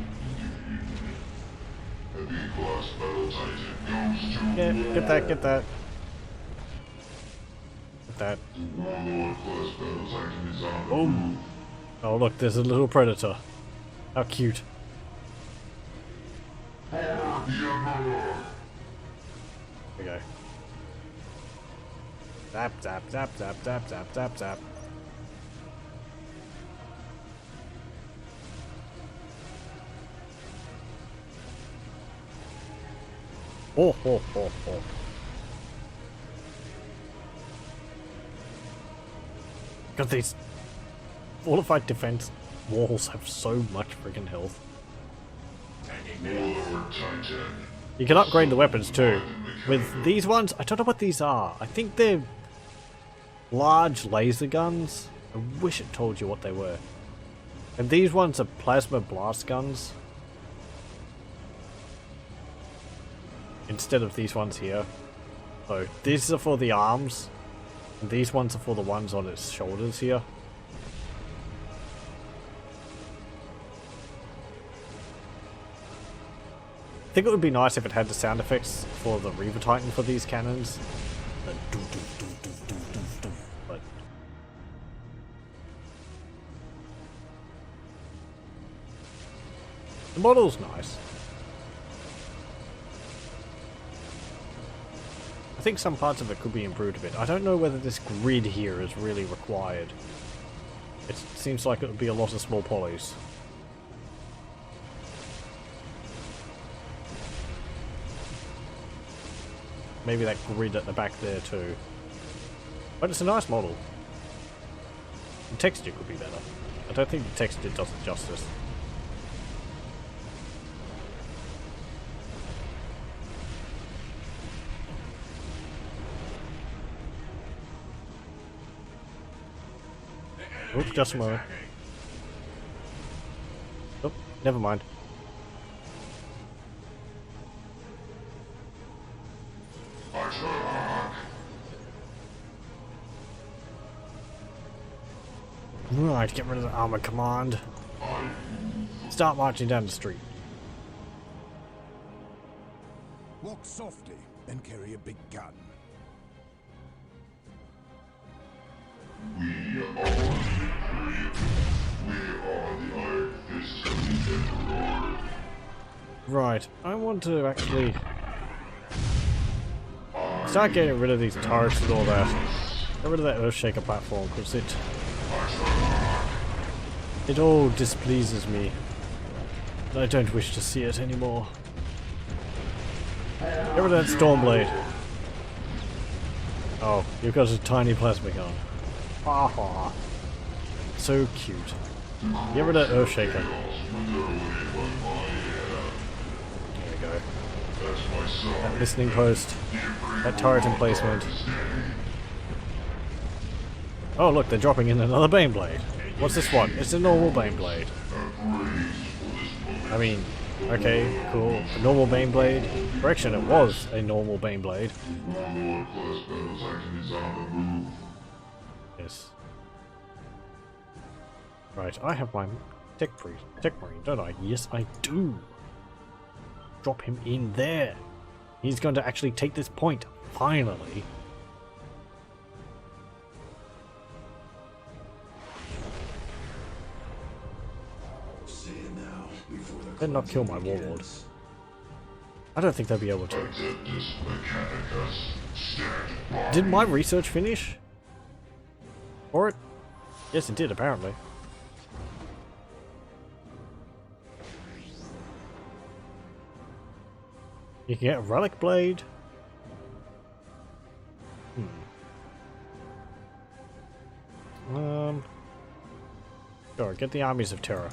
the heavy class battle titan goes to Yeah, get that, get that. Get that. Warlord class battle titan is on the Boom. Oh look, there's a little predator. How cute. The Emperor. There we go. Zap, zap, zap, zap, zap, zap, zap, zap. Oh, oh, oh, oh. Because these fortified defense walls have so much freaking health. Warlord titan. You can upgrade the weapons too. With these ones, I don't know what these are. I think they're large laser guns. I wish it told you what they were. And these ones are plasma blast guns. Instead of these ones here. So these are for the arms. And these ones are for the ones on its shoulders here. I think it would be nice if it had the sound effects for the Reaver Titan for these cannons. But the model's nice. I think some parts of it could be improved a bit. I don't know whether this grid here is really required. It seems like it would be a lot of small polys. Maybe that grid at the back there too. But it's a nice model. The texture could be better. I don't think the texture does it justice. Oops, just a moment. Oh, never mind. Right, get rid of the armor command. Start marching down the street. Walk softly and carry a big gun. We are the Iron Fist of the Emperor. Right, I want to actually start getting rid of these turrets and all that. Get rid of that Earthshaker platform, because it all displeases me. And I don't wish to see it anymore. Get rid of that Stormblade. Oh, you've got a tiny plasma gun. Ha ha. So cute. Get rid of that Earthshaker. There we go. That listening post. That turret emplacement. Oh look, they're dropping in another Baneblade. What's this one? It's a normal Baneblade. I mean, okay, cool. A normal Baneblade. Correction, it was a normal Baneblade. Yes. Right, I have my tech marine, don't I? Yes, I do. Drop him in there. He's going to actually take this point, finally. Better not kill my warlord. I don't think they'll be able to. Did my research finish? For it? Yes, it did, apparently. You can get a relic blade. Sure, get the armies of terror.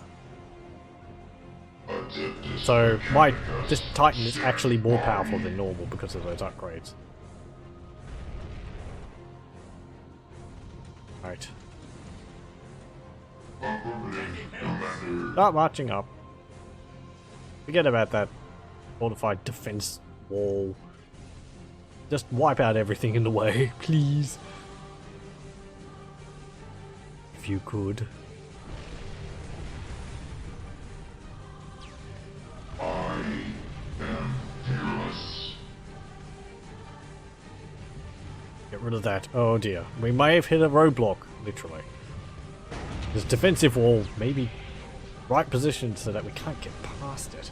So this Titan is actually more powerful than normal because of those upgrades. Right. Start marching up. Forget about that fortified defense wall. Just wipe out everything in the way, please. If you could. I am fearless. Get rid of that. Oh dear. We may have hit a roadblock, literally. This defensive wall may be right positioned so that we can't get past it.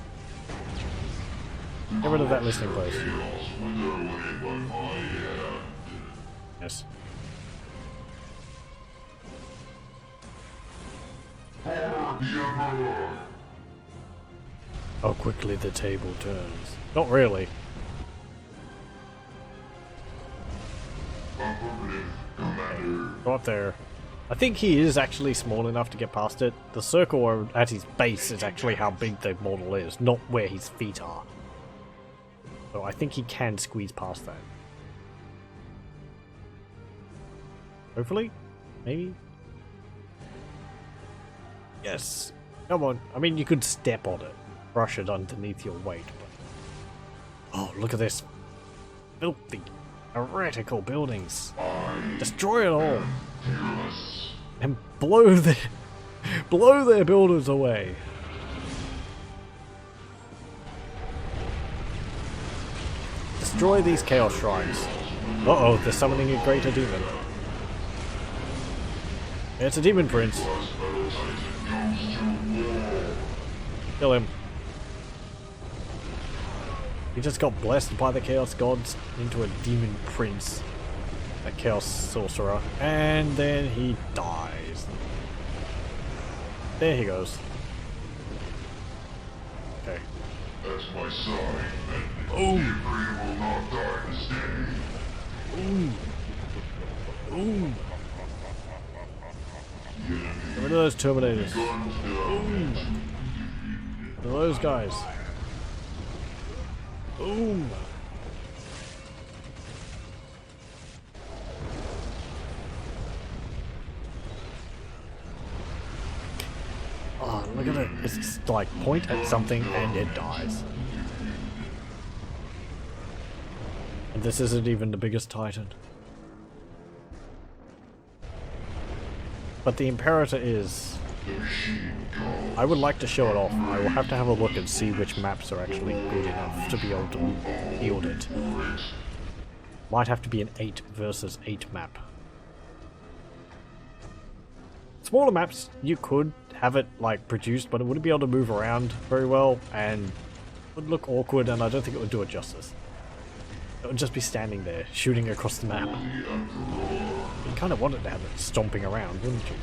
Get rid of that listening post. Yes. How quickly the table turns. Not really. Go up there. I think he is actually small enough to get past it. The circle at his base is actually how big the model is, not where his feet are. So I think he can squeeze past that. Hopefully? Maybe? Yes. Come on. I mean, you could step on it. Brush it underneath your weight. But... oh, look at this. Filthy, heretical buildings. Destroy it all. And blow their builders away. Destroy these chaos shrines. Uh-oh, they're summoning a greater demon. It's a demon prince. Kill him. He just got blessed by the chaos gods into a demon prince. A chaos sorcerer. And then he dies. There he goes. Okay. That's my sign. Will not die this day. Ooh. Get rid of those Terminators. Boom. Get rid of those guys. Boom. Oh, look at it. It's just like point at something and it dies. And this isn't even the biggest Titan. But the Imperator is... I would like to show it off. I will have to have a look and see which maps are actually good enough to be able to field it. Might have to be an 8 versus 8 map. Smaller maps, you could have it like produced, but it wouldn't be able to move around very well and would look awkward, and I don't think it would do it justice. It would just be standing there, shooting across the map. You kind of wanted to have it stomping around, wouldn't you?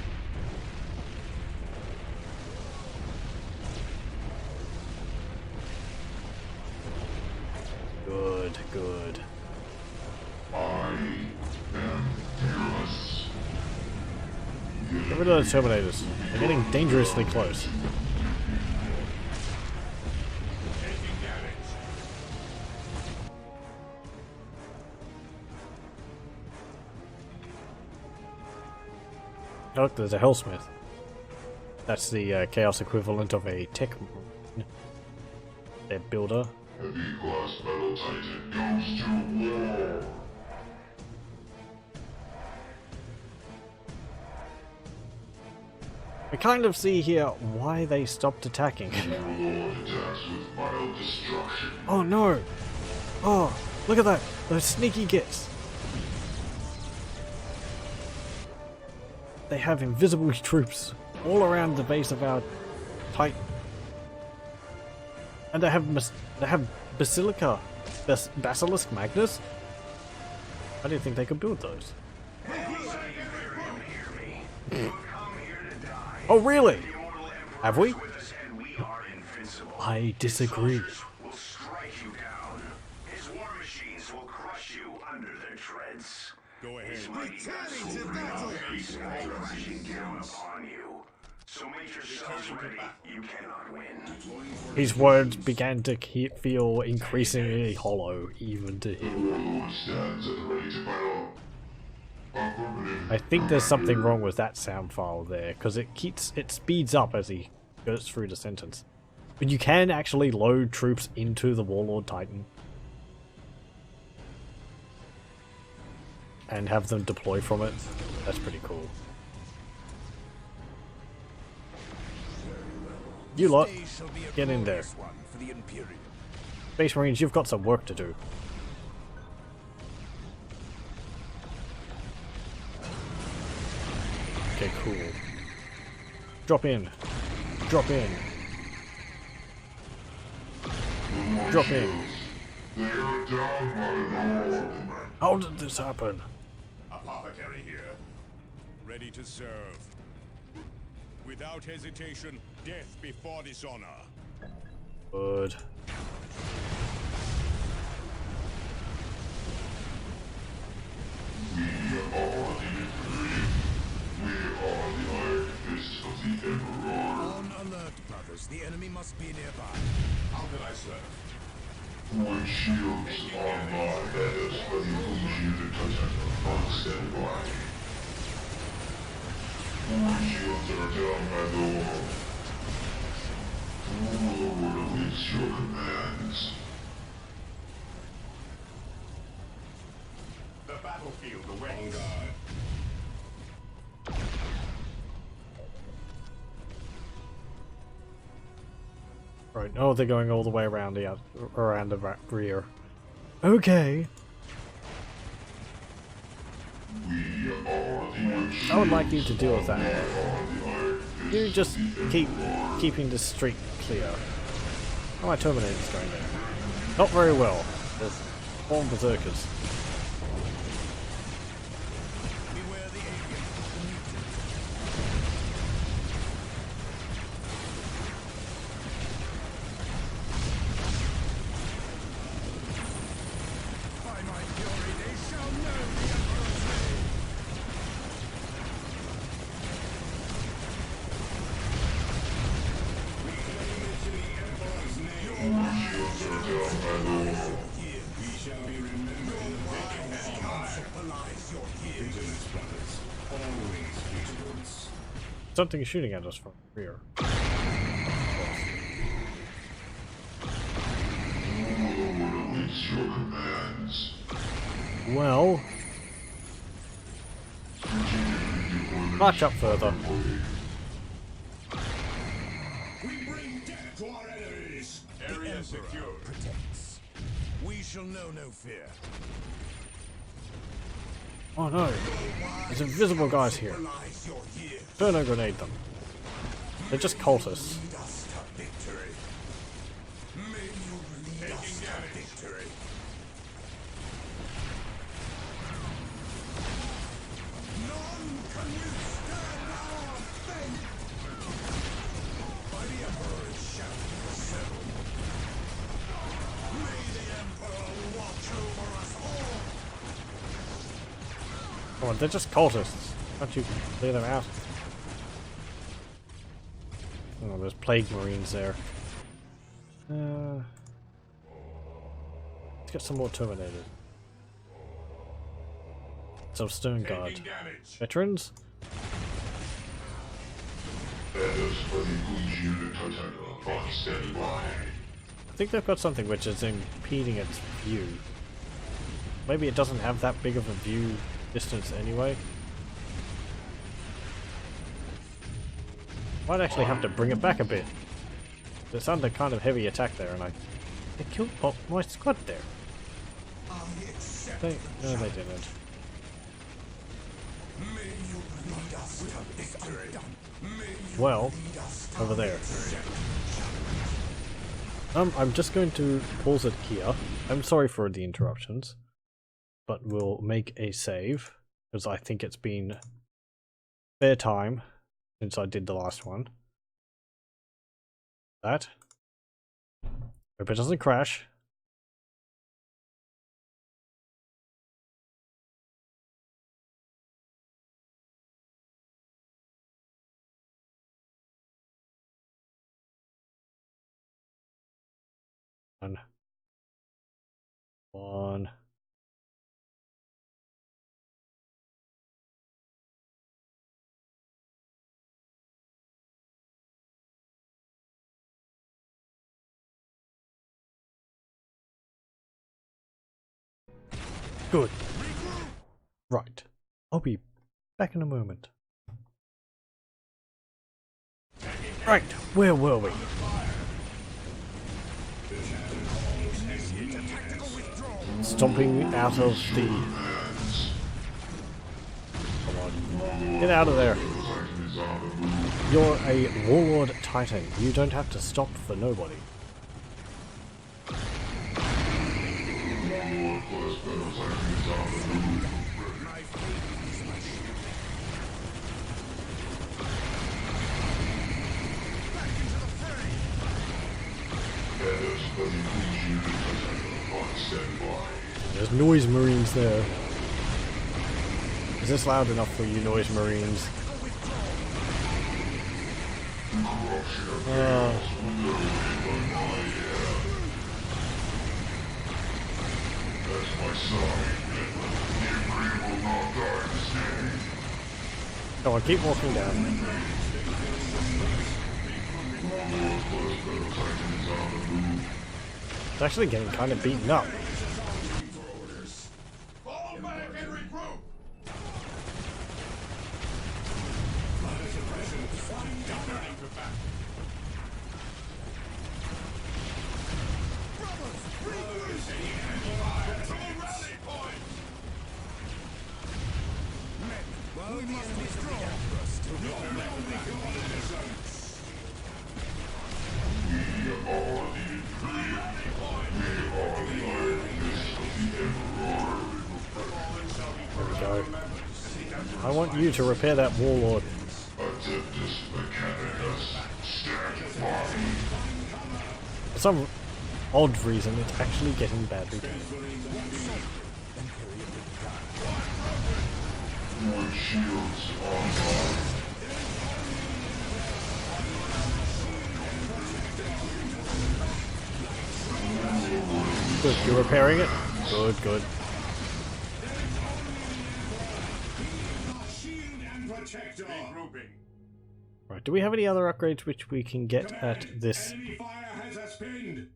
Good, good. I am fearless. Get rid of the Terminators. They're getting dangerously close. Oh, look, there's a Hellsmith. That's the Chaos equivalent of a tech their builder. Heavy glass metal titan goes to war. We kind of see here why they stopped attacking. Lord attacks with mild destruction. Oh no! Oh, look at that! Those sneaky gits! They have invisible troops all around the base of our Titan. And they have Basilica, Basilisk Magnus? I didn't think they could build those. Oh really? Have we? I disagree. Will strike you down. His war machines will crush you under their treads. Go ahead. Returning to battle. Crashing down upon you. So make yourselves ready. You cannot win. His words began to feel increasingly hollow, even to him. Lord stands and ready to battle. I think there's something wrong with that sound file there, because it speeds up as he goes through the sentence. But you can actually load troops into the Warlord Titan. and have them deploy from it. That's pretty cool. You lot, Day shall be a get in there. glorious one for the Imperium. Space Marines, you've got some work to do. Okay, cool. Drop in. Drop in. Drop in. They are down by law. How did this happen? Apothecary here. Ready to serve. Without hesitation, death before dishonor. Good. We are the Iron Fists of the Emperor. On alert, brothers. The enemy must be nearby. How can I serve? When shields are not as for the illusion on standby. When shields are down by the wall. The Lord awaits your commands. The battlefield awaits. On guard. Right. Oh, they're going all the way around the rear. Okay. We are the I would like you to deal with that. You just keeping the street clear. How are my Terminators going there? Not very well. There's 4 berserkers. Beware the alien. By my fury, they shall know the Emperor's name. We shall be remembered in the wise Council belies your years. vigilance, brothers. Always vigilance. Something is shooting at us from the rear. awaits your commands. Well, march up further. We bring death to our enemies. Area secure. Protects. We shall know no fear. Oh no, there's invisible guys here. Belies your years. Inferno grenade them. They're just cultists. Lead us to victory. May you lead us to victory. None can withstand our fate. By the Emperor's shout assemble. May the Emperor watch over us all. Come on, they're just cultists. Can't you clear them out? Oh, there's plague marines there. Let's get some more Terminators. Some Stone Guard. Taking damage. Veterans? As for the illusion on standby. I think they've got something which is impeding its view. Maybe it doesn't have that big of a view distance anyway. Might actually have to bring it back a bit. It's under kind of heavy attack there, and they killed my squad there. I accept. No, they didn't. May you lead us to victory. May you Well, lead us to over there. I'm just going to pause it here. I'm sorry for the interruptions, but we'll make a save because I think it's been fair time since I did the last one. That. Hope it doesn't crash. One. Good. Right. I'll be back in a moment. Right, where were we? Stomping out of the... Come on. Get out of there. You're a Warlord Titan. You don't have to stop for nobody. There's noise marines there. Is this loud enough for you noise marines? Come on, keep walking down. It's actually getting kind of beaten up. Fall back and regroup! Well, we must withdraw. There we go. I want you to repair that Warlord. For some odd reason, it's actually getting badly damaged. Good, you're repairing it? Good, good. Shield and protector! Regrouping. Right, do we have any other upgrades which we can get at this? Enemy fire has us pinned!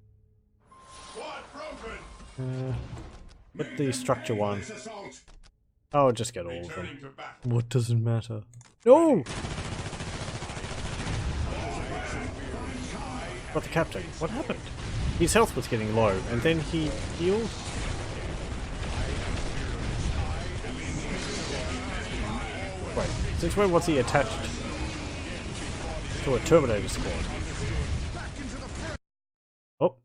Squad broken! With the structure one. This assault! Oh, just get all of them. Returning to battle. What doesn't matter? No! Got the captain. What happened? His health was getting low, and then he healed? Wait, since when was he attached to a Terminator squad? Oh.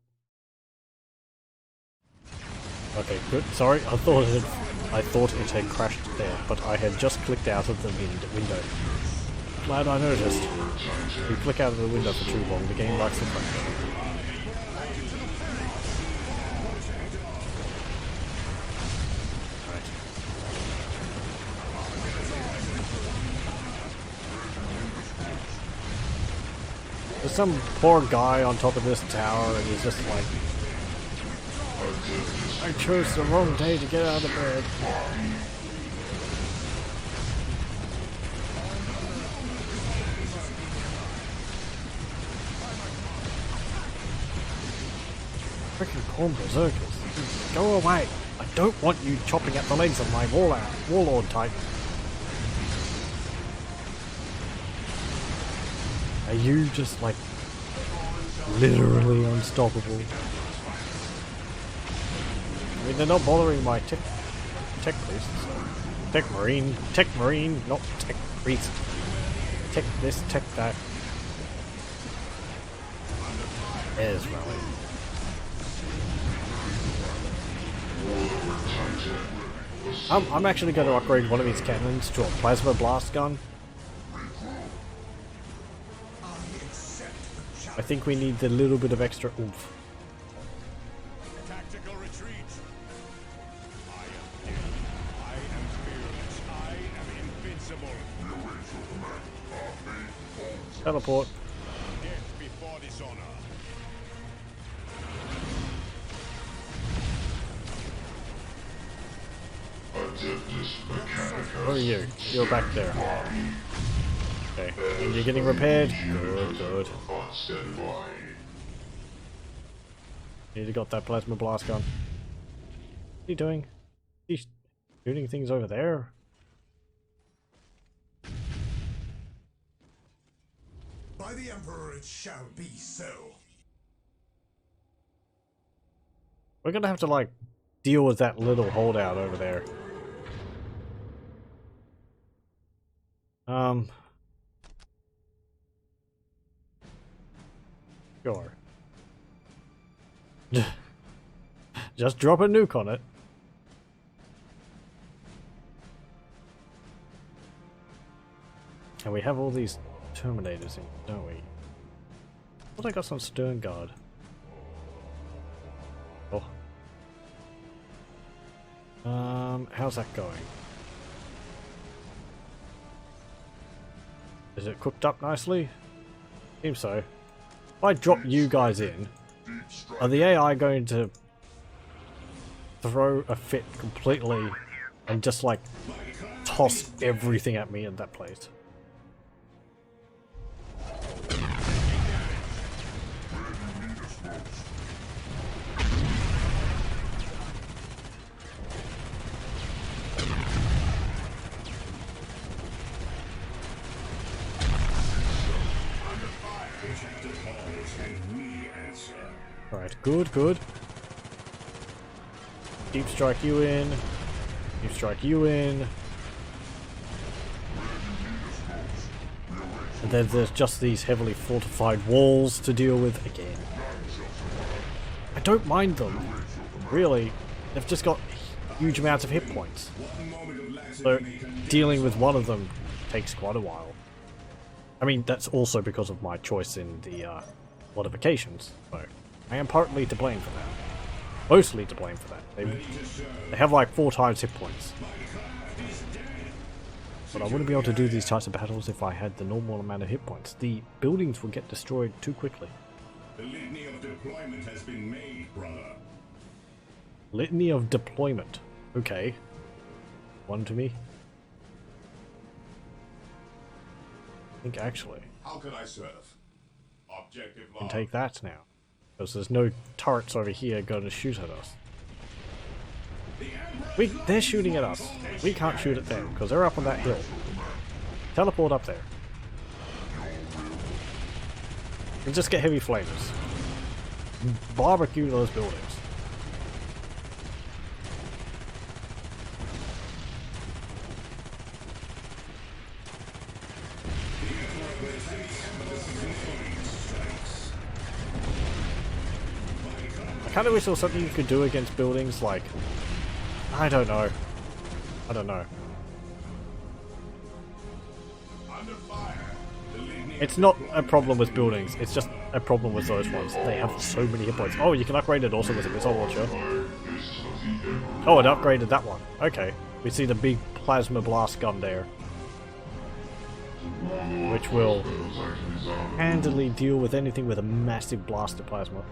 Okay, good. Sorry, I thought it had crashed there, but I had just clicked out of the window. Glad I noticed. If you click out of the window for too long, the game likes to crash. There's some poor guy on top of this tower and he's just like, I chose the wrong day to get out of bed. Freaking corn berserkers. Go away. I don't want you chopping at the legs of my warlord type. Are you just like literally unstoppable? I mean, they're not bothering my tech priests. Tech marine, not tech priest. Tech this, tech that. There's rally. I'm actually going to upgrade one of these cannons to a plasma blast gun. I think we need a little bit of extra oomph. Tactical retreat. I am dead. I am fearless. I am invincible. Teleport. Death before dishonor. Where are you? You're back there. Okay, and you're getting repaired? Good, good. Need to got that plasma blast gun. What are you doing? Shooting things over there? By the Emperor it shall be so. We're gonna have to, like, deal with that little holdout over there. Sure. Just drop a nuke on it. And we have all these Terminators in, don't we? Thought I got some Stern Guard. Oh. How's that going? Is it cooked up nicely? Seems so. If I drop you guys in, are the AI going to throw a fit completely and just like toss everything at me in that place? Alright, good, good. Deep strike you in. Deep strike you in. And then there's just these heavily fortified walls to deal with again. I don't mind them. Really, they've just got huge amounts of hit points. So dealing with one of them takes quite a while. I mean, that's also because of my choice in the modifications. So I am partly to blame for that. Mostly to blame for that. They have like 4 times hit points. But I wouldn't be able to do these types of battles if I had the normal amount of hit points. The buildings would get destroyed too quickly. The litany of deployment has been made, brother. Litany of deployment. Okay. One to me. I think actually. How can I serve? Objective I can take that now. Because there's no turrets over here going to shoot at us. They're shooting at us. We can't shoot at them because they're up on that hill. Teleport up there. And just get heavy flamers. Barbecue those buildings. I kind of wish there was something you could do against buildings like... I don't know. I don't know. It's not a problem with buildings, it's just a problem with those ones. They have so many hit points. Oh, you can upgrade it also with a missile launcher. Oh, it upgraded that one. Okay. We see the big plasma blast gun there. Which will handily deal with anything with a massive blast of plasma.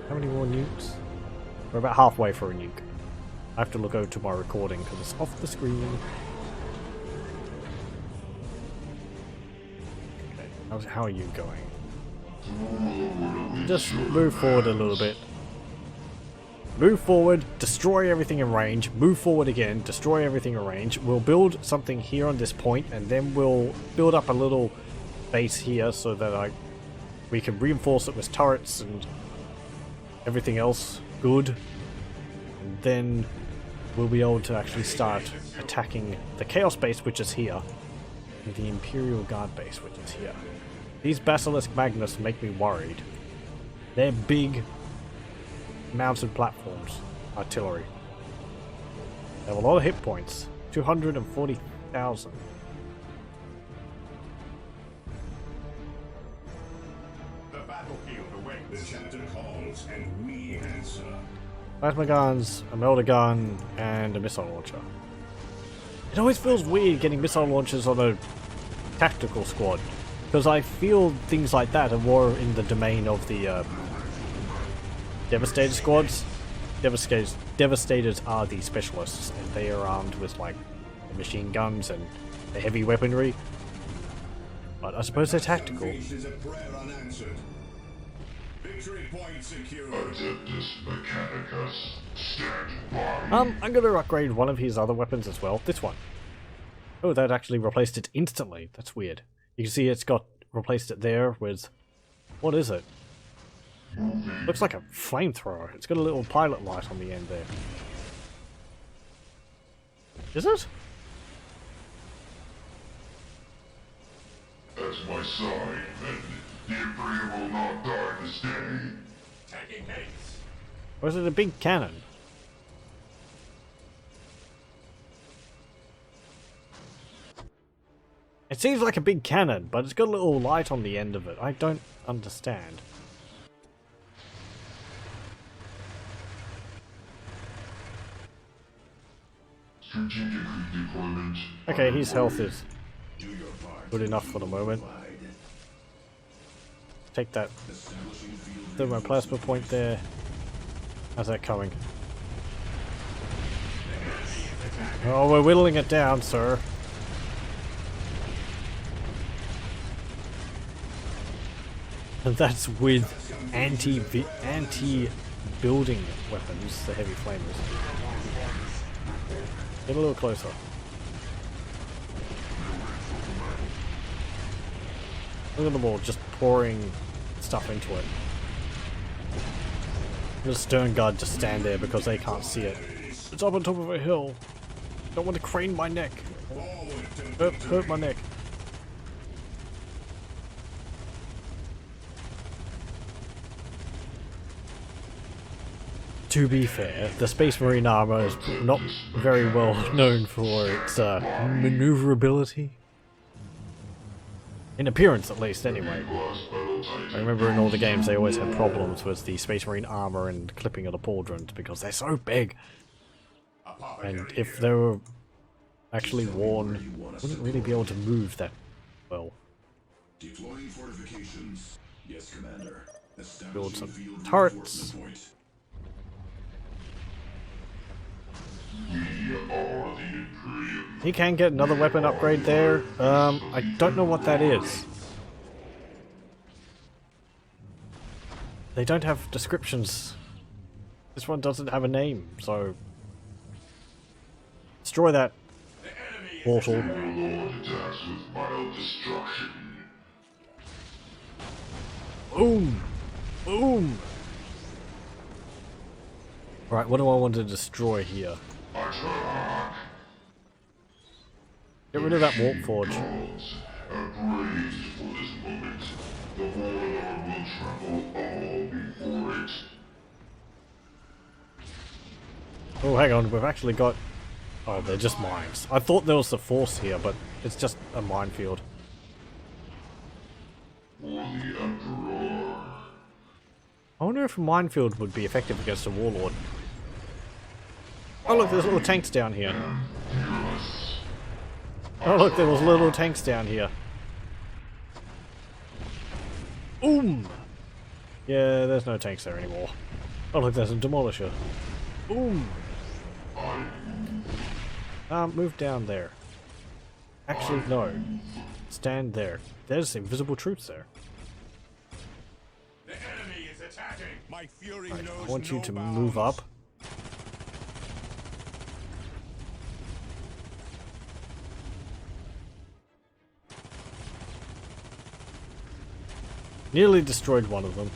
How many more nukes? We're about halfway for a nuke. I have to look over to my recording because it's off the screen. Okay, how are you going? Just move forward a little bit. Move forward, destroy everything in range, move forward again, destroy everything in range. We'll build something here on this point and then we'll build up a little base here so that we can reinforce it with turrets and everything else good, and then we'll be able to actually start attacking the Chaos base, which is here, and the Imperial Guard base, which is here. These Basilisk Magnus make me worried. They're big mounted platforms, artillery. They have a lot of hit points, 240,000. The battlefield awaits. The chapter calls, and we answer. Plasma guns, a melter gun, and a missile launcher. It always feels weird getting missile launchers on a tactical squad, because I feel things like that are more in the domain of the Devastator squads. Devastators are the specialists, and they are armed with like the machine guns and the heavy weaponry. But I suppose they're tactical. Is a prayer unanswered. Victory point secured. Adeptus Mechanicus. I'm gonna upgrade one of his other weapons as well. This one. Oh, that actually replaced it instantly. That's weird. You can see it's got replaced it there with... What is it? Looks like a flamethrower. It's got a little pilot light on the end there. Is it? At my side, men. The Imperium will not die this day. Taking haste. Or is it a big cannon? It seems like a big cannon, but it's got a little light on the end of it. I don't understand. Strategic deployment. Okay, his health is Do your part. good enough for the moment. Provide. Take that Establishing field thermoplasma point there. How's that coming? Oh, we're whittling it down, sir. And that's with anti-building weapons, the heavy flamers. Get a little closer. Look at them all just pouring stuff into it. The stern guard just stand there because they can't see it. It's up on top of a hill. Don't want to crane my neck. Hurt my neck. To be fair, the Space Marine armor is not very well known for its maneuverability. In appearance, at least, anyway. I remember in all the games they always had problems with the Space Marine armor and clipping of the pauldrons because they're so big. And if they were actually worn, wouldn't really be able to move that well. Deploying fortifications. Yes, Commander. Build some Establishing field turrets. reinforcement point. He can get another weapon upgrade there. I don't know what that is. They don't have descriptions. This one doesn't have a name, so... Destroy that portal. Attacks with mild destruction. Boom! Boom! Right, what do I want to destroy here? Get rid of that warp forge. Gods have prayed for this moment. The Warlord will tremble all before it. Oh, hang on, we've actually got... Oh, they're just mines. I thought there was the force here, but it's just a minefield. For the Emperor. I wonder if a minefield would be effective against a warlord. Oh look, there's little tanks down here. Oh look, there was little tanks down here. Boom! Yeah, there's no tanks there anymore. Oh look, there's a demolisher. Boom! Move down there. Actually, no. Stand there. There's invisible troops there. The enemy is attacking. My fury Right, knows I want you no to bounds. move up. Nearly destroyed one of them.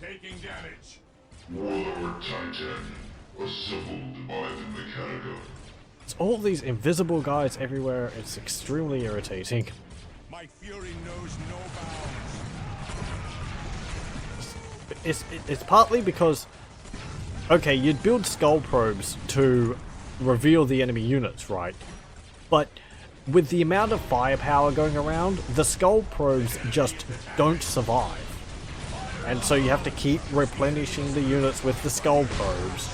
Taking damage. Warlord Titan, assembled by the Mechanica. It's all these invisible guys everywhere. It's extremely irritating. My fury knows no bounds. It's partly because, okay, you'd build skull probes to reveal the enemy units, right? But with the amount of firepower going around, the skull probes just don't survive. And so you have to keep replenishing the units with the skull probes.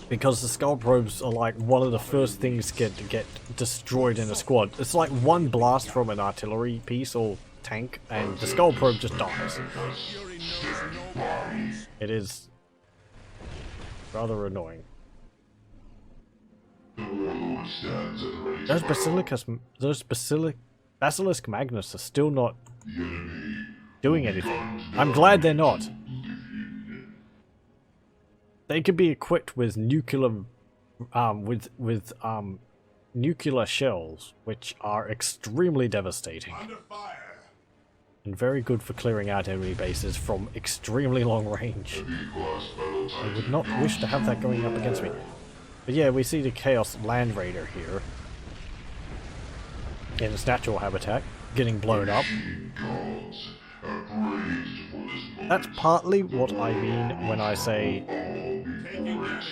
Because the skull probes are like one of the first things to get destroyed in a squad. It's like one blast from an artillery piece or tank and the skull probe just dies. Fury knows no bounds. It is rather annoying. The Warlord stands at ready. Those Basilisk Magnus are still not... The enemy doing anything. I'm glad they're not. They could be equipped with nuclear nuclear shells, which are extremely devastating Under fire. and very good for clearing out enemy bases from extremely long range. I would not wish to have that going up against me. But yeah, we see the Chaos Land Raider here in its natural habitat, getting blown up. That's partly what I mean when I say, Taking damage.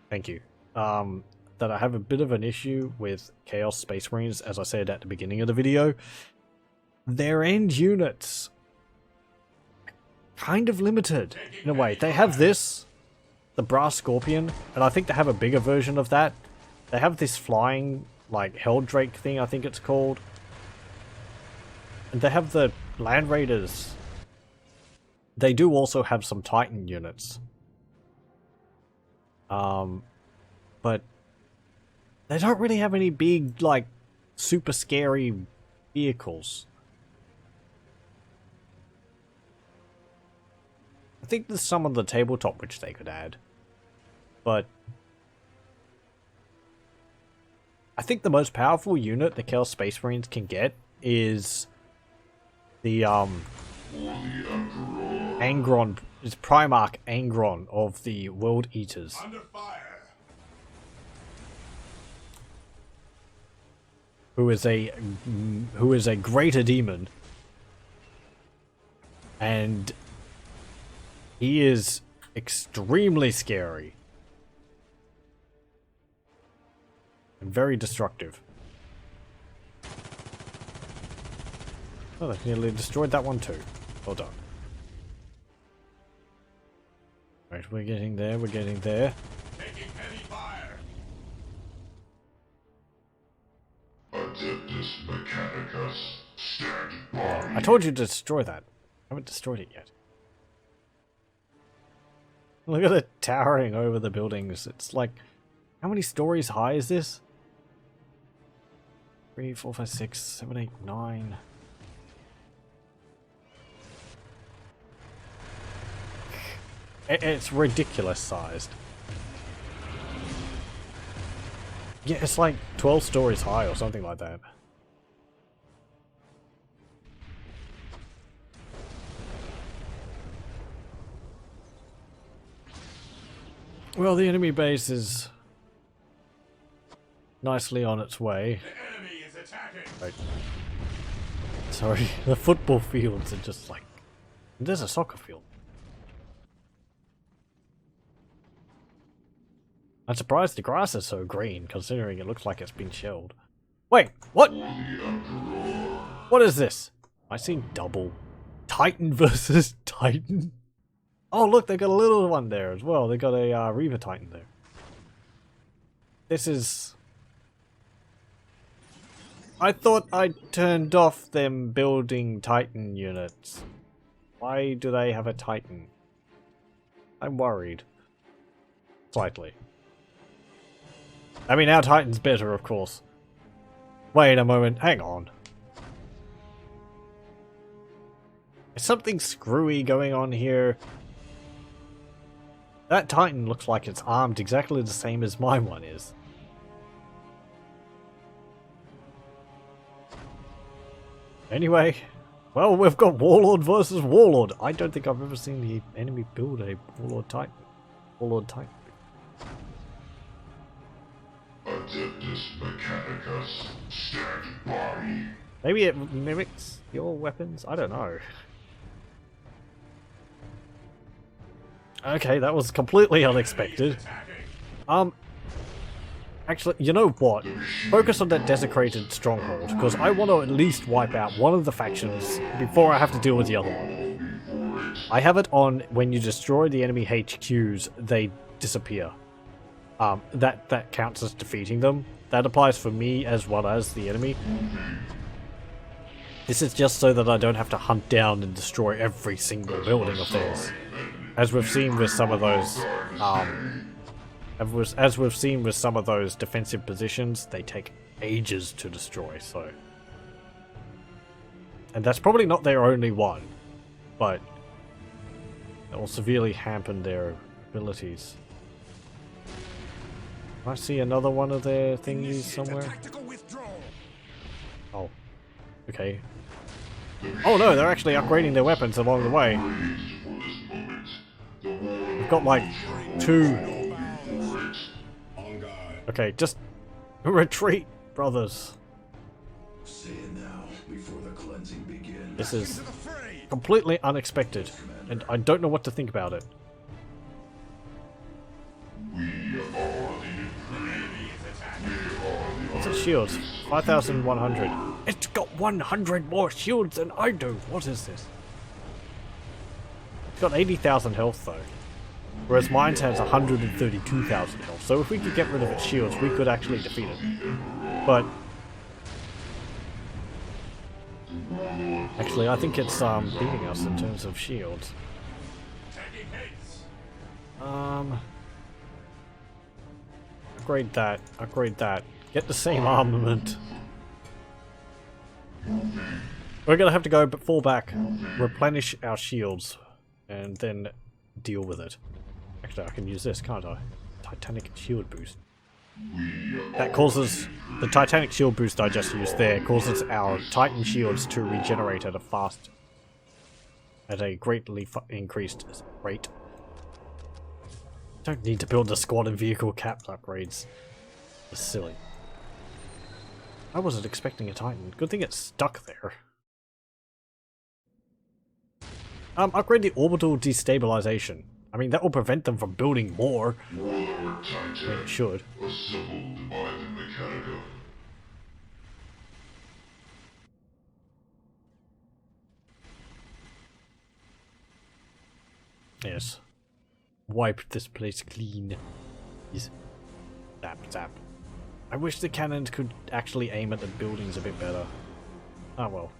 thank you, that I have a bit of an issue with Chaos Space Marines, as I said at the beginning of the video. Their end units are kind of limited in a way. They have this, the Brass Scorpion, and I think they have a bigger version of that. They have this flying, like, Helldrake thing, I think it's called. And they have the Land Raiders. They do also have some Titan units. But they don't really have any big, like, super scary vehicles. I think there's some on the tabletop which they could add. But I think the most powerful unit the Chaos Space Marines can get is the Angron, it's Primarch Angron of the World Eaters. Under fire. Who is a greater demon, and he is extremely scary and very destructive. Oh, they nearly destroyed that one too. Well done. Right, we're getting there, we're getting there. Taking heavy fire. Adeptus Mechanicus, stand by. I told you to destroy that. I haven't destroyed it yet. Look at it towering over the buildings. It's like, how many stories high is this? 3, 4, 5, 6, 7, 8, 9. It's ridiculous sized. Yeah, it's like 12 stories high or something like that. Well, the enemy base is nicely on its way. The enemy is attacking. Right. Sorry, the football fields are just like... There's a soccer field. I'm surprised the grass is so green, considering it looks like it's been shelled. Wait, what? What is this? I seen double. Titan versus Titan? Oh look, they got a little one there as well. They got a Reaver Titan there. This is... I thought I turned off them building Titan units. Why do they have a Titan? I'm worried. Slightly. I mean, our Titan's better, of course. Wait a moment, hang on. Is something screwy going on here? That Titan looks like it's armed exactly the same as my one is. Anyway, well, we've got Warlord versus Warlord. I don't think I've ever seen the enemy build a Warlord Titan. Warlord Titan. Adeptus Mechanicus, stand by. Maybe it mimics your weapons? I don't know. Okay, that was completely unexpected. Actually, you know what? Focus on that desecrated stronghold, because I want to at least wipe out one of the factions before I have to deal with the other one. I have it on when you destroy the enemy HQs, they disappear. That counts as defeating them. That applies for me as well as the enemy. This is just so that I don't have to hunt down and destroy every single building of theirs. As we've seen with some of those, as we've seen with some of those defensive positions, they take ages to destroy, so. And that's probably not their only one. but it will severely hamper their abilities. I see another one of their thingies Initiate a somewhere. tactical withdrawal. Oh, okay. Oh no, they're actually upgrading their weapons along the way. We've got like 2. On guard. Okay, just retreat, brothers. Say it now, before the cleansing begins. This is To the fray. completely unexpected, and I don't know what to think about it. What's its shields? 5,100. It's got 100 more shields than I do. What is this? It's got 80,000 health though, whereas mine has 132,000 health. So if we could get rid of its shields, we could actually defeat it. But actually, I think it's beating us in terms of shields. Taking hits. Upgrade that. Upgrade that. Get the same armament. We're gonna have to go fall back, replenish our shields, and then deal with it. Actually, I can use this, can't I? Titanic shield boost. That causes the Titanic shield boost I just used there causes our Titan shields to regenerate at a greatly increased rate. Don't need to build the squad and vehicle cap upgrades. It's silly. I wasn't expecting a Titan. Good thing it's stuck there. Upgrade the orbital destabilization. I mean, that will prevent them from building more. Warlord Titan, It should. assembled by the Mechanica. Yes. Wipe this place clean. Yes. Zap, zap. I wish the cannons could actually aim at the buildings a bit better. Ah well.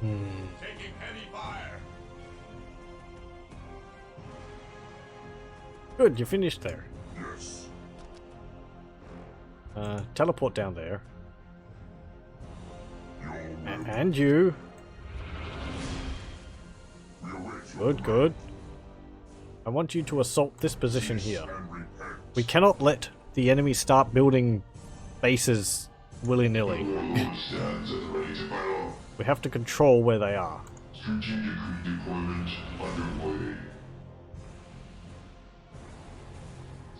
Taking heavy fire. Good, you finished there. Yes. Teleport down there. And you. Good, good. I want you to assault this position here. We cannot let the enemy start building bases willy-nilly. Warlord stands at the ready to battle. We have to control where they are. Strategic redeployment underway.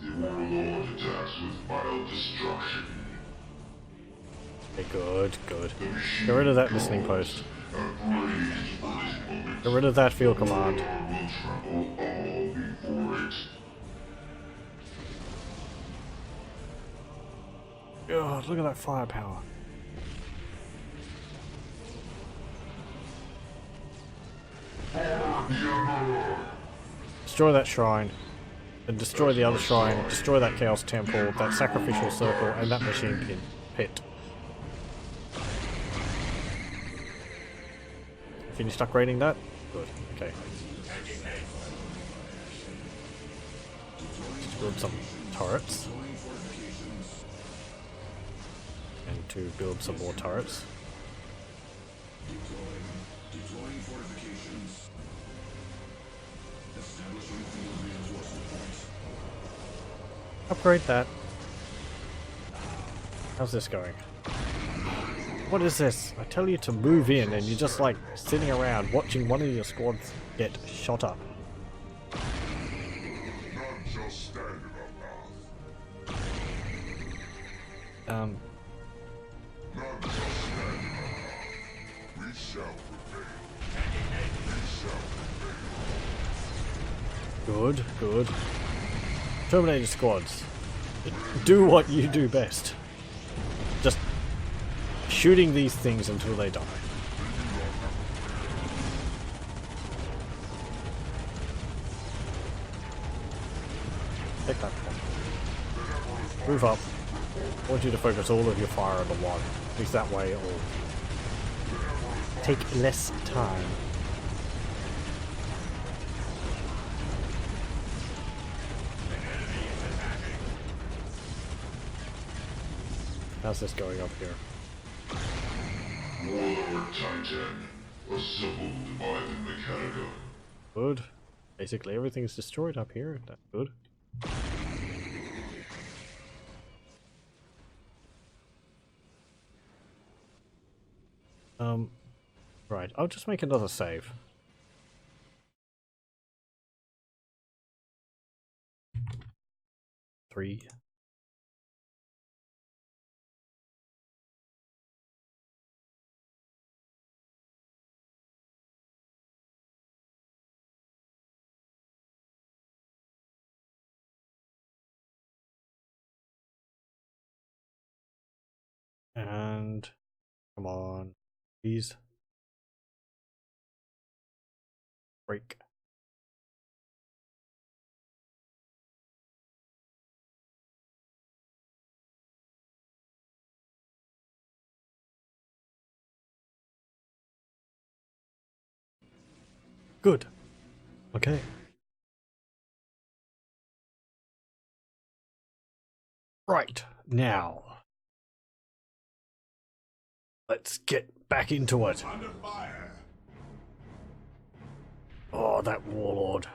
The Warlord attacks with mild destruction. Okay, good, good. Get rid of that listening post. Get rid of that field command. Will trample all before it. God, look at that firepower. Destroy that shrine. Then destroy the other shrine. Destroy that chaos temple, that sacrificial circle, and that machine pit. Finished upgrading that? Good, okay. Let's build some turrets. And to build some more turrets. Deploying fortifications. Establishing field reinforcement points. Upgrade that. How's this going? What is this? I tell you to move in and you're just like sitting around watching one of your squads get shot up. None shall stand in our path. Um, None shall stand in our path. We shall prevail. We shall prevail. good, good. Terminator squads. Do what you do best. Just shooting these things until they die. Take that one. Move up. I want you to focus all of your fire on the one. At least that way it will take less time. How's this going up here? Warlord Titan, assembled by the Mechanica. Good. Basically everything's destroyed up here. That's good. Right. I'll just make another save. Three. And come on, please. Break. Good. Okay. Right, now. Let's get back into it. Under fire. Oh, that warlord.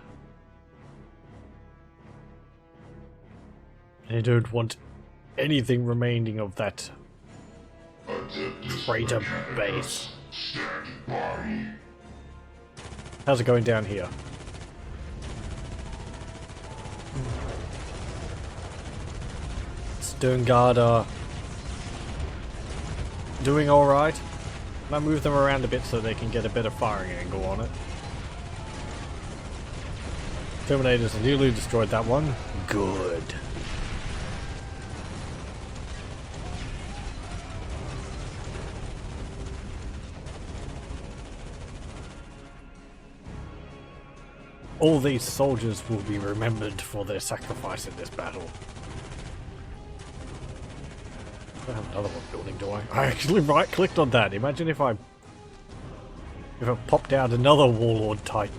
I don't want anything remaining of that traitor base. Stand by. How's it going down here? Sternguard are doing alright. I'll move them around a bit so they can get a better firing angle on it. Terminators nearly destroyed that one. Good. All these soldiers will be remembered for their sacrifice in this battle. I don't have another one building, do I? I actually right-clicked on that. Imagine if I popped out another Warlord Titan.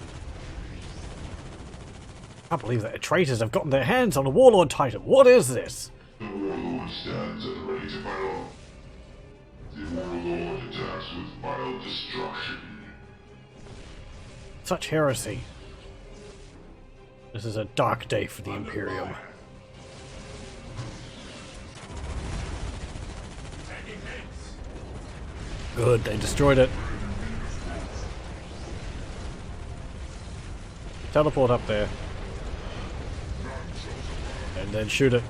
I can't believe that the traitors have gotten their hands on a Warlord Titan. What is this? The Warlord stands at ready to battle. The Warlord attacks with mild destruction. Such heresy. This is a dark day for the Imperium. Good, they destroyed it. Teleport up there. And then shoot it.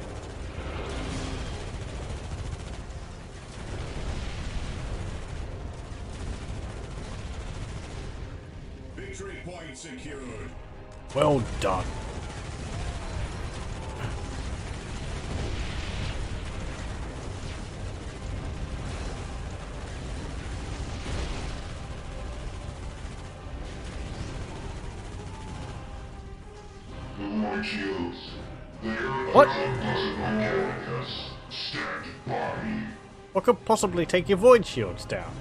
Victory point secured. Well done. What? What could possibly take your void shields down?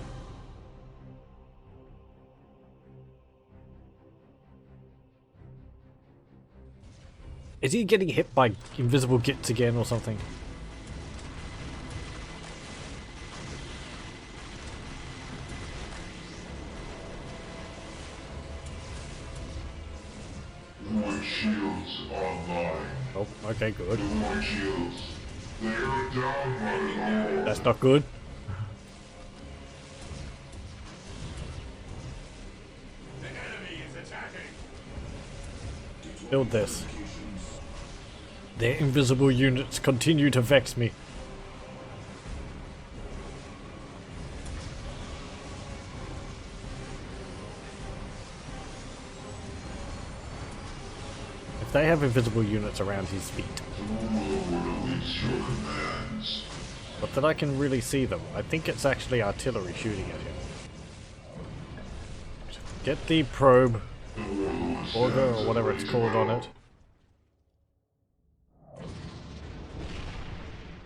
Is he getting hit by invisible gits again or something? Void shields online. Oh, okay, good. Void shields. They are down by the Lord. That's not good. The enemy is attacking. Build this. Their invisible units continue to vex me. If they have invisible units around his feet. But that I can really see them. I think it's actually artillery shooting at him. Get the probe. Auger, or whatever it's called on it.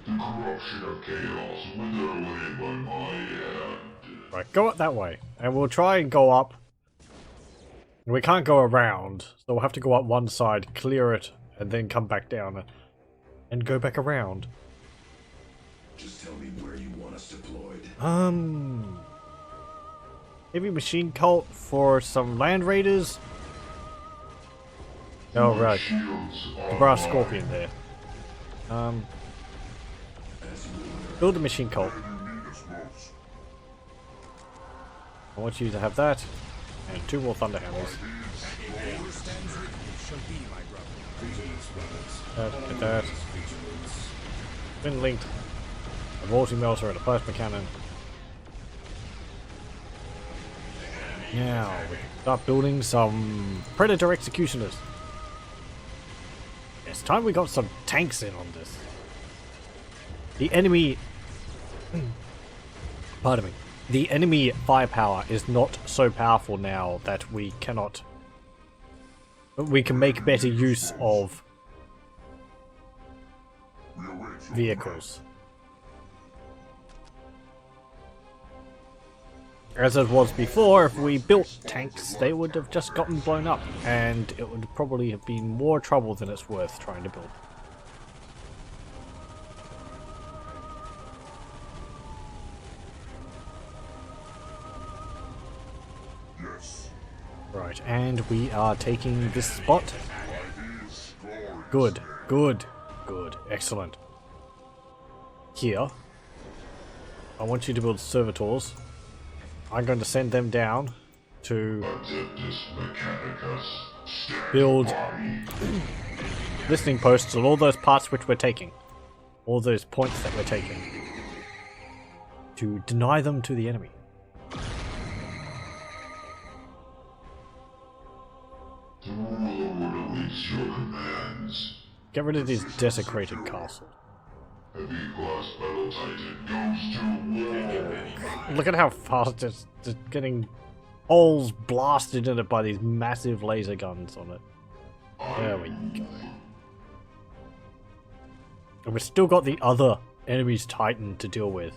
The corruption of chaos wither away by my hand. Right, go up that way. And we'll try and go up. We can't go around, so we'll have to go up one side, clear it, and then come back down and go back around. Just tell me where you want us deployed. Heavy machine cult for some land raiders. Oh right, the brass scorpion there. Build a machine cult. I want you to have that, and 2 more thunder hammers. Get that. Twin linked. A vortex melter and a plasma cannon. Now we can start building some predator executioners. It's time we got some tanks in on this. The enemy... Pardon me. The enemy firepower is not so powerful now that we cannot... We can make better use of vehicles. As it was before, if we built tanks, they would have just gotten blown up, and it would probably have been more trouble than it's worth trying to build. Right, and we are taking this spot. Good, good, good, excellent. Here, I want you to build servitors. I'm going to send them down to build listening posts on all those parts which we're taking. All those points that we're taking. To deny them to the enemy. Get rid of these desecrated castles. Look at how fast it's just getting holes blasted in it by these massive laser guns on it. There we go. And we've still got the other enemy's Titan to deal with.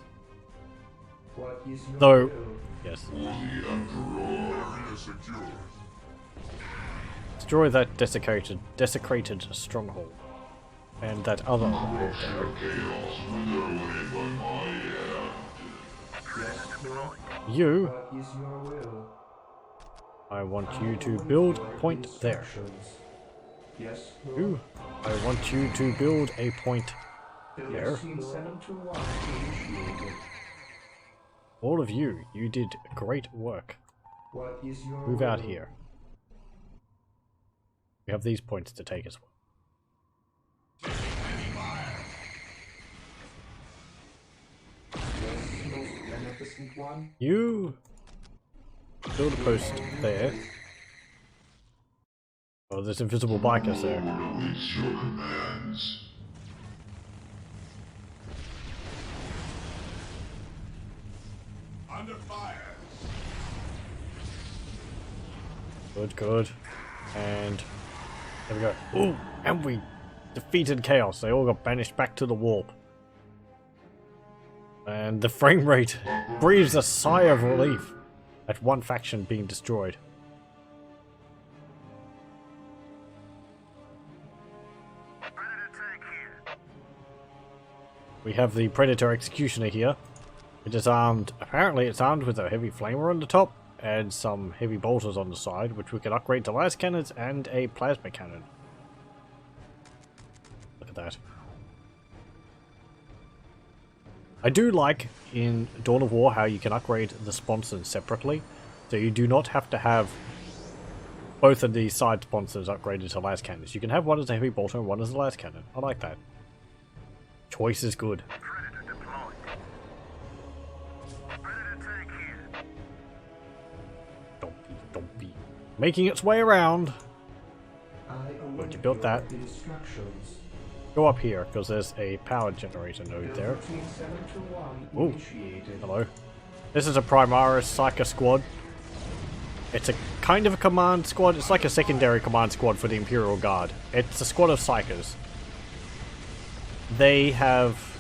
Though, yes. Destroy that desecrated stronghold. And that other one. You, I want you to build a point there. You, I want you to build a point there. All of you, you did great work. Move out here. We have these points to take as well. You build a post there. Oh, there's invisible bikers there. Under fire. Good, good. And there we go. Ooh, and we defeated Chaos. They all got banished back to the warp. And the frame rate breathes a sigh of relief at one faction being destroyed. We have the Predator Executioner here. It is armed, apparently it's armed with a heavy flamer on the top and some heavy bolters on the side, which we can upgrade to las cannons and a plasma cannon. Look at that. I do like in Dawn of War how you can upgrade the sponsors separately, so you do not have to have both of the side sponsors upgraded to las cannons. You can have one as a heavy bolter and one as a las cannon. I like that. Choice is good. Don't be making its way around. Good, you built that. Go up here, because there's a power generator node there. Ooh, hello. This is a Primaris Psyker squad. It's a kind of a command squad. It's like a secondary command squad for the Imperial Guard. It's a squad of Psykers. They have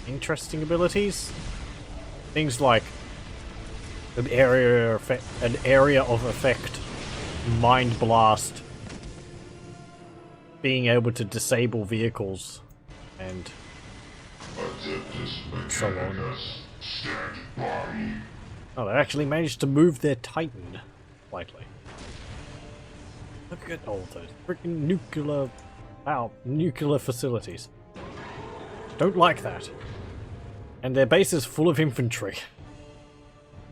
interesting abilities. Things like an area of effect, mind blast, being able to disable vehicles, and Cylarne. Oh, they actually managed to move their Titan slightly. Look at all those freaking nuclear facilities. Don't like that. And their base is full of infantry.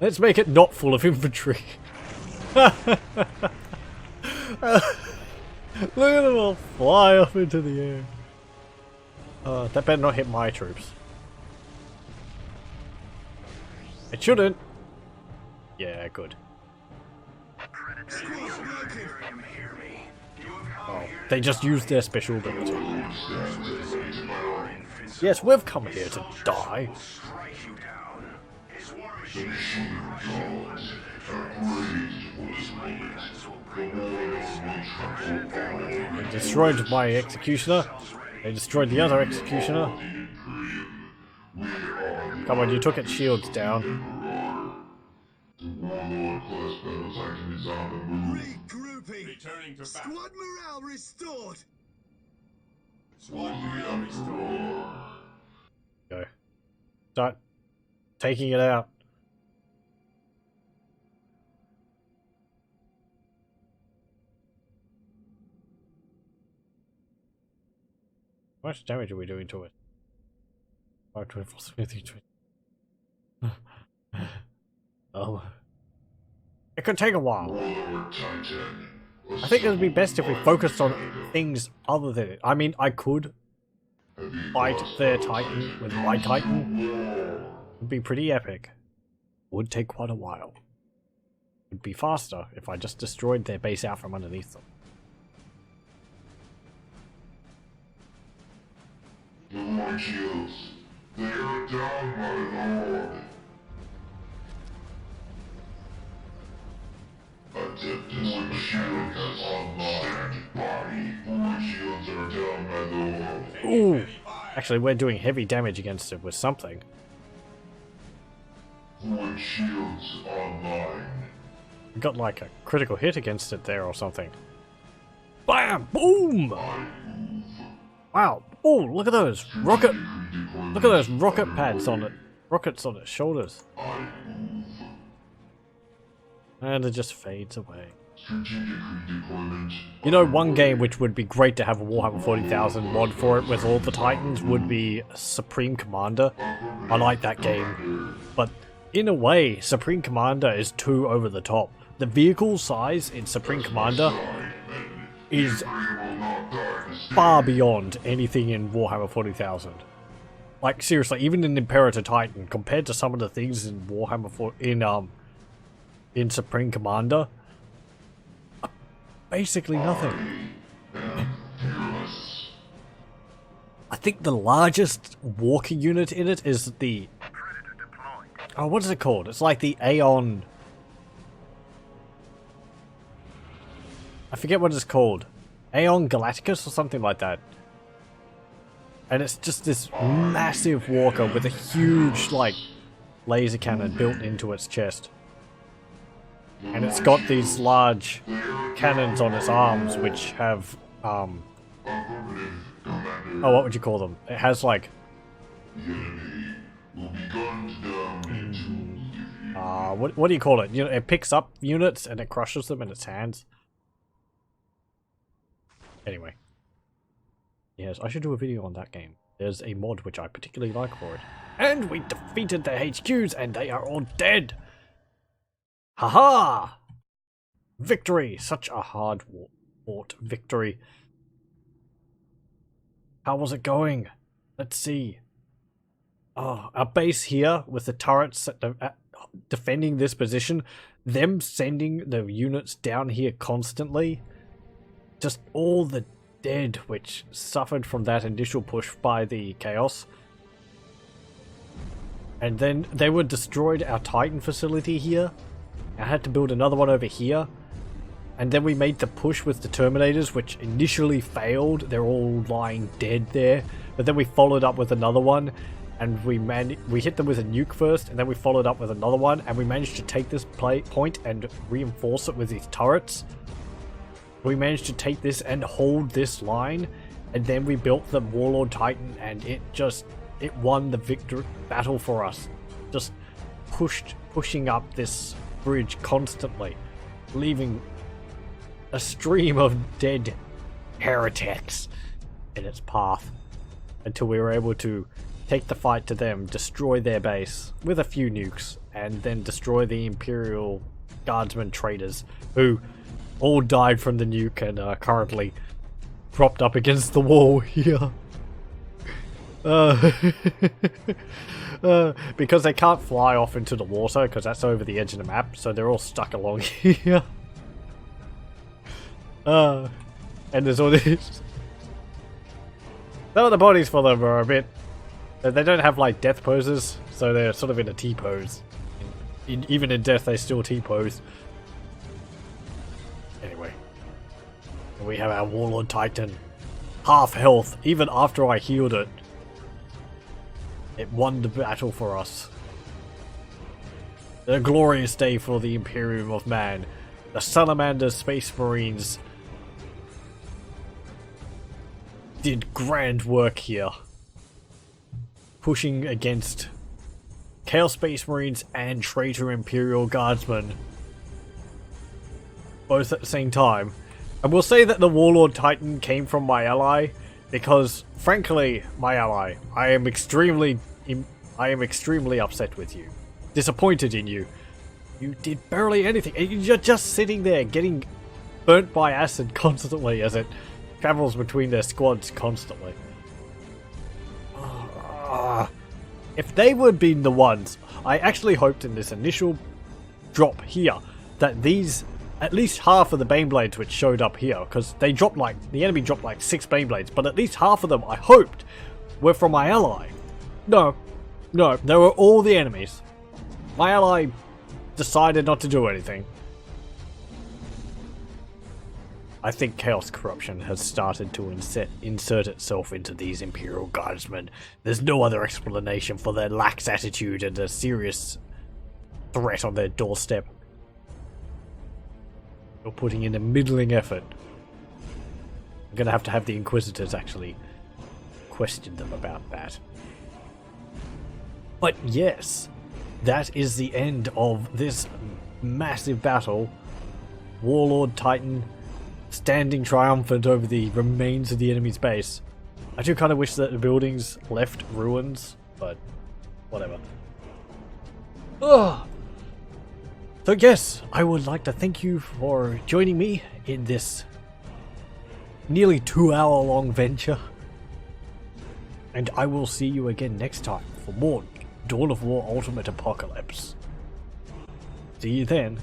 Let's make it not full of infantry. Look at them all fly up into the air. That better not hit my troops. It shouldn't. Yeah, good. Oh, they just used their special ability. Yes, we've come here to die. They destroyed my executioner. They destroyed the other executioner. Come on, you took its shields down. Regrouping. Returning to Squad morale restored. Squad morale restored. Go. Start taking it out. How much damage are we doing to it? 524, 23, 20. Oh. It could take a while. I think it would be best if we focused on things other than it. I mean, I could fight their Titan with my Titan. It would be pretty epic. Would take quite a while. It would be faster if I just destroyed their base out from underneath them. The Lord shields. They are down, my lord. Adeptus Machines online. Lord shields are down, my lord. Ooh! Actually, we're doing heavy damage against it with something. Lord shields online. We got like a critical hit against it there or something. Bam! Boom! Wow! Oh, look at those rocket! Look at those rocket pads on it. Rockets on its shoulders. And it just fades away. You know, one game which would be great to have a Warhammer 40,000 mod for it with all the Titans would be Supreme Commander. I like that game. But in a way, Supreme Commander is too over the top. The vehicle size in Supreme Commander is far beyond anything in Warhammer 40,000. Like, seriously, even in Imperator Titan, compared to some of the things in Warhammer 4... in Supreme Commander, basically nothing. I think the largest walking unit in it is the... Oh, what is it called? It's like the Aeon... I forget what it's called. Aeon Galacticus or something like that. And it's just this massive walker with a huge, like, laser cannon built into its chest. And it's got these large cannons on its arms which have, oh, what would you call them? It has, like... what do you call it? You know, it picks up units and it crushes them in its hands. Anyway. Yes, I should do a video on that game. There's a mod which I particularly like for it. And we defeated their HQs and they are all dead! Haha! Victory! Such a hard-fought victory. How was it going? Let's see. Oh, our base here with the turrets defending this position. Them sending the units down here constantly. Just all the dead which suffered from that initial push by the Chaos. And then they were destroyed our Titan facility here. I had to build another one over here. And then we made the push with the Terminators, which initially failed. They're all lying dead there. But then we followed up with another one. And we hit them with a nuke first. And then we followed up with another one. And we managed to take this point and reinforce it with these turrets. We managed to take this and hold this line. And then we built the Warlord Titan. And it just it won the battle for us. Just pushing up this bridge constantly, leaving a stream of dead heretics in its path until we were able to take the fight to them, destroy their base with a few nukes, and then destroy the Imperial Guardsmen traitors who all died from the nuke and are currently propped up against the wall here. Because they can't fly off into the water because that's over the edge of the map, so they're all stuck along here. And there's all these. Some of the bodies for them are a bit. They don't have like death poses, so they're sort of in a T pose. Even in death, they still T pose. Anyway, we have our Warlord Titan, half health. Even after I healed it, it won the battle for us. A glorious day for the Imperium of Man. The Salamander Space Marines did grand work here, pushing against Chaos Space Marines and traitor Imperial Guardsmen, both at the same time. And we'll say that the Warlord Titan came from my ally, because, frankly, my ally, I am extremely upset with you. Disappointed in you. You did barely anything. You're just sitting there getting burnt by acid constantly as it travels between their squads constantly. If they would have been the ones, I actually hoped in this initial drop here that these, at least half of the Baneblades which showed up here, because they dropped like, the enemy dropped like 6 Baneblades, but at least half of them I hoped were from my ally. No, they were all the enemies. My ally decided not to do anything. I think Chaos Corruption has started to insert itself into these Imperial Guardsmen. There's no other explanation for their lax attitude and a serious threat on their doorstep. You're putting in a middling effort. I'm gonna have to have the Inquisitors actually question them about that. But yes, that is the end of this massive battle. Warlord Titan standing triumphant over the remains of the enemy's base. I do kind of wish that the buildings left ruins, but whatever. So yes, I would like to thank you for joining me in this nearly 2-hour-long venture. And I will see you again next time for more Dawn of War Ultimate Apocalypse. See you then.